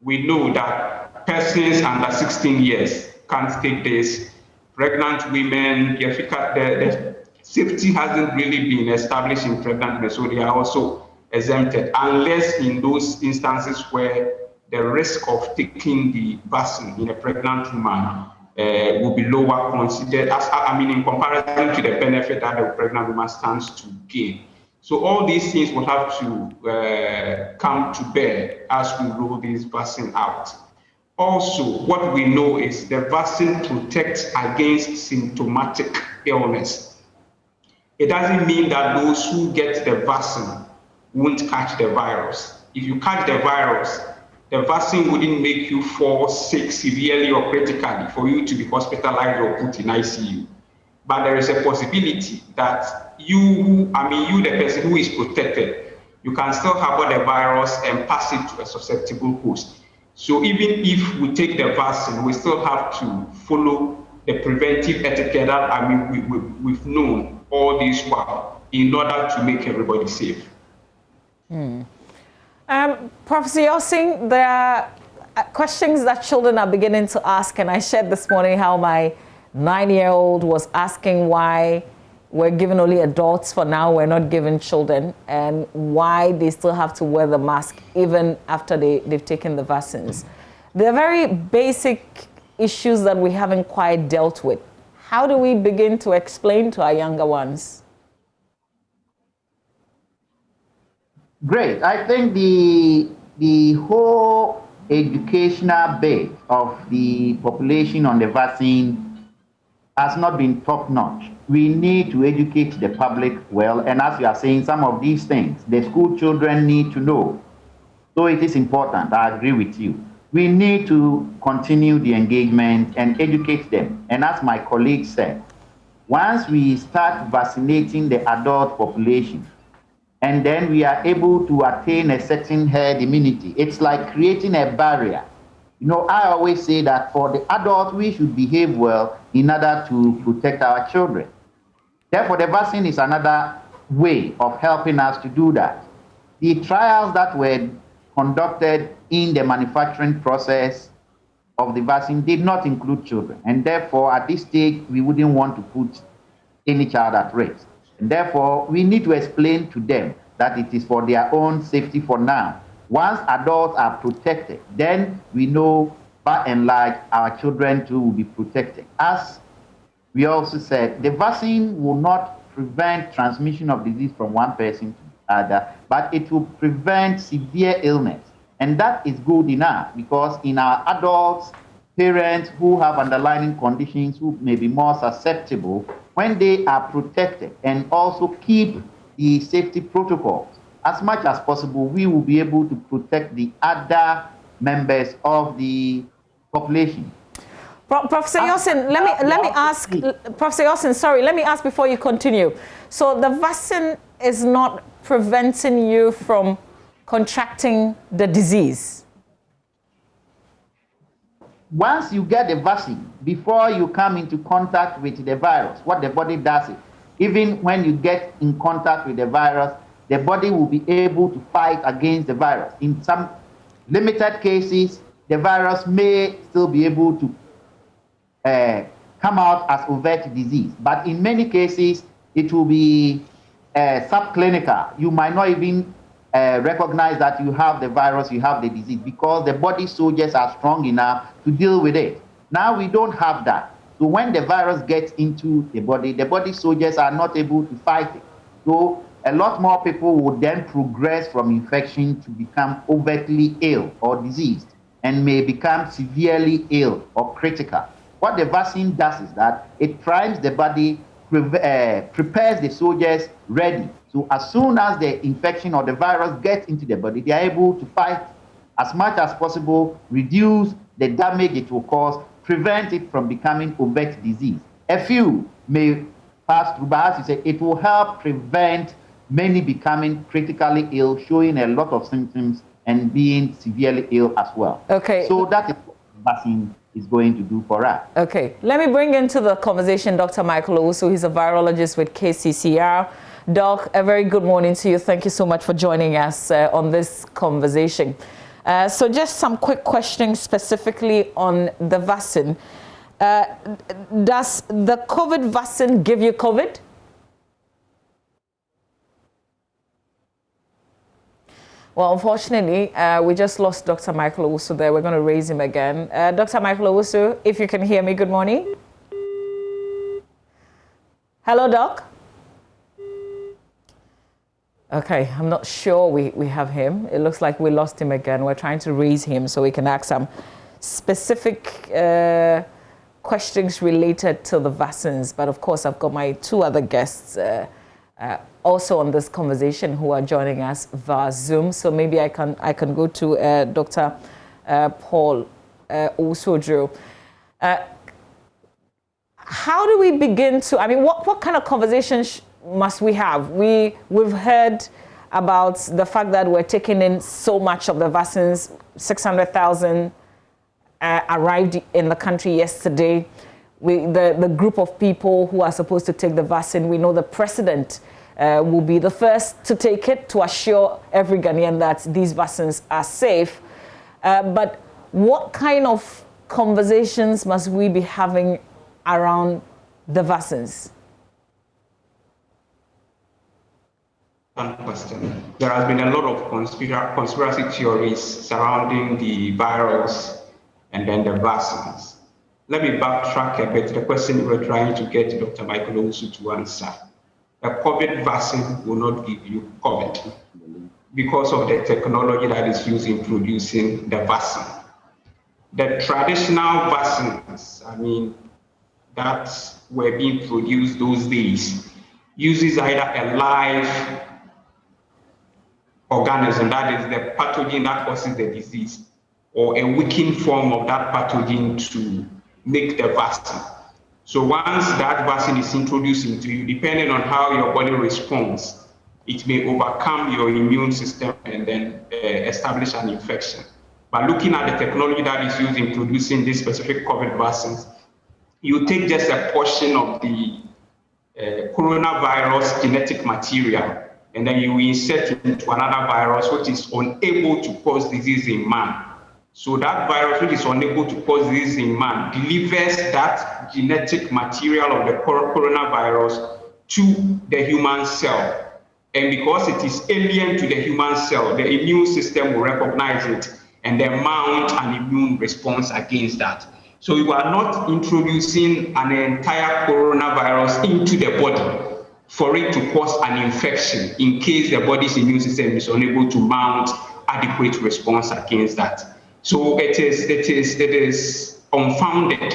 We know that persons under 16 years can't take this. Pregnant women, the safety hasn't really been established in pregnant women, so they are also exempted, unless in those instances where the risk of taking the vaccine in a pregnant woman will be lower considered as, in comparison to the benefit that the pregnant woman stands to gain. So all these things will have to come to bear as we roll this vaccine out. Also, what we know is the vaccine protects against symptomatic illness. It doesn't mean that those who get the vaccine won't catch the virus. If you catch the virus, the vaccine wouldn't make you fall sick severely or critically for you to be hospitalized or put in ICU. But there is a possibility that you, the person who is protected, you can still harbor the virus and pass it to a susceptible host. So even if we take the vaccine, we still have to follow the preventive etiquette that we've known all this while in order to make everybody safe. Professor Yosin, there are questions that children are beginning to ask, and I shared this morning how my 9-year-old was asking why we're giving only adults for now, we're not giving children, and why they still have to wear the mask even after they've taken the vaccines. They're very basic issues that we haven't quite dealt with. How do we begin to explain to our younger ones? Great. I think the whole educational base of the population on the vaccine has not been top-notch. We need to educate the public well, and as you are saying, some of these things, the school children need to know. So it is important, I agree with you. We need to continue the engagement and educate them. And as my colleague said, once we start vaccinating the adult population, and then we are able to attain a certain herd immunity, it's like creating a barrier. You know, I always say that for the adults, we should behave well in order to protect our children. Therefore, the vaccine is another way of helping us to do that. The trials that were conducted in the manufacturing process of the vaccine did not include children. And therefore, at this stage, we wouldn't want to put any child at risk. And therefore, we need to explain to them that it is for their own safety for now. Once adults are protected, then we know by and large our children too will be protected. As we also said, the vaccine will not prevent transmission of disease from one person to the other, but it will prevent severe illness. And that is good enough because in our adults, parents who have underlying conditions who may be more susceptible, when they are protected and also keep the safety protocols, as much as possible, we will be able to protect the other members of the population. Professor Yosin, let me ask, Professor Yosin, sorry, let me ask before you continue. So the vaccine is not preventing you from contracting the disease? Once you get the vaccine, before you come into contact with the virus, what the body does is even when you get in contact with the virus, the body will be able to fight against the virus. In some limited cases, the virus may still be able to come out as overt disease, but in many cases, it will be subclinical. You might not even recognize that you have the virus, you have the disease, because the body soldiers are strong enough to deal with it. Now we don't have that. So when the virus gets into the body soldiers are not able to fight it. So a lot more people would then progress from infection to become overtly ill or diseased and may become severely ill or critical. What the vaccine does is that it primes the body, prepares the soldiers ready. So as soon as the infection or the virus gets into the body, they are able to fight as much as possible, reduce the damage it will cause, prevent it from becoming overt disease. A few may pass through, but as you say, it will help prevent many becoming critically ill, showing a lot of symptoms and being severely ill as well. Okay. So that is what the vaccine is going to do for us. Okay. Let me bring into the conversation Dr. Michael Owusu. He's a virologist with KCCR. Doc, a very good morning to you. Thank you so much for joining us on this conversation. So just some quick questions specifically on the vaccine. Does the COVID vaccine give you COVID? Well, unfortunately, we just lost Dr. Michael Owusu there. We're going to raise him again. Dr. Michael Owusu, if you can hear me, good morning. Hello, Doc. Okay, I'm not sure we have him. It looks like we lost him again. We're trying to raise him so we can ask some specific questions related to the vaccines. But of course, I've got my two other guests also on this conversation who are joining us via Zoom. So maybe I can go to Dr. Paul Owusu. How do we begin to, I mean, what kind of conversations must we have? We've heard about the fact that we're taking in so much of the vaccines. 600,000 arrived in the country yesterday. The group of people who are supposed to take the vaccine, we know the president will be the first to take it to assure every Ghanaian that these vaccines are safe. But what kind of conversations must we be having around the vaccines? Question. There has been a lot of conspiracy theories surrounding the virus and then the vaccines. Let me backtrack a bit. The question we were trying to get Dr. Michael Owusu to answer. A COVID vaccine will not give you COVID because of the technology that is used in producing the vaccine. The traditional vaccines, I mean, that were being produced those days, uses either a live organism, that is the pathogen that causes the disease, or a weakened form of that pathogen to make the vaccine. So once that vaccine is introduced into you, depending on how your body responds, it may overcome your immune system and then establish an infection. But looking at the technology that is used in producing these specific COVID vaccines, you take just a portion of the coronavirus genetic material, and then you insert it into another virus which is unable to cause disease in man. So that virus which is unable to cause disease in man delivers that genetic material of the coronavirus to the human cell. And because it is alien to the human cell, the immune system will recognize it and then mount an immune response against that. So you are not introducing an entire coronavirus into the body for it to cause an infection in case the body's immune system is unable to mount adequate response against that. So it is unfounded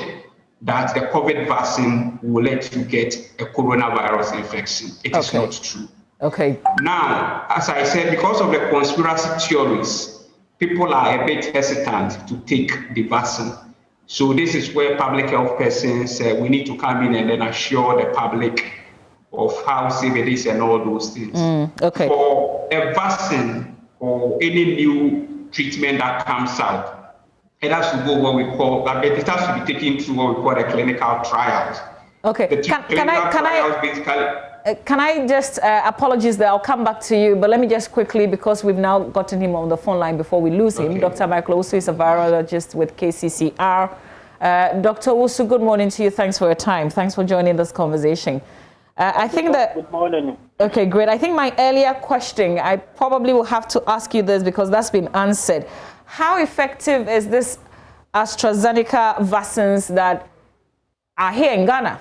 that the COVID vaccine will let you get a coronavirus infection. It is not true. Okay. Now, as I said, because of the conspiracy theories, people are a bit hesitant to take the vaccine. So this is where public health persons, we need to come in and then assure the public of how safe it is and all those things. Okay. For a vaccine or any new treatment that comes out, it has to go what we call, it has to be taken through what we call the clinical trials. Okay. The clinical trials basically. can I just, apologies there, I'll come back to you, but let me just quickly, because we've now gotten him on the phone line before we lose him. Dr. Michael Owusu is a virologist with KCCR. Dr. Owusu, good morning to you. Thanks for your time. Thanks for joining this conversation. I think that... Good morning. Okay, great. I think my earlier question, I probably will have to ask you this because that's been answered. How effective is this AstraZeneca vaccines that are here in Ghana?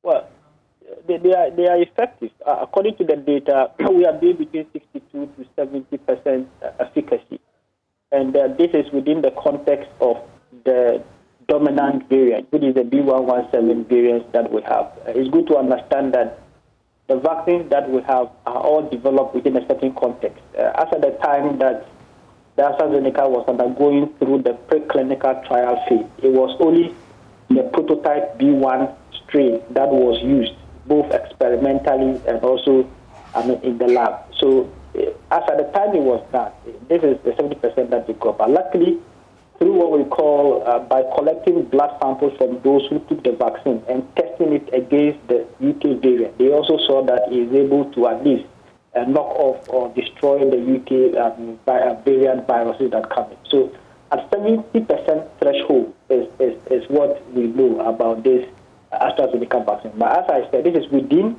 Well, they are effective. According to the data, we are doing between 62 to 70% efficacy. And this is within the context of the dominant variant, which is the B117 variant that we have. It's good to understand that the vaccines that we have are all developed within a certain context. As at the time that the AstraZeneca was undergoing through the preclinical trial phase, it was only the prototype B1 strain that was used, both experimentally and also in the lab. So as at the time it was done, this is the 70% that we got. But luckily, through what we call, by collecting blood samples from those who took the vaccine and testing it against the UK variant, they also saw that it is able to at least knock off or destroy the UK variant viruses that come in. So at 70% threshold is what we know about this AstraZeneca vaccine. But as I said, this is within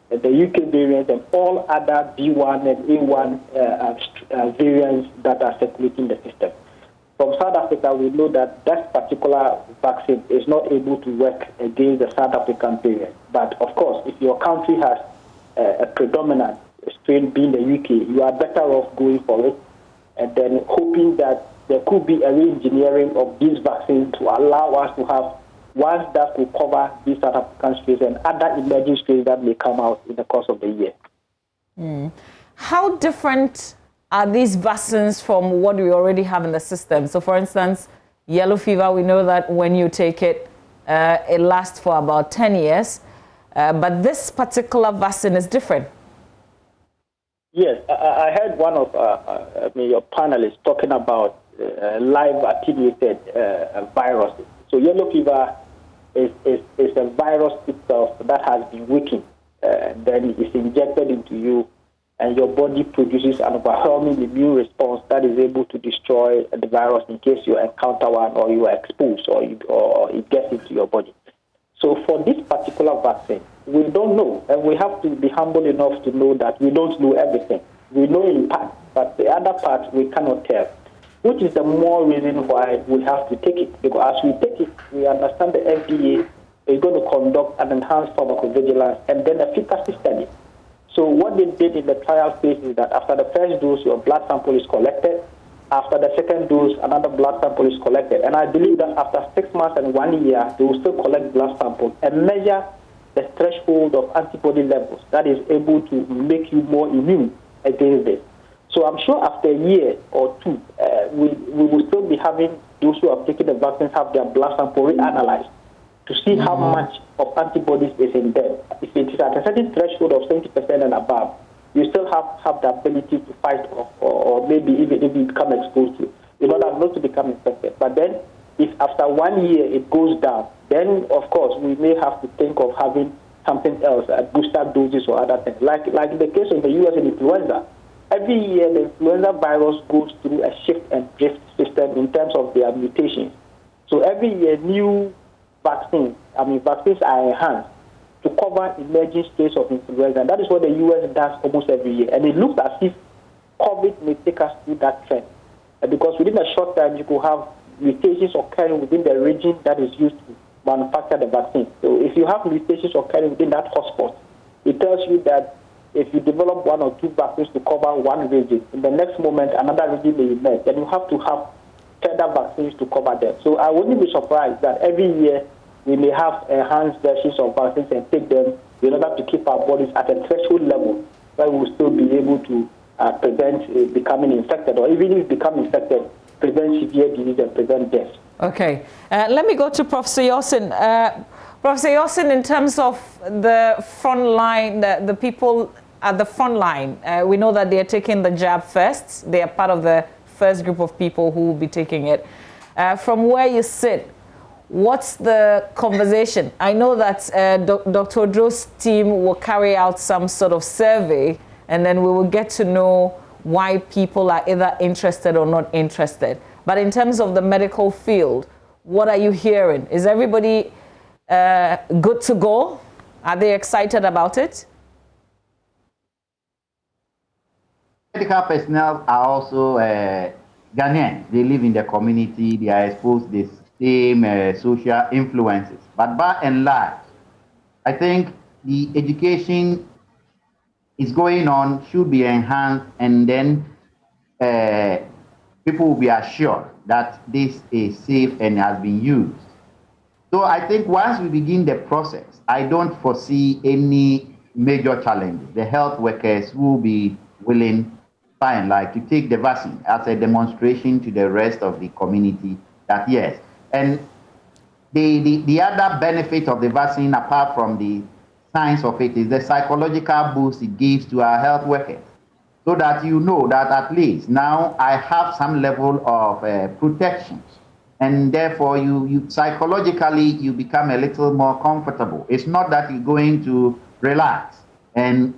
the UK variant and all other B1 and A1 variants that are circulating the system. From South Africa, we know that that particular vaccine is not able to work against the South African variant. But of course, if your country has a predominant strain being the UK, you are better off going for it and then hoping that there could be a re-engineering of these vaccines to allow us to have ones that will cover these South African strains and other emerging strains that may come out in the course of the year. How different are these vaccines from what we already have in the system? So, for instance, yellow fever, we know that when you take it, it lasts for about 10 years. But this particular vaccine is different. Yes, I heard one of your panelists talking about live attenuated viruses. So yellow fever is a virus itself that has been weakened, then it's injected into you, and your body produces an overwhelming immune response that is able to destroy the virus in case you encounter one or you are exposed or it gets into your body. So for this particular vaccine, we don't know, and we have to be humble enough to know that we don't know everything. We know in part, but the other part we cannot tell, which is the more reason why we have to take it. Because as we take it, we understand the FDA is going to conduct an enhanced pharmacovigilance and then efficacy study. So what they did in the trial phase is that after the first dose, your blood sample is collected. After the second dose, another blood sample is collected. And I believe that after 6 months and 1 year, they will still collect blood samples and measure the threshold of antibody levels that is able to make you more immune against this. So I'm sure after a year or two, we will still be having those who have taken the vaccines have their blood sample reanalyzed to see how much of antibodies is in them. If it is at a certain threshold of 70% and above, you still have the ability to fight off or maybe even if you become exposed to it, in order not to become infected. But then if after 1 year it goes down, then of course we may have to think of having something else, booster doses or other things. Like in the case of the US and influenza, every year the influenza virus goes through a shift and drift system in terms of their mutations. So every year new vaccines are enhanced to cover emerging strains of influenza. And that is what the US does almost every year. And it looks as if COVID may take us through that trend. Because within a short time, you could have mutations occurring within the region that is used to manufacture the vaccine. So if you have mutations occurring within that hotspot, it tells you that if you develop 1 or 2 vaccines to cover one region, in the next moment, another region may emerge, then you have to have further vaccines to cover them. So I wouldn't be surprised that every year we may have enhanced versions of vaccines and take them in order to keep our bodies at a threshold level where we will still be able to prevent becoming infected, or even if become infected, prevent severe disease and prevent death. Okay. Let me go to Professor Yosin. Professor Yosin, in terms of the front line, the people at the front line, we know that they are taking the jab first. They are part of the first group of people who will be taking it. From where you sit, What's the conversation? I know that Dr. Odro's team will carry out some sort of survey, and then we will get to know why people are either interested or not interested. But in terms of the medical field, what are you hearing? Is everybody good to go? Are they excited about it? Medical personnel are also Ghanaians. They live in the community. They are exposed to the same social influences. But by and large, I think the education is going on, should be enhanced, and then people will be assured that this is safe and has been used. So I think once we begin the process, I don't foresee any major challenges. The health workers will be willing, by and large, to take the vaccine as a demonstration to the rest of the community that yes. And the other benefit of the vaccine, apart from the science of it, is the psychological boost it gives to our health workers. So that you know that at least now I have some level of protection. And therefore, you psychologically, you become a little more comfortable. It's not that you're going to relax and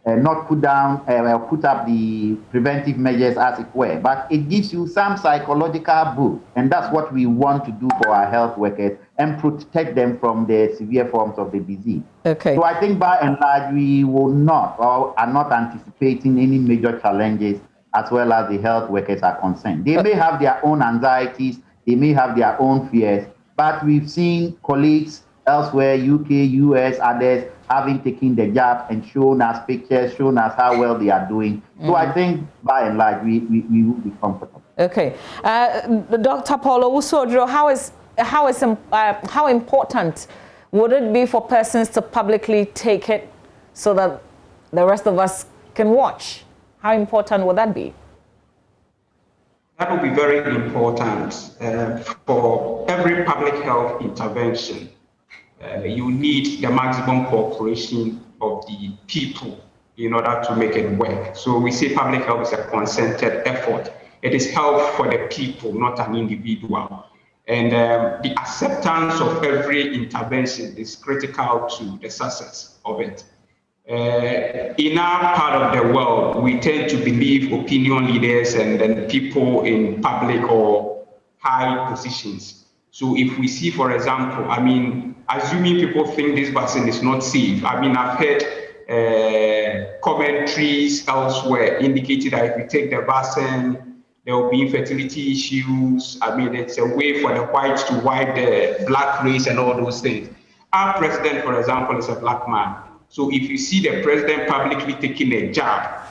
not put up the preventive measures as it were, but it gives you some psychological boost. And that's what we want to do for our health workers and protect them from the severe forms of the disease. Okay. So I think by and large, we will not, or are not anticipating any major challenges as well as the health workers are concerned. They may have their own anxieties, they may have their own fears, but we've seen colleagues elsewhere, UK, US, others, having taken the jab and shown us pictures, shown us how well they are doing. So I think by and large, we will be comfortable. Okay. Dr. Paulo Usodro, how important would it be for persons to publicly take it so that the rest of us can watch? How important would that be? That would be very important for every public health intervention. You need the maximum cooperation of the people in order to make it work. So we say public health is a concerted effort. It is health for the people, not an individual. And the acceptance of every intervention is critical to the success of it. In our part of the world, we tend to believe opinion leaders and then people in public or high positions. So if we see, for example, I mean, assuming people think this vaccine is not safe, I mean, I've heard commentaries elsewhere indicating that if you take the vaccine, there will be infertility issues. I mean, it's a way for the whites to wipe the black race and all those things. Our president, for example, is a black man. So if you see the president publicly taking a jab,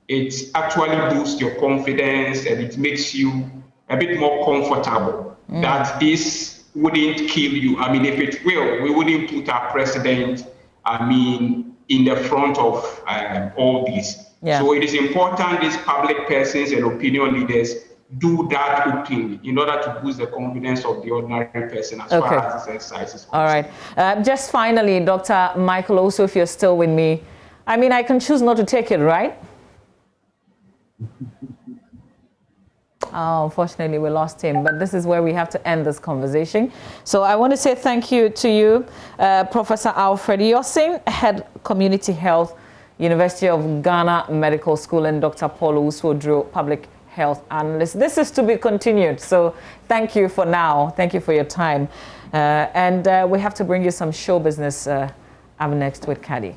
it actually boosts your confidence and it makes you a bit more comfortable that this wouldn't kill you. I mean, if it will, we wouldn't put our president, I mean, in the front of all this. Yeah. So it is important these public persons and opinion leaders do that openly in order to boost the confidence of the ordinary person as far as this exercise is concerned. All right. Just finally, Dr. Michael, also, if you're still with me, I mean, I can choose not to take it, right? Oh, unfortunately, we lost him, but this is where we have to end this conversation. So I want to say thank you to you, Professor Alfred Yosin, Head Community Health, University of Ghana Medical School, and Dr. Paul Usodro, Public Health Analyst. This is to be continued, so thank you for now. Thank you for your time. And we have to bring you some show business up next with Caddy.